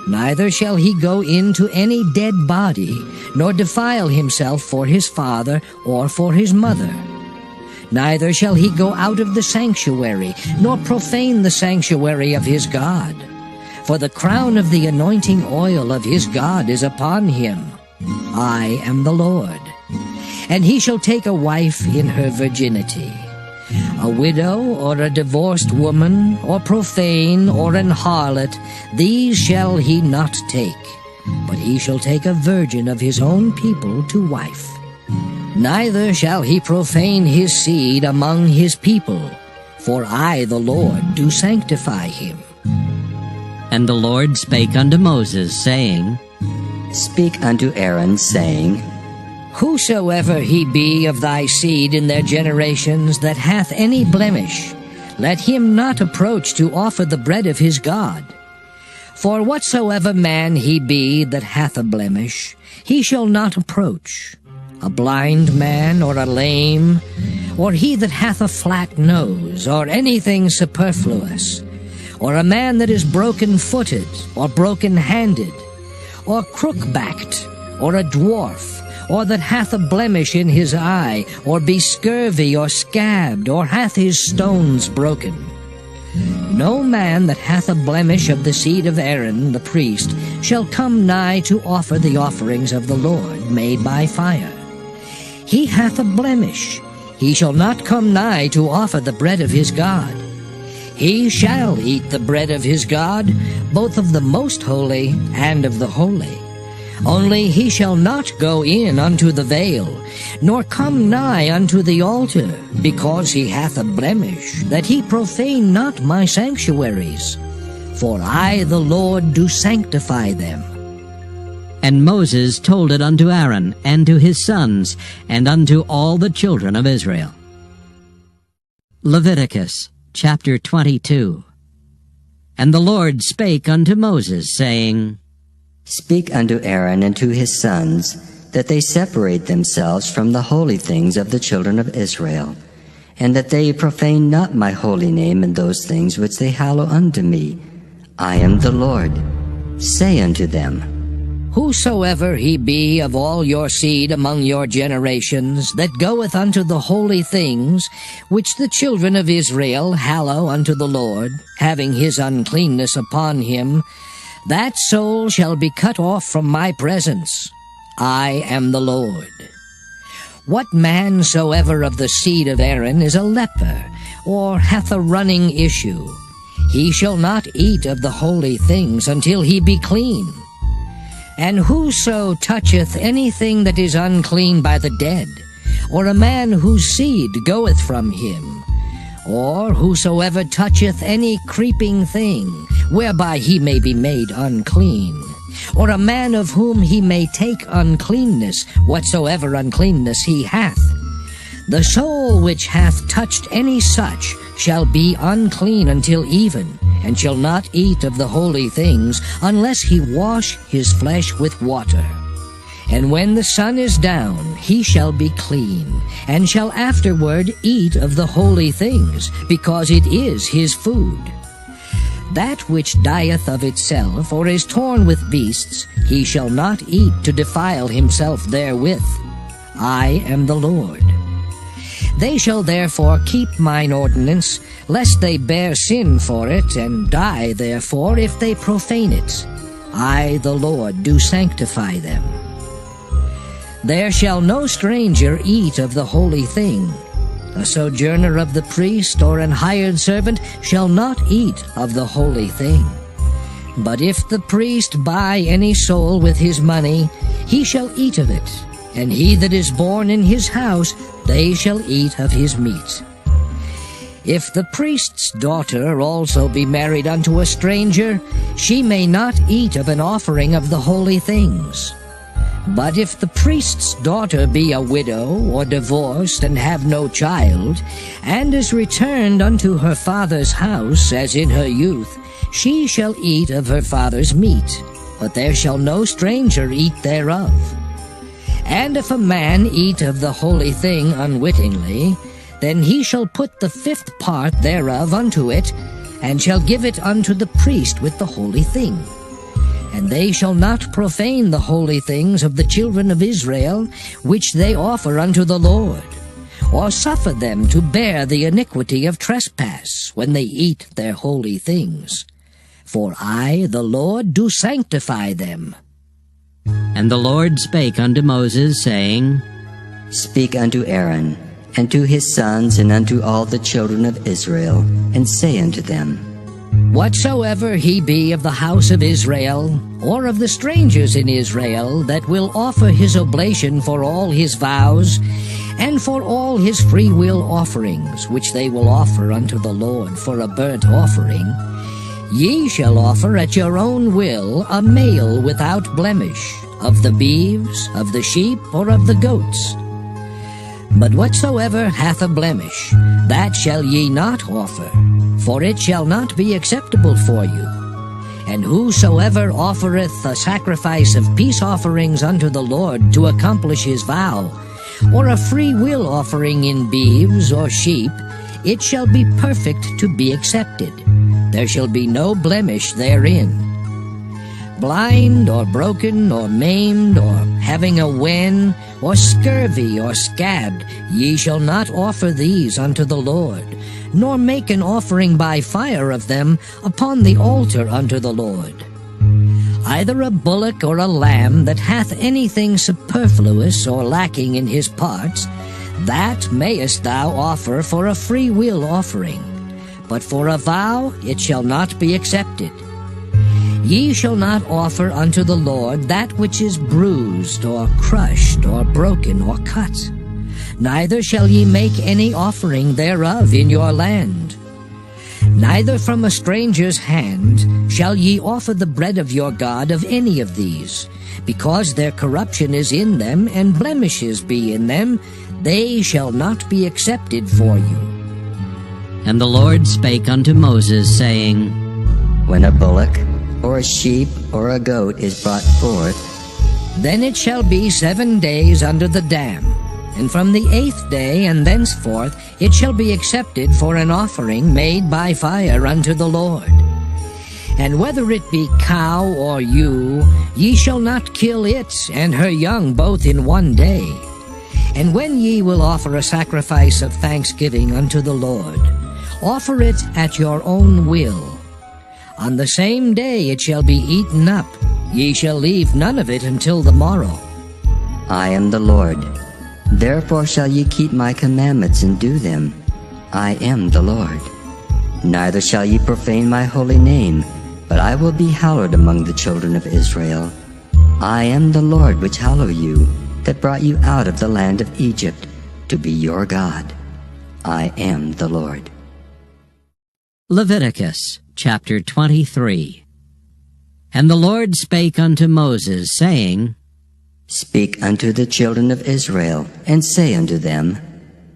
Neither shall he go into any dead body, nor defile himself for his father or for his mother. Neither shall he go out of the sanctuary, nor profane the sanctuary of his God. For the crown of the anointing oil of his God is upon him. I am the Lord. And he shall take a wife in her virginity. A widow or a divorced woman, or profane, or an harlot, these shall he not take, but he shall take a virgin of his own people to wife. Neither shall he profane his seed among his people, for I, the Lord, do sanctify him. And the Lord spake unto Moses, saying, Speak unto Aaron, saying, Whosoever he be of thy seed in their generations that hath any blemish, let him not approach to offer the bread of his God. For whatsoever man he be that hath a blemish, he shall not approach. A blind man, or a lame, or he that hath a flat nose, or anything superfluous, or a man that is broken-footed, or broken-handed, or crook-backed, or a dwarf, or that hath a blemish in his eye, or be scurvy, or scabbed, or hath his stones broken. No man that hath a blemish of the seed of Aaron the priest shall come nigh to offer the offerings of the Lord made by fire. He hath a blemish, he shall not come nigh to offer the bread of his God. He shall eat the bread of his God, both of the most holy and of the holy. Only he shall not go in unto the veil, nor come nigh unto the altar, because he hath a blemish, that he profane not my sanctuaries. For I, the Lord, do sanctify them. And Moses told it unto Aaron, and to his sons, and unto all the children of Israel. Leviticus chapter 22. And the Lord spake unto Moses, saying, Speak unto Aaron and to his sons, that they separate themselves from the holy things of the children of Israel, and that they profane not my holy name in those things which they hallow unto me. I am the Lord. Say unto them, Whosoever he be of all your seed among your generations, that goeth unto the holy things, which the children of Israel hallow unto the Lord, having his uncleanness upon him, that soul shall be cut off from my presence. I am the Lord. What man soever of the seed of Aaron is a leper, or hath a running issue, he shall not eat of the holy things until he be clean. And whoso toucheth anything that is unclean by the dead, or a man whose seed goeth from him, or whosoever toucheth any creeping thing, whereby he may be made unclean, or a man of whom he may take uncleanness, whatsoever uncleanness he hath, the soul which hath touched any such shall be unclean until even, and shall not eat of the holy things, unless he wash his flesh with water. And when the sun is down, he shall be clean, and shall afterward eat of the holy things, because it is his food. That which dieth of itself, or is torn with beasts, he shall not eat to defile himself therewith. I am the Lord. They shall therefore keep mine ordinance, lest they bear sin for it, and die therefore if they profane it. I, the Lord, do sanctify them. There shall no stranger eat of the holy thing. A sojourner of the priest or an hired servant shall not eat of the holy thing. But if the priest buy any soul with his money, he shall eat of it, and he that is born in his house, they shall eat of his meat. If the priest's daughter also be married unto a stranger, she may not eat of an offering of the holy things. But if the priest's daughter be a widow, or divorced, and have no child, and is returned unto her father's house, as in her youth, she shall eat of her father's meat, but there shall no stranger eat thereof. And if a man eat of the holy thing unwittingly, then he shall put the 5th part thereof unto it, and shall give it unto the priest with the holy thing. And they shall not profane the holy things of the children of Israel, which they offer unto the Lord, or suffer them to bear the iniquity of trespass when they eat their holy things. For I, the Lord, do sanctify them. And the Lord spake unto Moses, saying, Speak unto Aaron, and to his sons, and unto all the children of Israel, and say unto them, Whatsoever he be of the house of Israel, or of the strangers in Israel, that will offer his oblation for all his vows, and for all his freewill offerings, which they will offer unto the Lord for a burnt offering, ye shall offer at your own will a male without blemish, of the beeves, of the sheep, or of the goats. But whatsoever hath a blemish, that shall ye not offer, for it shall not be acceptable for you. And whosoever offereth a sacrifice of peace offerings unto the Lord to accomplish his vow, or a free will offering in beeves or sheep, it shall be perfect to be accepted. There shall be no blemish therein. Blind, or broken, or maimed, or having a wen, or scurvy, or scabbed, ye shall not offer these unto the Lord, nor make an offering by fire of them upon the altar unto the Lord. Either a bullock or a lamb that hath anything superfluous or lacking in his parts, that mayest thou offer for a free will offering, but for a vow it shall not be accepted. Ye shall not offer unto the Lord that which is bruised, or crushed, or broken, or cut. Neither shall ye make any offering thereof in your land. Neither from a stranger's hand shall ye offer the bread of your God of any of these, because their corruption is in them, and blemishes be in them, they shall not be accepted for you. And the Lord spake unto Moses, saying, When a bullock, or a sheep, or a goat is brought forth, then it shall be 7 days under the dam, and from the 8th day and thenceforth it shall be accepted for an offering made by fire unto the Lord. And whether it be cow or ewe, ye shall not kill it and her young both in 1 day. And when ye will offer a sacrifice of thanksgiving unto the Lord, offer it at your own will. On the same day it shall be eaten up. Ye shall leave none of it until the morrow. I am the Lord. Therefore shall ye keep my commandments and do them. I am the Lord. Neither shall ye profane my holy name, but I will be hallowed among the children of Israel. I am the Lord which hallow you, that brought you out of the land of Egypt, to be your God. I am the Lord. Leviticus chapter 23. And the Lord spake unto Moses, saying, Speak unto the children of Israel, and say unto them,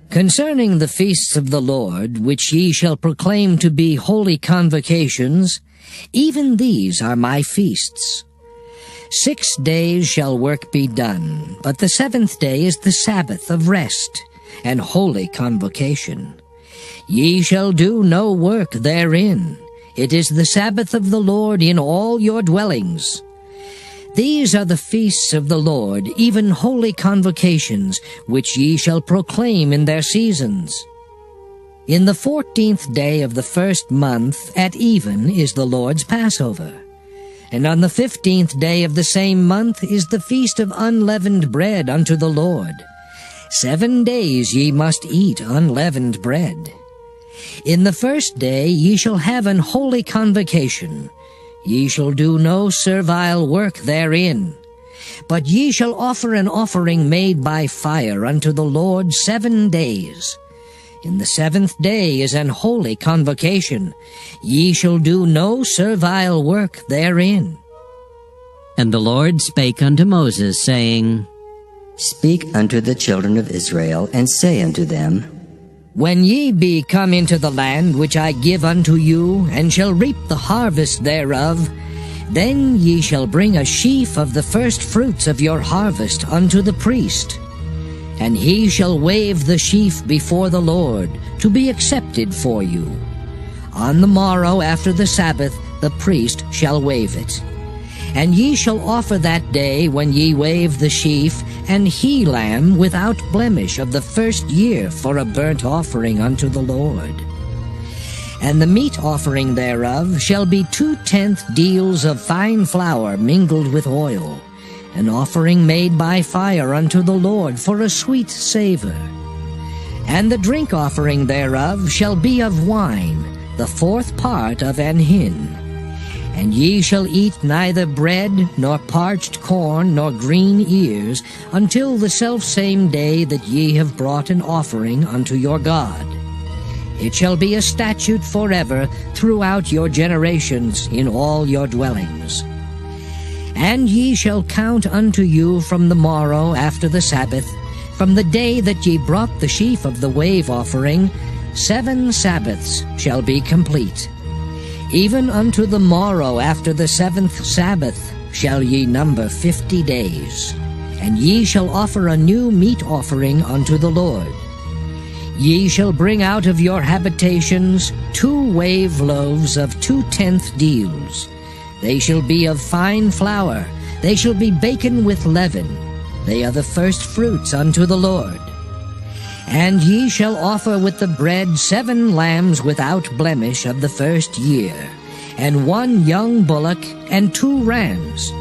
Concerning the feasts of the Lord, which ye shall proclaim to be holy convocations, even these are my feasts. 6 days shall work be done, but the 7th day is the Sabbath of rest, and holy convocation. Ye shall do no work therein. It is the Sabbath of the Lord in all your dwellings. These are the feasts of the Lord, even holy convocations, which ye shall proclaim in their seasons. In the 14th day of the 1st month at even is the Lord's Passover. And on the 15th day of the same month is the feast of unleavened bread unto the Lord. 7 days ye must eat unleavened bread. In the 1st day ye shall have an holy convocation. Ye shall do no servile work therein. But ye shall offer an offering made by fire unto the Lord 7 days. In the 7th day is an holy convocation. Ye shall do no servile work therein. And the Lord spake unto Moses, saying, Speak unto the children of Israel, and say unto them, When ye be come into the land which I give unto you, and shall reap the harvest thereof, then ye shall bring a sheaf of the first fruits of your harvest unto the priest. And he shall wave the sheaf before the Lord, to be accepted for you. On the morrow after the Sabbath the priest shall wave it. And ye shall offer that day, when ye wave the sheaf, an he-lamb without blemish of the 1st year for a burnt offering unto the Lord. And the meat offering thereof shall be 2/10 deals of fine flour mingled with oil, an offering made by fire unto the Lord for a sweet savour. And the drink offering thereof shall be of wine, the fourth part of an hin. And ye shall eat neither bread, nor parched corn, nor green ears, until the selfsame day that ye have brought an offering unto your God. It shall be a statute forever throughout your generations in all your dwellings. And ye shall count unto you from the morrow after the Sabbath, from the day that ye brought the sheaf of the wave offering, 7 Sabbaths shall be complete. Even unto the morrow after the 7th Sabbath shall ye number 50 days. And ye shall offer a new meat offering unto the Lord. Ye shall bring out of your habitations 2 wave loaves of 2/10 deals. They shall be of fine flour, they shall be baken with leaven. They are the first fruits unto the Lord. And ye shall offer with the bread 7 lambs without blemish of the first year, and 1 young bullock, and 2 rams.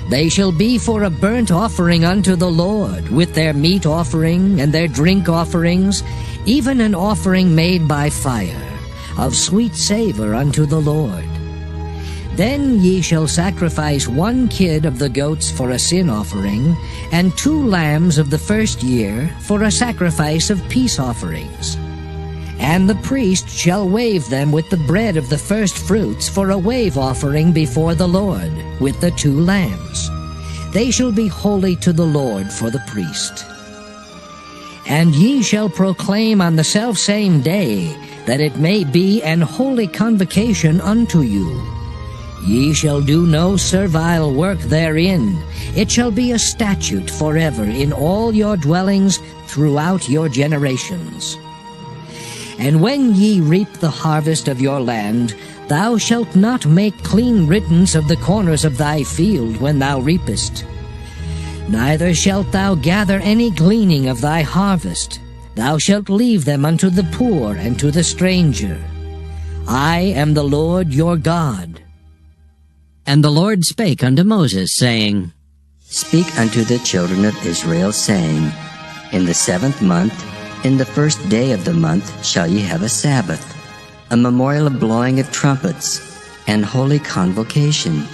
They shall be for a burnt offering unto the Lord, with their meat offering and their drink offerings, even an offering made by fire, of sweet savour unto the Lord. Then ye shall sacrifice 1 kid of the goats for a sin offering, and 2 lambs of the first year for a sacrifice of peace offerings. And the priest shall wave them with the bread of the first fruits for a wave offering before the Lord, with the 2 lambs. They shall be holy to the Lord for the priest. And ye shall proclaim on the selfsame day, that it may be an holy convocation unto you. Ye shall do no servile work therein. It shall be a statute forever in all your dwellings throughout your generations. And when ye reap the harvest of your land, thou shalt not make clean riddance of the corners of thy field when thou reapest. Neither shalt thou gather any gleaning of thy harvest. Thou shalt leave them unto the poor and to the stranger. I am the Lord your God. And the Lord spake unto Moses, saying, Speak unto the children of Israel, saying, In the 7th month, in the 1st day of the month, shall ye have a Sabbath, a memorial of blowing of trumpets, and holy convocation.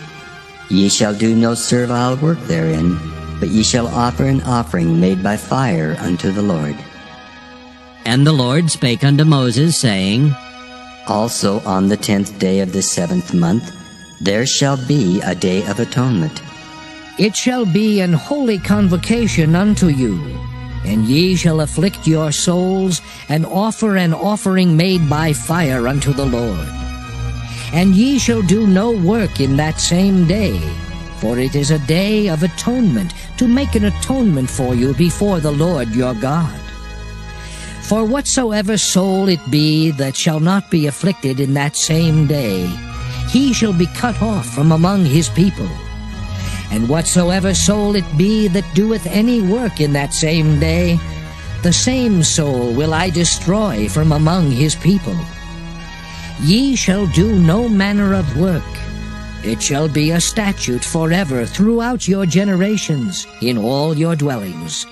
Ye shall do no servile work therein, but ye shall offer an offering made by fire unto the Lord. And the Lord spake unto Moses, saying, Also on the 10th day of the 7th month, there shall be a day of atonement. It shall be an holy convocation unto you, and ye shall afflict your souls, and offer an offering made by fire unto the Lord. And ye shall do no work in that same day, for it is a day of atonement, to make an atonement for you before the Lord your God. For whatsoever soul it be that shall not be afflicted in that same day, he shall be cut off from among his people. And whatsoever soul it be that doeth any work in that same day, the same soul will I destroy from among his people. Ye shall do no manner of work. It shall be a statute forever throughout your generations in all your dwellings.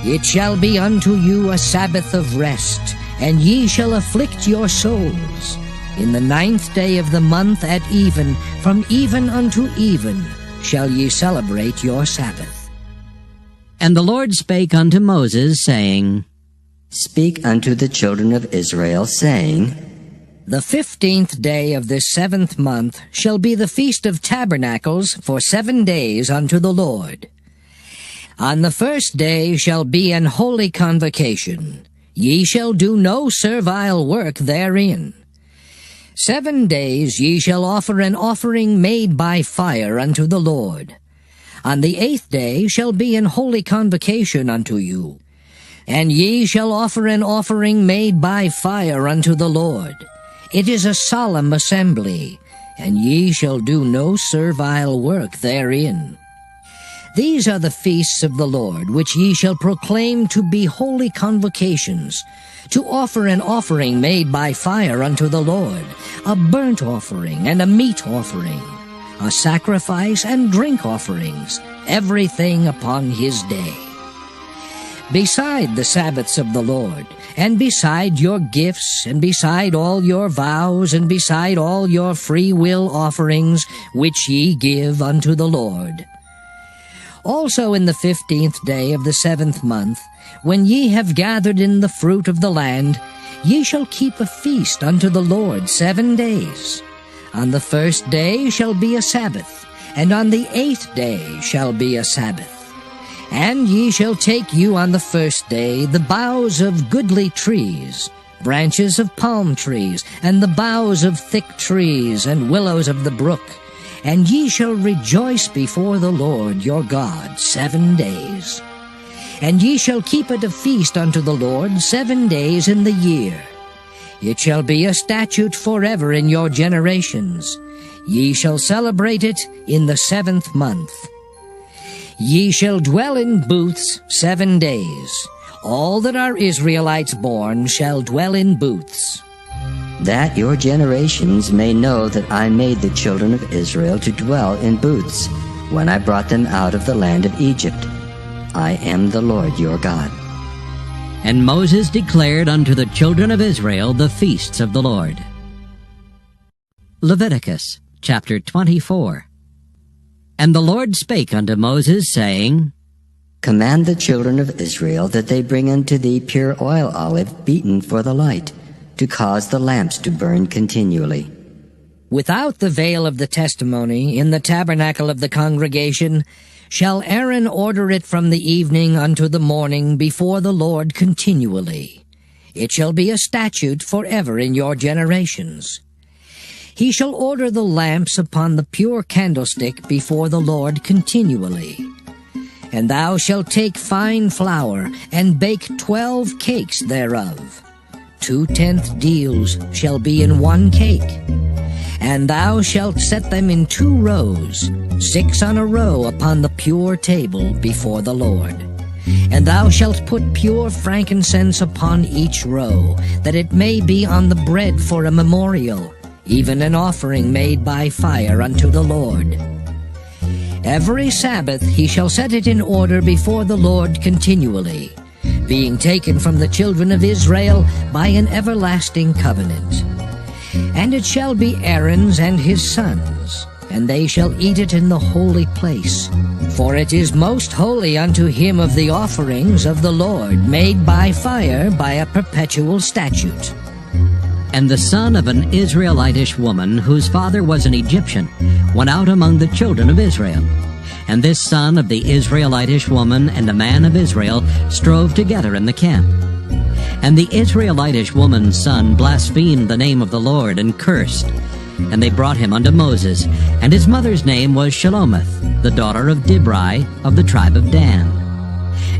It shall be unto you a Sabbath of rest, and ye shall afflict your souls. In the 9th day of the month at even, from even unto even, shall ye celebrate your Sabbath. And the Lord spake unto Moses, saying, Speak unto the children of Israel, saying, The 15th day of this 7th month shall be the Feast of Tabernacles for 7 days unto the Lord. On the 1st day shall be an holy convocation. Ye shall do no servile work therein. 7 days ye shall offer an offering made by fire unto the Lord. On the 8th day shall be an holy convocation unto you. And ye shall offer an offering made by fire unto the Lord. It is a solemn assembly, and ye shall do no servile work therein. These are the feasts of the Lord, which ye shall proclaim to be holy convocations, to offer an offering made by fire unto the Lord, a burnt offering and a meat offering, a sacrifice and drink offerings, everything upon his day. Beside the Sabbaths of the Lord, and beside your gifts, and beside all your vows, and beside all your free will offerings, which ye give unto the Lord. Also in the 15th day of the 7th month, when ye have gathered in the fruit of the land, ye shall keep a feast unto the Lord 7 days. On the 1st day shall be a Sabbath, and on the 8th day shall be a Sabbath. And ye shall take you on the 1st day the boughs of goodly trees, branches of palm trees, and the boughs of thick trees, and willows of the brook, and ye shall rejoice before the Lord your God 7 days. And ye shall keep it a feast unto the Lord 7 days in the year. It shall be a statute forever in your generations. Ye shall celebrate it in the 7th month. Ye shall dwell in booths 7 days. All that are Israelites born shall dwell in booths. That your generations may know that I made the children of Israel to dwell in booths, when I brought them out of the land of Egypt. I am the Lord your God. And Moses declared unto the children of Israel the feasts of the Lord. Leviticus chapter 24. And the Lord spake unto Moses, saying, Command the children of Israel that they bring unto thee pure oil olive beaten for the light, to cause the lamps to burn continually. Without the veil of the testimony, in the tabernacle of the congregation, shall Aaron order it from the evening unto the morning before the Lord continually. It shall be a statute forever in your generations. He shall order the lamps upon the pure candlestick before the Lord continually. And thou shalt take fine flour, and bake 12 cakes thereof. 2/10 deals shall be in 1 cake. And thou shalt set them in 2 rows, 6 on a row upon the pure table before the Lord. And thou shalt put pure frankincense upon each row, that it may be on the bread for a memorial, even an offering made by fire unto the Lord. Every Sabbath he shall set it in order before the Lord continually, being taken from the children of Israel by an everlasting covenant. And it shall be Aaron's and his sons, and they shall eat it in the holy place. For it is most holy unto him of the offerings of the Lord, made by fire by a perpetual statute. And the son of an Israelitish woman, whose father was an Egyptian, went out among the children of Israel. And this son of the Israelitish woman and a man of Israel strove together in the camp. And the Israelitish woman's son blasphemed the name of the Lord, and cursed. And they brought him unto Moses, and his mother's name was Shelomith, the daughter of Dibri, of the tribe of Dan.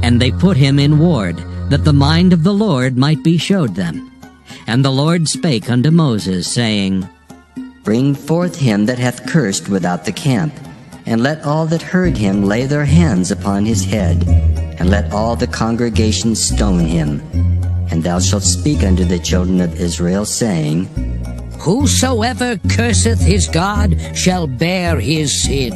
And they put him in ward, that the mind of the Lord might be showed them. And the Lord spake unto Moses, saying, Bring forth him that hath cursed without the camp, and let all that heard him lay their hands upon his head, and let all the congregation stone him. And thou shalt speak unto the children of Israel, saying, Whosoever curseth his God shall bear his sin.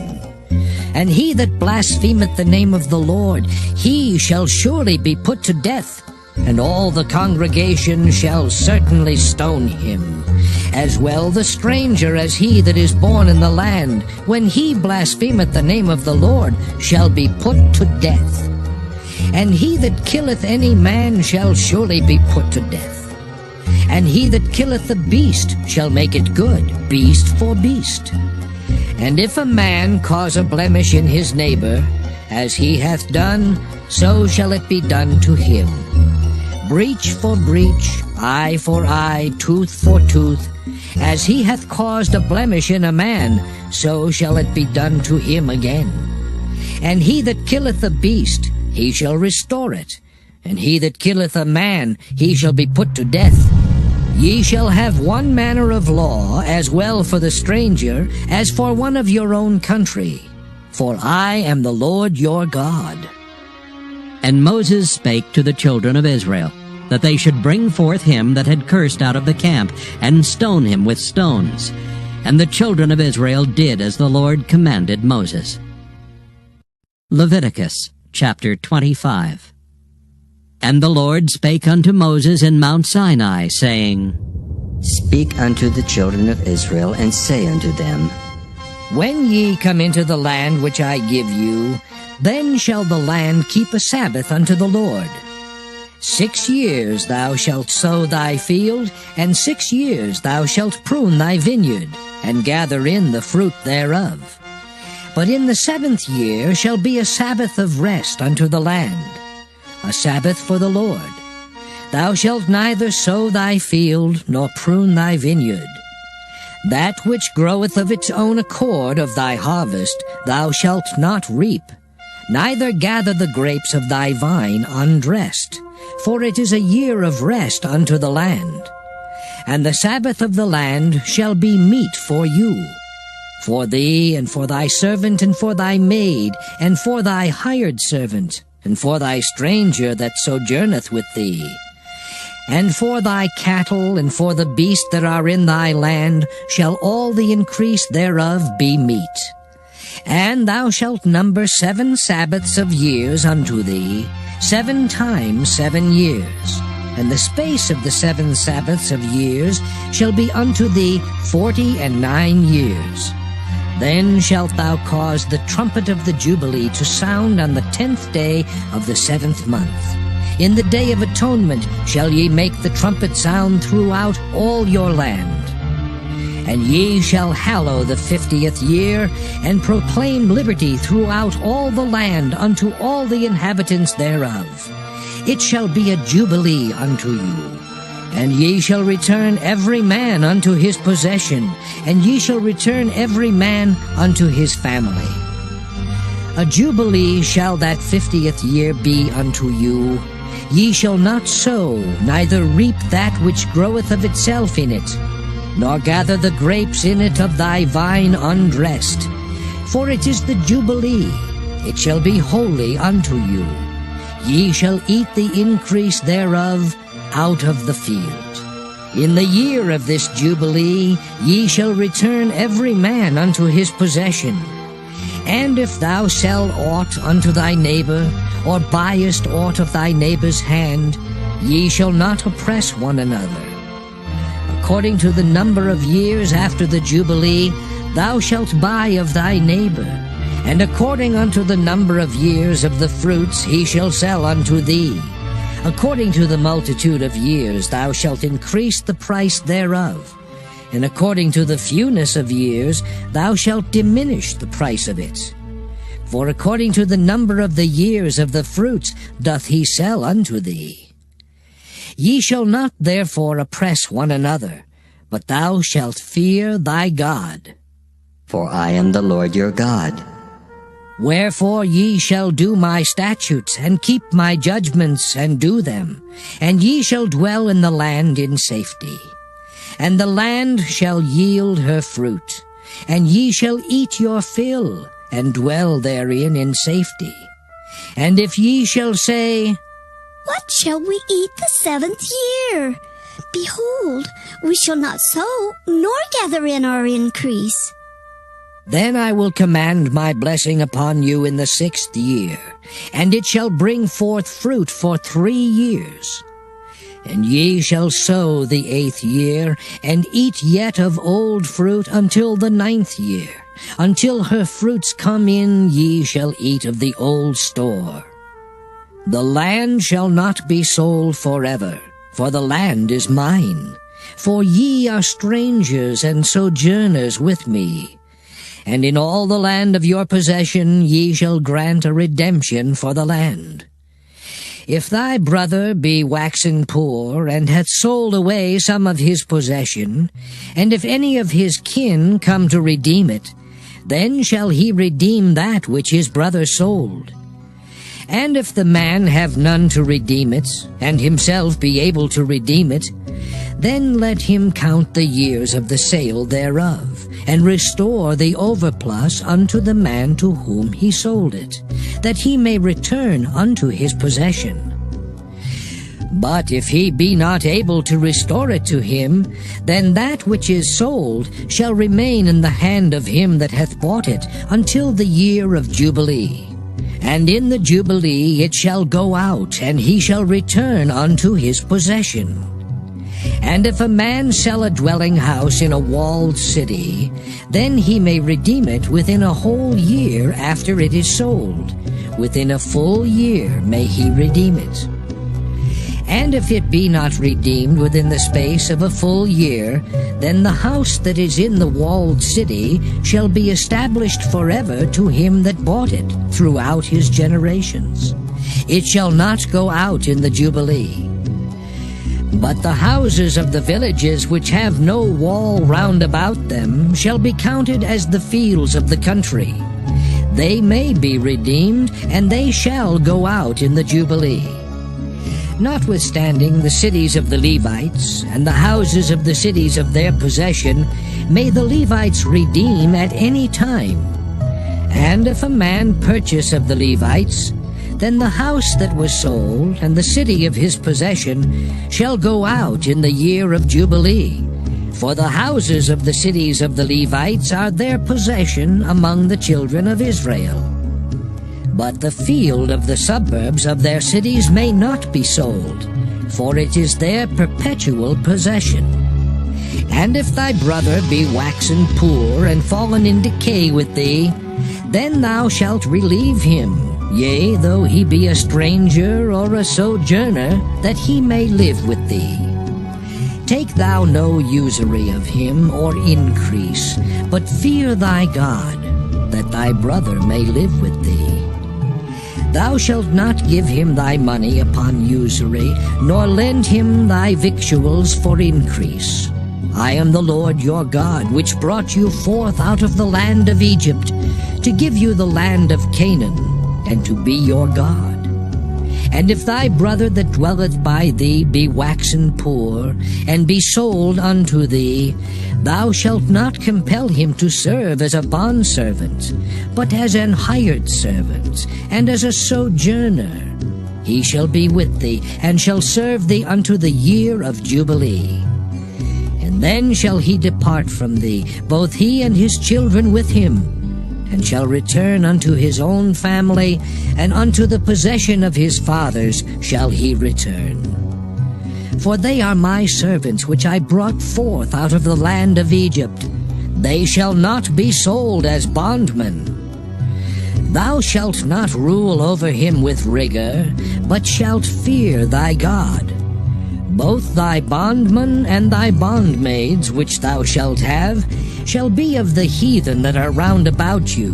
And he that blasphemeth the name of the Lord, he shall surely be put to death, and all the congregation shall certainly stone him. As well the stranger as he that is born in the land, when he blasphemeth the name of the Lord, shall be put to death. And he that killeth any man shall surely be put to death. And he that killeth the beast shall make it good, beast for beast. And if a man cause a blemish in his neighbor, as he hath done, so shall it be done to him. Breach for breach, eye for eye, tooth for tooth. As he hath caused a blemish in a man, so shall it be done to him again. And he that killeth a beast, he shall restore it. And he that killeth a man, he shall be put to death. Ye shall have one manner of law, as well for the stranger, as for one of your own country. For I am the Lord your God. And Moses spake to the children of Israel, that they should bring forth him that had cursed out of the camp, and stone him with stones. And the children of Israel did as the Lord commanded Moses. Leviticus chapter 25. And the Lord spake unto Moses in Mount Sinai, saying, Speak unto the children of Israel, and say unto them, When ye come into the land which I give you, then shall the land keep a Sabbath unto the Lord. 6 years thou shalt sow thy field, and 6 years thou shalt prune thy vineyard, and gather in the fruit thereof. But in the 7th year shall be a Sabbath of rest unto the land, a Sabbath for the Lord. Thou shalt neither sow thy field, nor prune thy vineyard. That which groweth of its own accord of thy harvest thou shalt not reap, neither gather the grapes of thy vine undressed, for it is a year of rest unto the land. And the Sabbath of the land shall be meat for you, for thee, and for thy servant, and for thy maid, and for thy hired servant, and for thy stranger that sojourneth with thee, and for thy cattle, and for the beasts that are in thy land, shall all the increase thereof be meat. And thou shalt number 7 Sabbaths of years unto thee, 7 times 7 years. And the space of the 7 Sabbaths of years shall be unto thee 49 years. Then shalt thou cause the trumpet of the Jubilee to sound on the 10th day of the 7th month. In the day of atonement shall ye make the trumpet sound throughout all your land. And ye shall hallow the 50th year, and proclaim liberty throughout all the land unto all the inhabitants thereof. It shall be a jubilee unto you. And ye shall return every man unto his possession, and ye shall return every man unto his family. A jubilee shall that 50th year be unto you. Ye shall not sow, neither reap that which groweth of itself in it, nor gather the grapes in it of thy vine undressed. For it is the Jubilee, it shall be holy unto you. Ye shall eat the increase thereof out of the field. In the year of this Jubilee ye shall return every man unto his possession. And if thou sell aught unto thy neighbor, or buyest aught of thy neighbor's hand, ye shall not oppress one another. According to the number of years after the Jubilee, thou shalt buy of thy neighbor, and according unto the number of years of the fruits he shall sell unto thee. According to the multitude of years thou shalt increase the price thereof, and according to the fewness of years thou shalt diminish the price of it. For according to the number of the years of the fruits doth he sell unto thee. Ye shall not therefore oppress one another, but thou shalt fear thy God. For I am the Lord your God. Wherefore ye shall do my statutes, and keep my judgments, and do them, and ye shall dwell in the land in safety. And the land shall yield her fruit, and ye shall eat your fill, and dwell therein in safety. And if ye shall say, What shall we eat the 7th year? Behold, we shall not sow, nor gather in our increase. Then I will command my blessing upon you in the 6th year, and it shall bring forth fruit for 3 years. And ye shall sow the 8th year, and eat yet of old fruit until the 9th year. Until her fruits come in, ye shall eat of the old store. The land shall not be sold forever, for the land is mine. For ye are strangers and sojourners with me. And in all the land of your possession ye shall grant a redemption for the land. If thy brother be waxen poor, and hath sold away some of his possession, and if any of his kin come to redeem it, then shall he redeem that which his brother sold. And if the man have none to redeem it, and himself be able to redeem it, then let him count the years of the sale thereof, and restore the overplus unto the man to whom he sold it, that he may return unto his possession. But if he be not able to restore it to him, then that which is sold shall remain in the hand of him that hath bought it until the year of Jubilee. And in the Jubilee it shall go out, and he shall return unto his possession. And if a man sell a dwelling house in a walled city, then he may redeem it within a whole year after it is sold. Within a full year may he redeem it. And if it be not redeemed within the space of a full year, then the house that is in the walled city shall be established forever to him that bought it throughout his generations. It shall not go out in the Jubilee. But the houses of the villages which have no wall round about them shall be counted as the fields of the country. They may be redeemed, and they shall go out in the Jubilee. Notwithstanding the cities of the Levites, and the houses of the cities of their possession, may the Levites redeem at any time. And if a man purchase of the Levites, then the house that was sold, and the city of his possession, shall go out in the year of Jubilee. For the houses of the cities of the Levites are their possession among the children of Israel. But the field of the suburbs of their cities may not be sold, for it is their perpetual possession. And if thy brother be waxen poor, and fallen in decay with thee, then thou shalt relieve him, yea, though he be a stranger or a sojourner, that he may live with thee. Take thou no usury of him or increase, but fear thy God, that thy brother may live with thee. Thou shalt not give him thy money upon usury, nor lend him thy victuals for increase. I am the Lord your God, which brought you forth out of the land of Egypt, to give you the land of Canaan, and to be your God. And if thy brother that dwelleth by thee be waxen poor, and be sold unto thee, thou shalt not compel him to serve as a bondservant, but as an hired servant, and as a sojourner. He shall be with thee, and shall serve thee unto the year of Jubilee. And then shall he depart from thee, both he and his children with him, and shall return unto his own family, and unto the possession of his fathers shall he return. For they are my servants, which I brought forth out of the land of Egypt. They shall not be sold as bondmen. Thou shalt not rule over him with rigor, but shalt fear thy God. Both thy bondmen and thy bondmaids, which thou shalt have, shall be of the heathen that are round about you.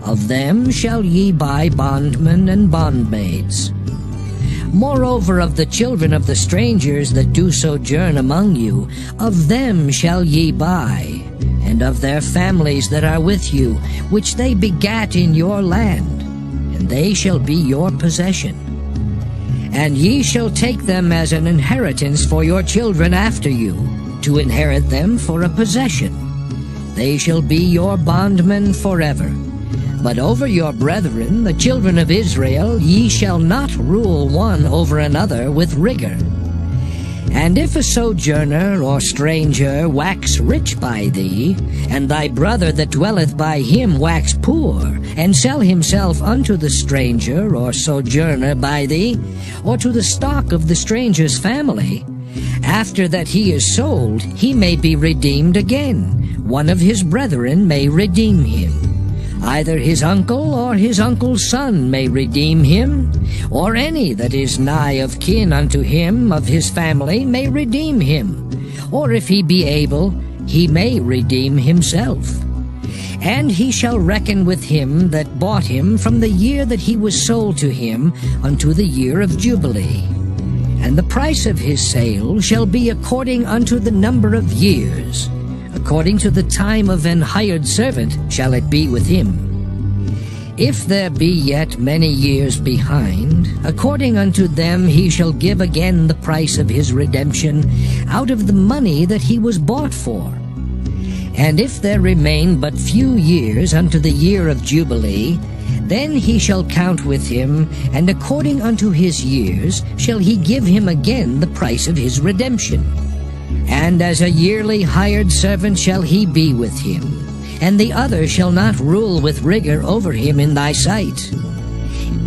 Of them shall ye buy bondmen and bondmaids. Moreover, of the children of the strangers that do sojourn among you, of them shall ye buy, and of their families that are with you, which they begat in your land, and they shall be your possession. And ye shall take them as an inheritance for your children after you, to inherit them for a possession. They shall be your bondmen forever. But over your brethren, the children of Israel, ye shall not rule one over another with rigor. And if a sojourner or stranger wax rich by thee, and thy brother that dwelleth by him wax poor, and sell himself unto the stranger or sojourner by thee, or to the stock of the stranger's family, after that he is sold, he may be redeemed again. One of his brethren may redeem him. Either his uncle or his uncle's son may redeem him, or any that is nigh of kin unto him of his family may redeem him, or if he be able, he may redeem himself. And he shall reckon with him that bought him from the year that he was sold to him unto the year of Jubilee. And the price of his sale shall be according unto the number of years. According to the time of an hired servant shall it be with him. If there be yet many years behind, according unto them he shall give again the price of his redemption out of the money that he was bought for. And if there remain but few years unto the year of Jubilee, then he shall count with him, and according unto his years shall he give him again the price of his redemption. And as a yearly hired servant shall he be with him, and the other shall not rule with rigor over him in thy sight.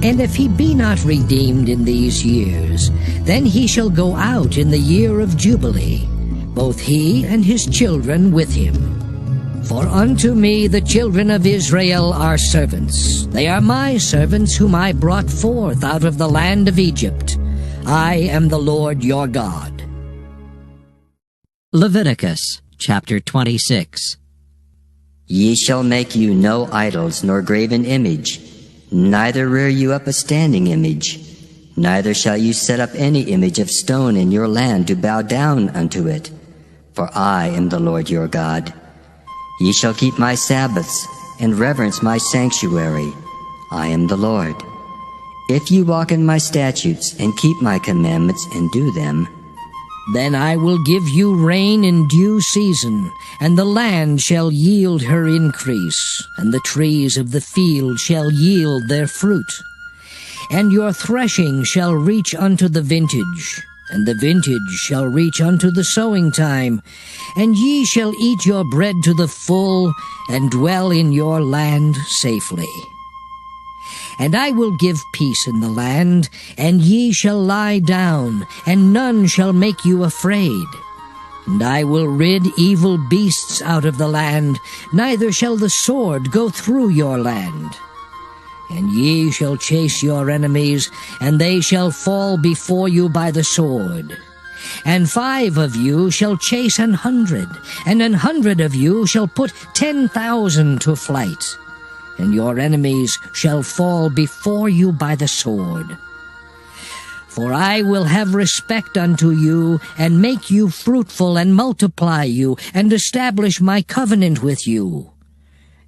And if he be not redeemed in these years, then he shall go out in the year of Jubilee, both he and his children with him. For unto me the children of Israel are servants. They are my servants whom I brought forth out of the land of Egypt. I am the Lord your God. Leviticus chapter 26. Ye shall make you no idols nor graven image, neither rear you up a standing image, neither shall you set up any image of stone in your land to bow down unto it. For I am the Lord your God. Ye shall keep my Sabbaths, and reverence my sanctuary. I am the Lord. If ye walk in my statutes, and keep my commandments, and do them, then I will give you rain in due season, and the land shall yield her increase, and the trees of the field shall yield their fruit. And your threshing shall reach unto the vintage, and the vintage shall reach unto the sowing time, and ye shall eat your bread to the full, and dwell in your land safely. And I will give peace in the land, and ye shall lie down, and none shall make you afraid. And I will rid evil beasts out of the land, neither shall the sword go through your land. And ye shall chase your enemies, and they shall fall before you by the sword. And 5 of you shall chase 100, and 100 of you shall put 10,000 to flight. And your enemies shall fall before you by the sword. For I will have respect unto you, and make you fruitful, and multiply you, and establish my covenant with you.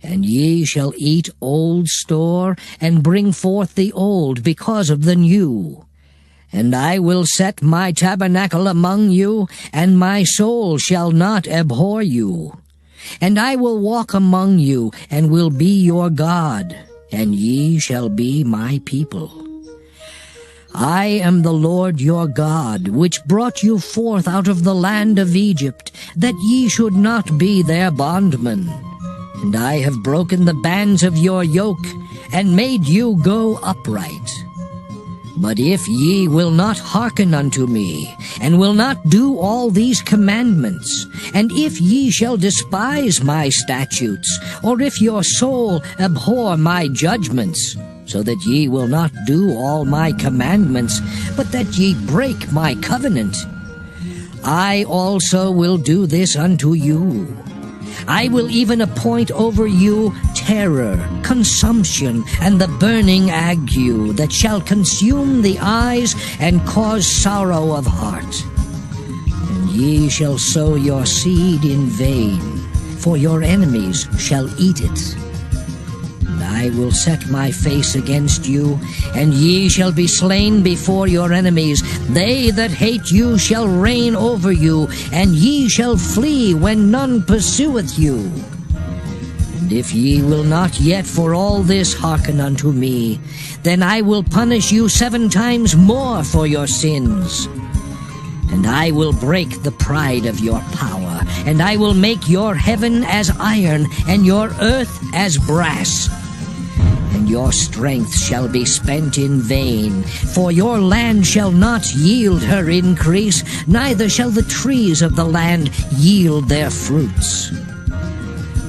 And ye shall eat old store, and bring forth the old because of the new. And I will set my tabernacle among you, and my soul shall not abhor you. And I will walk among you, and will be your God, and ye shall be my people. I am the Lord your God, which brought you forth out of the land of Egypt, that ye should not be their bondmen. And I have broken the bands of your yoke, and made you go upright. But if ye will not hearken unto me, and will not do all these commandments, and if ye shall despise my statutes, or if your soul abhor my judgments, so that ye will not do all my commandments, but that ye break my covenant, I also will do this unto you. I will even appoint over you terror, consumption, and the burning ague that shall consume the eyes and cause sorrow of heart. And ye shall sow your seed in vain, for your enemies shall eat it. And I will set my face against you, and ye shall be slain before your enemies. They that hate you shall reign over you, and ye shall flee when none pursueth you. And if ye will not yet for all this hearken unto me, then I will punish you 7 times more for your sins. And I will break the pride of your power, and I will make your heaven as iron, and your earth as brass. And your strength shall be spent in vain, for your land shall not yield her increase, neither shall the trees of the land yield their fruits.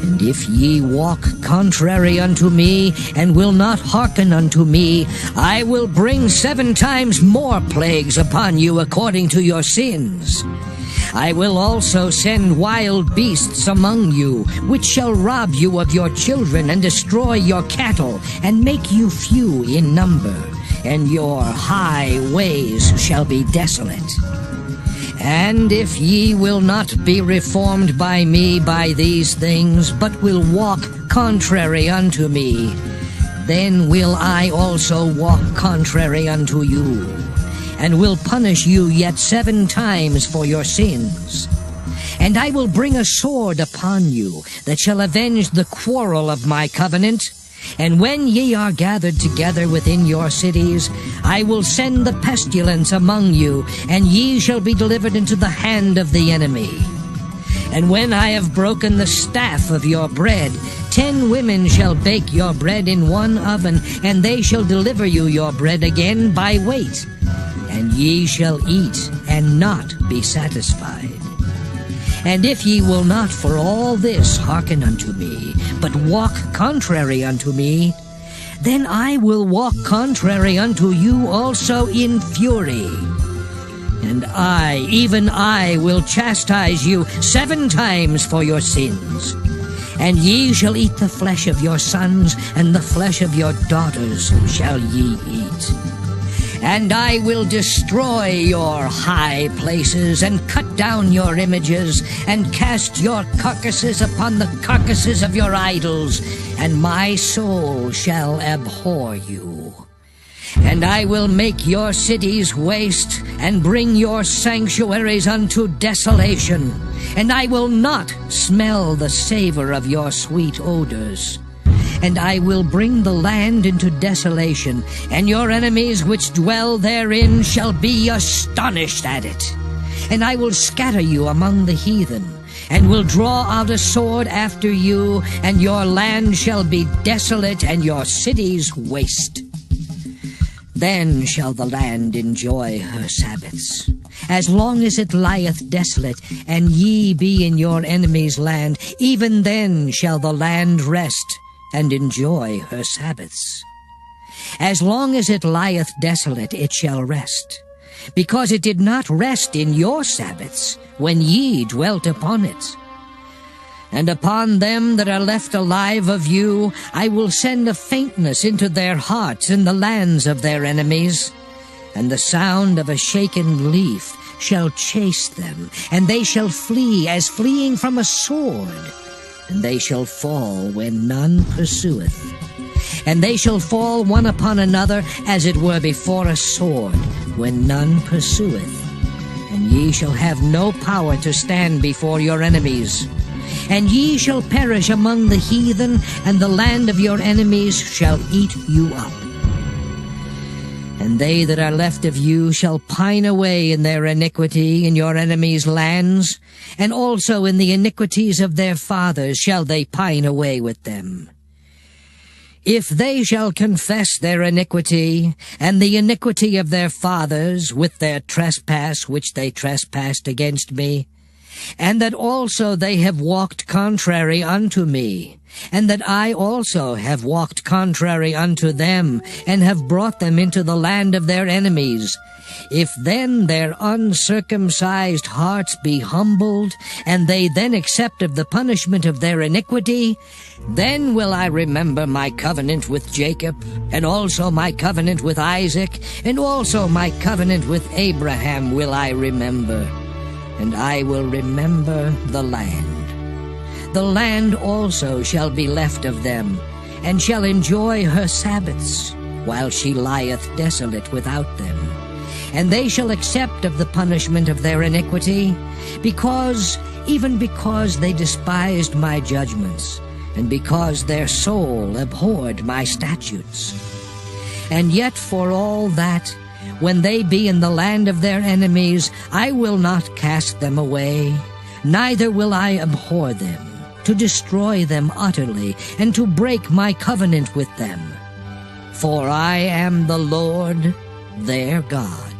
And if ye walk contrary unto me, and will not hearken unto me, I will bring 7 times more plagues upon you according to your sins. I will also send wild beasts among you, which shall rob you of your children, and destroy your cattle, and make you few in number, and your high ways shall be desolate. And if ye will not be reformed by me by these things, but will walk contrary unto me, then will I also walk contrary unto you, and will punish you yet 7 times for your sins. And I will bring a sword upon you, that shall avenge the quarrel of my covenant. And when ye are gathered together within your cities, I will send the pestilence among you, and ye shall be delivered into the hand of the enemy. And when I have broken the staff of your bread, 10 women shall bake your bread in one oven, and they shall deliver you your bread again by weight. And ye shall eat, and not be satisfied. And if ye will not for all this hearken unto me, but walk contrary unto me, then I will walk contrary unto you also in fury. And I, even I, will chastise you 7 times for your sins. And ye shall eat the flesh of your sons, and the flesh of your daughters shall ye eat. And I will destroy your high places, and cut down your images, and cast your carcasses upon the carcasses of your idols, and my soul shall abhor you. And I will make your cities waste, and bring your sanctuaries unto desolation, and I will not smell the savor of your sweet odors. And I will bring the land into desolation, and your enemies which dwell therein shall be astonished at it. And I will scatter you among the heathen, and will draw out a sword after you, and your land shall be desolate, and your cities waste. Then shall the land enjoy her Sabbaths, as long as it lieth desolate, and ye be in your enemy's land. Even then shall the land rest, and enjoy her Sabbaths. As long as it lieth desolate, it shall rest, because it did not rest in your Sabbaths, when ye dwelt upon it. And upon them that are left alive of you, I will send a faintness into their hearts in the lands of their enemies, and the sound of a shaken leaf shall chase them, and they shall flee as fleeing from a sword. And they shall fall when none pursueth. And they shall fall one upon another, as it were before a sword, when none pursueth. And ye shall have no power to stand before your enemies. And ye shall perish among the heathen, and the land of your enemies shall eat you up. And they that are left of you shall pine away in their iniquity in your enemies' lands, and also in the iniquities of their fathers shall they pine away with them. If they shall confess their iniquity, and the iniquity of their fathers, with their trespass which they trespassed against me, and that also they have walked contrary unto me, and that I also have walked contrary unto them, and have brought them into the land of their enemies, if then their uncircumcised hearts be humbled, and they then accept of the punishment of their iniquity, then will I remember my covenant with Jacob, and also my covenant with Isaac, and also my covenant with Abraham will I remember. And I will remember the land. The land also shall be left of them, and shall enjoy her Sabbaths, while she lieth desolate without them. And they shall accept of the punishment of their iniquity, even because they despised my judgments, and because their soul abhorred my statutes. And yet for all that, when they be in the land of their enemies, I will not cast them away, neither will I abhor them, to destroy them utterly, and to break my covenant with them. For I am the Lord their God.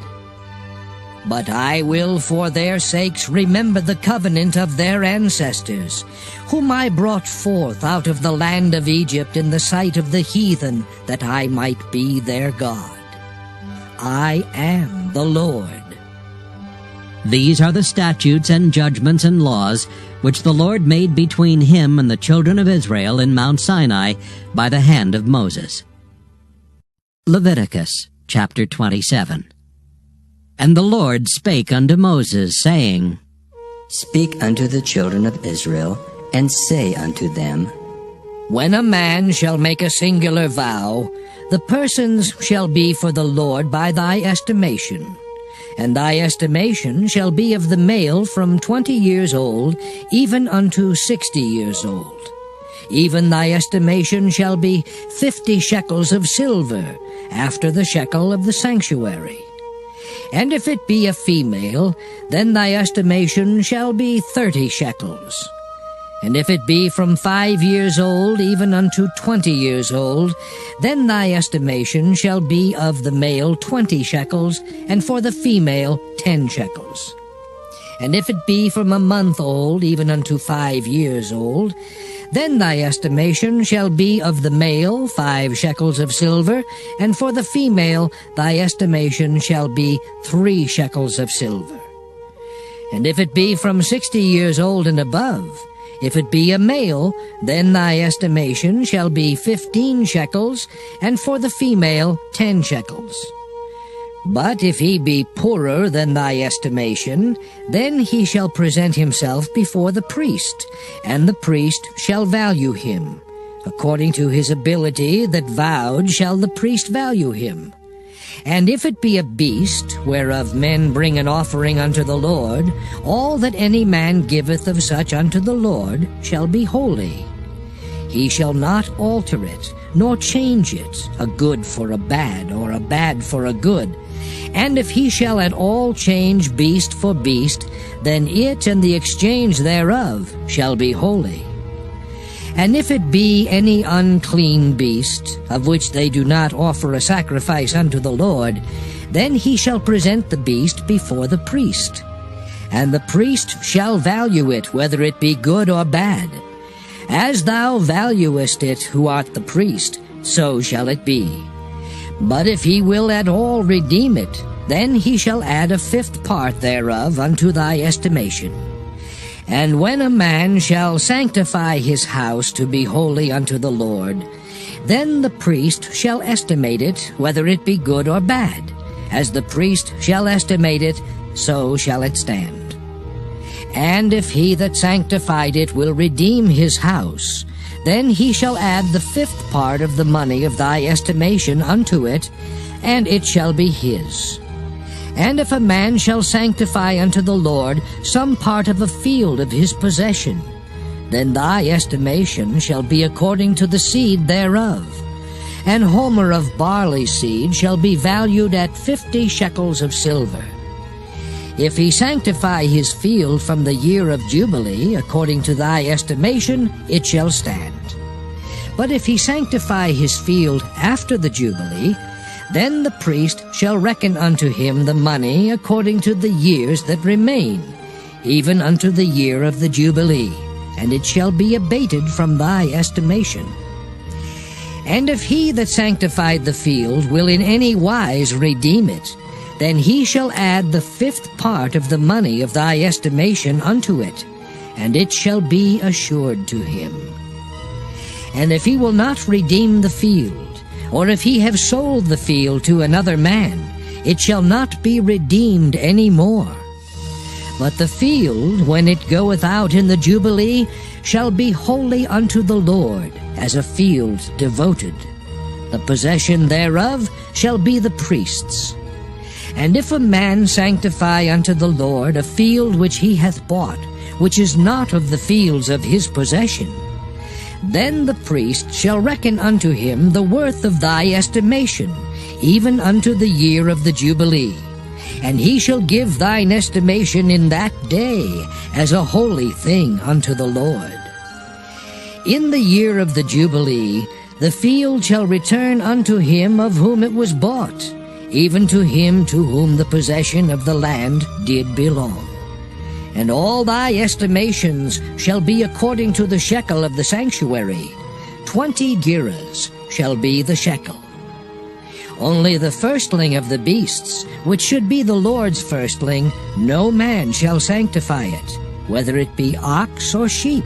But I will for their sakes remember the covenant of their ancestors, whom I brought forth out of the land of Egypt in the sight of the heathen, that I might be their God. I am the Lord. These are the statutes and judgments and laws which the Lord made between him and the children of Israel in Mount Sinai by the hand of Moses. Leviticus chapter 27. And the Lord spake unto Moses, saying, Speak unto the children of Israel, and say unto them, When a man shall make a singular vow, the persons shall be for the Lord by thy estimation. And thy estimation shall be of the male from 20 years old, even unto 60 years old. Even thy estimation shall be 50 shekels of silver, after the shekel of the sanctuary. And if it be a female, then thy estimation shall be 30 shekels. And if it be from 5 years old even unto 20 years old, then thy estimation shall be of the male 20 shekels, and for the female 10 shekels. And if it be from a month old even unto 5 years old, then thy estimation shall be of the male 5 shekels of silver, and for the female thy estimation shall be 3 shekels of silver. And if it be from 60 years old and above, if it be a male, then thy estimation shall be 15 shekels, and for the female 10 shekels. But if he be poorer than thy estimation, then he shall present himself before the priest, and the priest shall value him. According to his ability that vowed shall the priest value him. And if it be a beast, whereof men bring an offering unto the Lord, all that any man giveth of such unto the Lord shall be holy. He shall not alter it, nor change it, a good for a bad, or a bad for a good. And if he shall at all change beast for beast, then it and the exchange thereof shall be holy. And if it be any unclean beast, of which they do not offer a sacrifice unto the Lord, then he shall present the beast before the priest. And the priest shall value it, whether it be good or bad. As thou valuest it, who art the priest, so shall it be. But if he will at all redeem it, then he shall add a 5th part thereof unto thy estimation. And when a man shall sanctify his house to be holy unto the Lord, then the priest shall estimate it, whether it be good or bad. As the priest shall estimate it, so shall it stand. And if he that sanctified it will redeem his house, then he shall add the 5th part of the money of thy estimation unto it, and it shall be his. And if a man shall sanctify unto the Lord some part of a field of his possession, then thy estimation shall be according to the seed thereof. An homer of barley seed shall be valued at 50 shekels of silver. If he sanctify his field from the year of Jubilee, according to thy estimation, it shall stand. But if he sanctify his field after the Jubilee, then the priest shall reckon unto him the money according to the years that remain, even unto the year of the Jubilee, and it shall be abated from thy estimation. And if he that sanctified the field will in any wise redeem it, then he shall add the 5th part of the money of thy estimation unto it, and it shall be assured to him. And if he will not redeem the field, or if he have sold the field to another man, it shall not be redeemed any more. But the field, when it goeth out in the Jubilee, shall be holy unto the Lord, as a field devoted. The possession thereof shall be the priest's. And if a man sanctify unto the Lord a field which he hath bought, which is not of the fields of his possession, then the priest shall reckon unto him the worth of thy estimation, even unto the year of the Jubilee. And he shall give thine estimation in that day as a holy thing unto the Lord. In the year of the Jubilee the field shall return unto him of whom it was bought, even to him to whom the possession of the land did belong. And all thy estimations shall be according to the shekel of the sanctuary. 20 gerahs shall be the shekel. Only the firstling of the beasts, which should be the Lord's firstling, no man shall sanctify it, whether it be ox or sheep,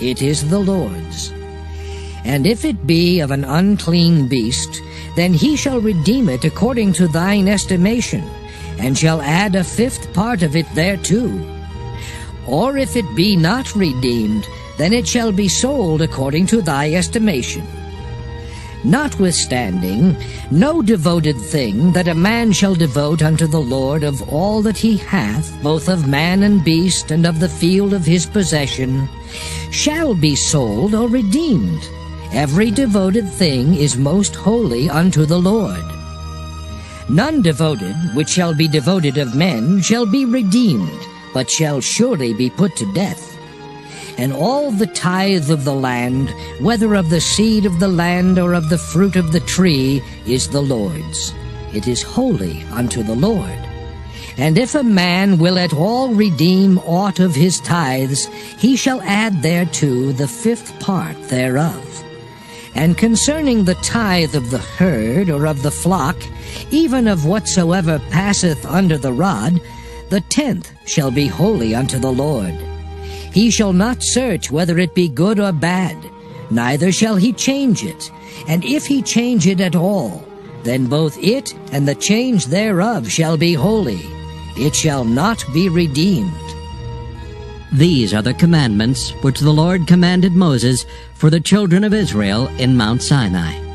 it is the Lord's. And if it be of an unclean beast, then he shall redeem it according to thine estimation, and shall add a 5th part of it thereto. Or if it be not redeemed, then it shall be sold according to thy estimation. Notwithstanding, no devoted thing that a man shall devote unto the Lord of all that he hath, both of man and beast, and of the field of his possession, shall be sold or redeemed. Every devoted thing is most holy unto the Lord. None devoted, which shall be devoted of men, shall be redeemed, but shall surely be put to death. And all the tithe of the land, whether of the seed of the land or of the fruit of the tree, is the Lord's. It is holy unto the Lord. And if a man will at all redeem aught of his tithes, he shall add thereto the 5th part thereof. And concerning the tithe of the herd or of the flock, even of whatsoever passeth under the rod, the 10th shall be holy unto the Lord. He shall not search whether it be good or bad, neither shall he change it. And if he change it at all, then both it and the change thereof shall be holy. It shall not be redeemed. These are the commandments which the Lord commanded Moses for the children of Israel in Mount Sinai.